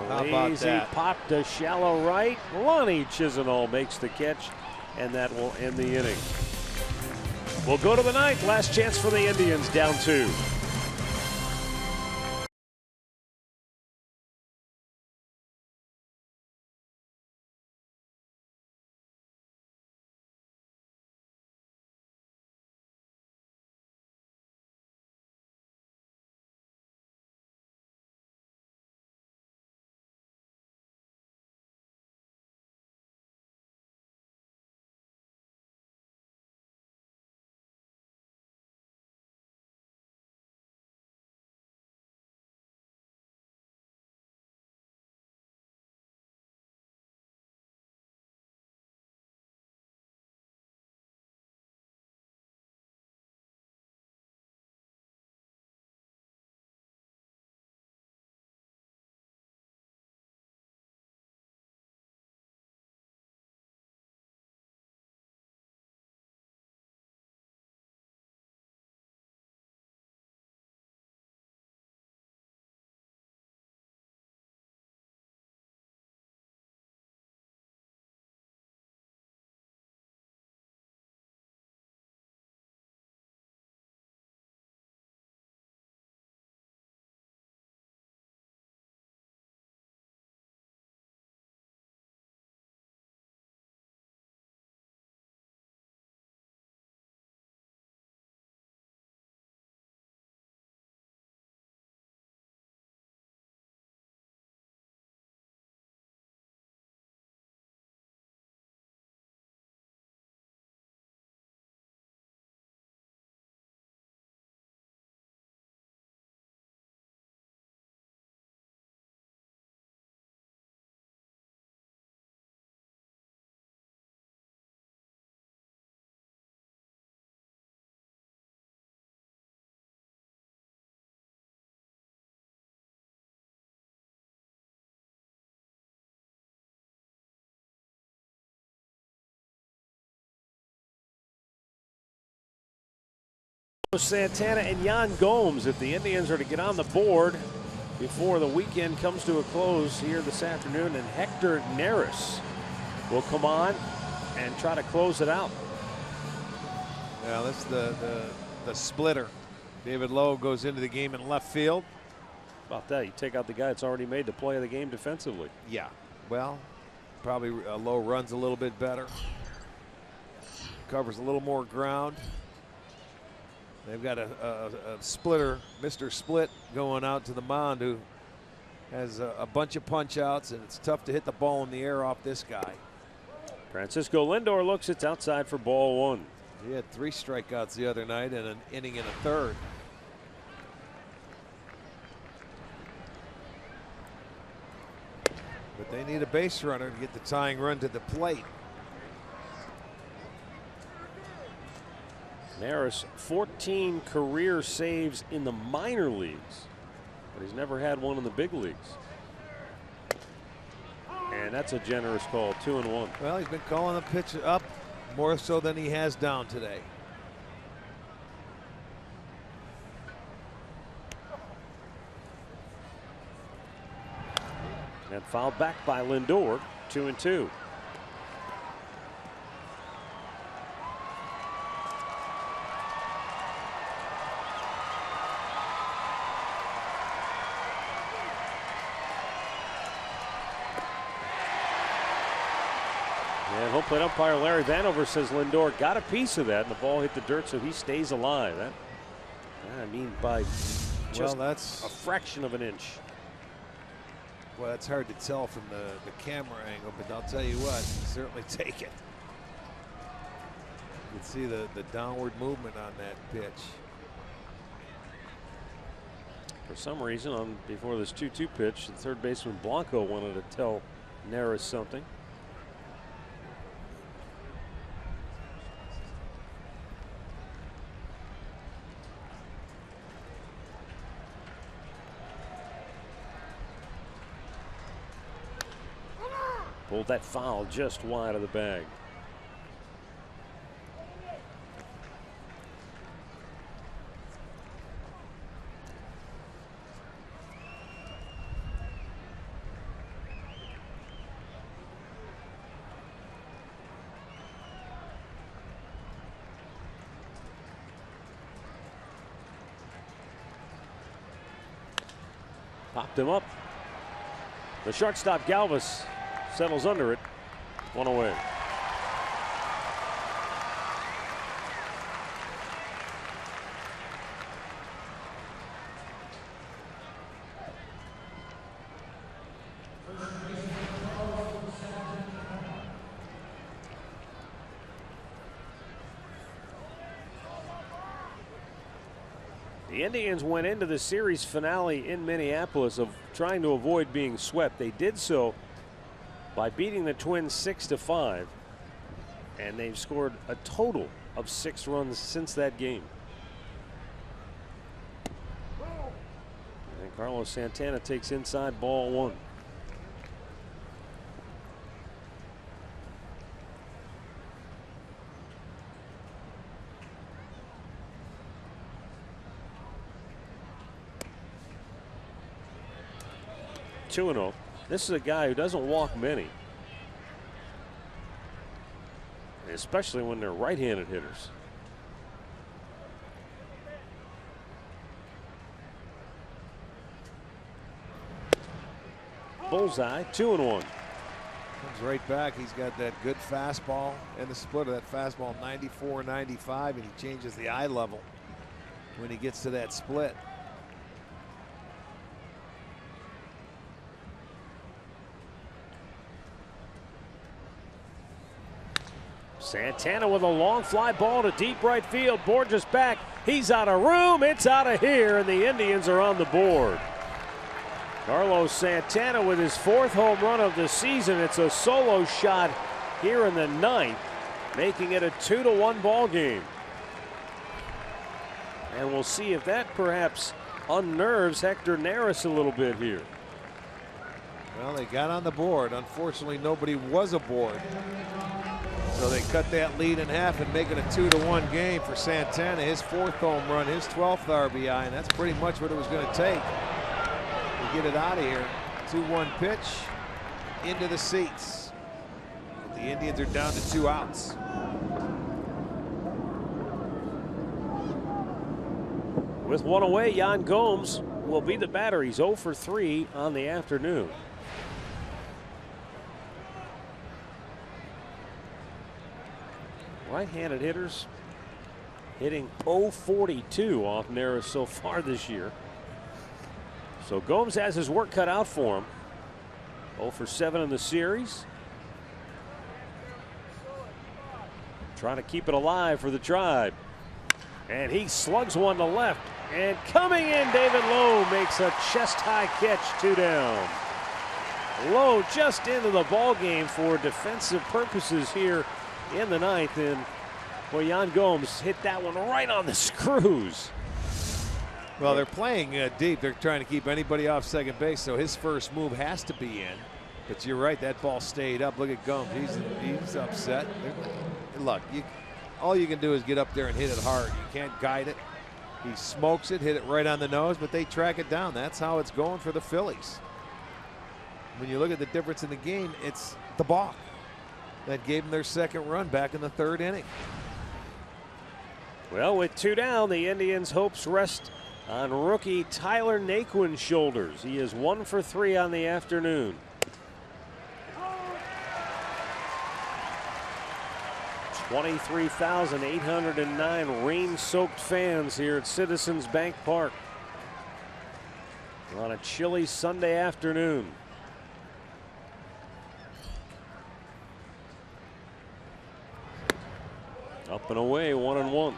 How about Lazy that? pop to shallow right. Lonnie Chisenhall makes the catch, and that will end the inning. We'll go to the 9th. Last chance for the Indians, down 2. Santana and Yan Gomes if the Indians are to get on the board before the weekend comes to a close here this afternoon. And Hector Neris will come on and try to close it out. Yeah, that's the splitter. David Lowe goes into the game in left field. About that, you take out the guy that's already made the play of the game defensively. Yeah, well, probably Lowe runs a little bit better. Covers a little more ground. They've got a splitter, Mr. Split, going out to the mound, who has a bunch of punch outs, and it's tough to hit the ball in the air off this guy. Francisco Lindor looks, it's outside for ball one. He had 3 strikeouts the other night and an inning and a third. But they need a base runner to get the tying run to the plate. Neris, 14 career saves in the minor leagues, but he's never had one in the big leagues. And that's a generous call, 2-1. Well, he's been calling the pitch up more so than he has down today. And fouled back by Lindor, 2-2. And home plate umpire Larry Vanover says Lindor got a piece of that, and the ball hit the dirt, so he stays alive. That, I mean, by just that's a fraction of an inch. Well, it's hard to tell from the camera angle, but I'll tell you what, certainly take it. You can see the downward movement on that pitch. For some reason, before this 2-2 pitch, the third baseman Blanco wanted to tell Neris something. Pulled that foul just wide of the bag. Popped him up. The shortstop Galvis settles under it. 1 away. The Indians went into the series finale in Minneapolis of trying to avoid being swept. They did so by beating the Twins 6-5, and they've scored a total of 6 runs since that game. And Carlos Santana takes inside ball 1. (2-0). This is a guy who doesn't walk many, especially when they're right-handed hitters. Bullseye, 2-1. Comes right back. He's got that good fastball and the splitter. That fastball 94-95, and he changes the eye level when he gets to that split. Santana with a long fly ball to deep right field. Borges back. He's out of room. It's out of here, and the Indians are on the board. Carlos Santana with his 4th home run of the season. It's a solo shot here in the 9th, making it a 2-1 ball game. And we'll see if that perhaps unnerves Hector Neris a little bit here. Well, they got on the board. Unfortunately, nobody was aboard. So they cut that lead in half and make it a 2-1 game for Santana. His 4th home run, his 12th RBI, and that's pretty much what it was going to take to get it out of here. 2-1 pitch into the seats. But the Indians are down to 2 outs. With 1 away, Yan Gomes will be the batter. He's 0 for 3 on the afternoon. Right-handed hitters hitting .042 off Neris so far this year. So Gomes has his work cut out for him. 0 for 7 in the series. Trying to keep it alive for the Tribe. And he slugs one to left. And coming in, David Lowe makes a chest-high catch, 2 down. Lowe just into the ball game for defensive purposes here in the 9th, and well, Yan Gomes hit that one right on the screws. Well, they're playing deep. They're trying to keep anybody off second base, so his first move has to be in. But you're right, that ball stayed up. Look at Gomes. He's upset. Look, all you can do is get up there and hit it hard. You can't guide it. He smokes it, hit it right on the nose, but they track it down. That's how it's going for the Phillies. When you look at the difference in the game, it's the balk that gave them their 2nd run back in the 3rd inning. Well, with 2 down, the Indians' hopes rest on rookie Tyler Naquin's shoulders. He is 1 for 3 on the afternoon. $23,809 rain-soaked fans here at Citizens Bank Park on a chilly Sunday afternoon. Up and away, 1-1.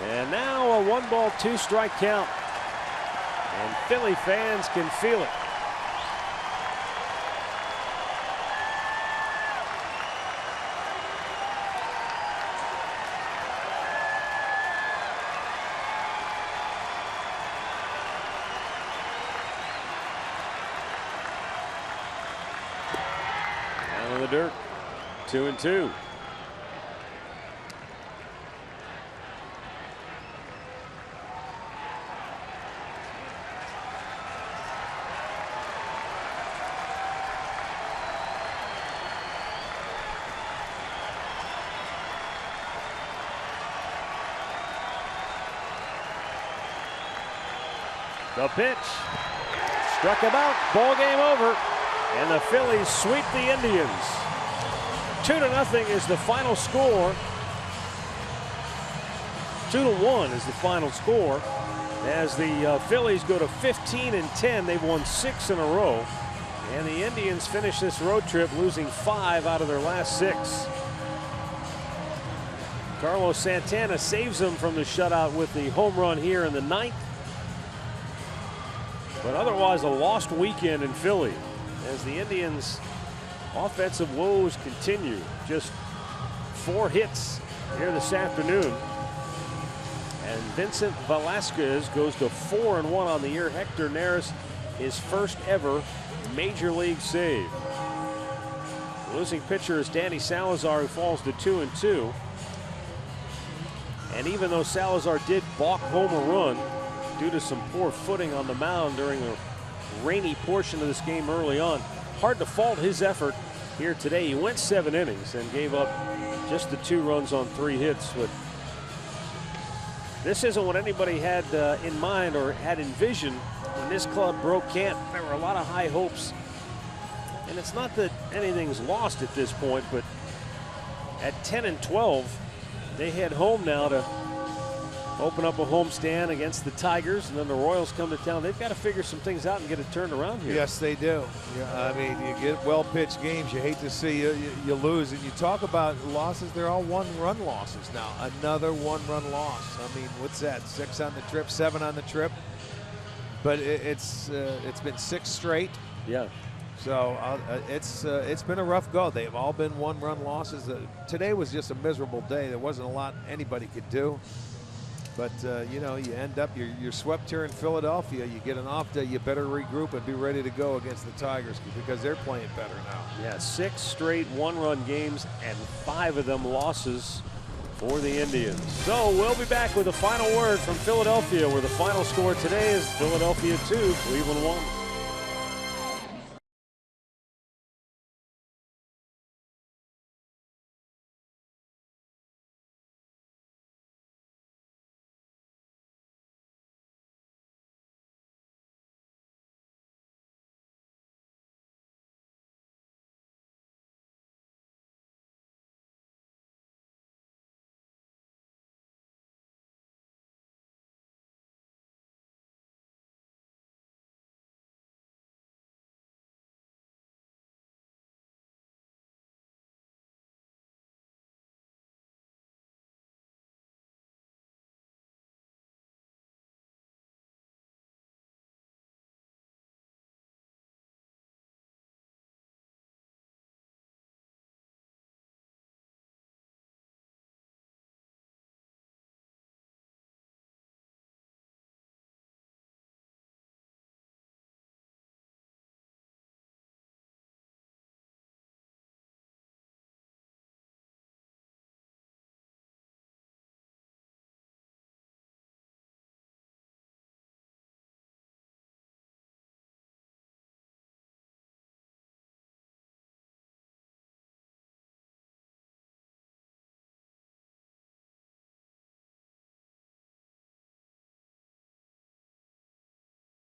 And now a 1-ball, 2-strike count. And Philly fans can feel it. Down in the dirt, 2-2. The pitch struck him out. Ball game over. And the Phillies sweep the Indians. 2-0 is the final score. 2-1 is the final score. As the Phillies go to 15-10, they've won 6 in a row. And the Indians finish this road trip losing 5 out of their last 6. Carlos Santana saves them from the shutout with the home run here in the 9th. But otherwise a lost weekend in Philly as the Indians' offensive woes continue. Just 4 hits here this afternoon. And Vincent Velasquez goes to 4-1 on the year. Hector Neris, his first ever major league save. The losing pitcher is Danny Salazar, who falls to 2-2. And even though Salazar did balk home a run due to some poor footing on the mound during a rainy portion of this game early on, hard to fault his effort here today. He went 7 innings and gave up just the 2 runs on 3 hits. But this isn't what anybody had in mind or had envisioned when this club broke camp. There were a lot of high hopes. And it's not that anything's lost at this point, but at 10-12, they head home now to open up a homestand against the Tigers, and then the Royals come to town. They've got to figure some things out and get it turned around here. Yes, they do. Yeah, I mean, you get well-pitched games. You hate to see you lose. And you talk about losses, they're all 1-run losses now. Another 1-run loss. I mean, what's that? 6 on the trip, 7 on the trip. But it's been 6 straight. Yeah. So it's been a rough go. They've all been 1-run losses. Today was just a miserable day. There wasn't a lot anybody could do. But, you know, you end up, you're swept here in Philadelphia. You get an off day, you better regroup and be ready to go against the Tigers because they're playing better now. Yeah, 6 straight 1-run games and 5 of them losses for the Indians. So we'll be back with a final word from Philadelphia, where the final score today is Philadelphia 2, Cleveland 1.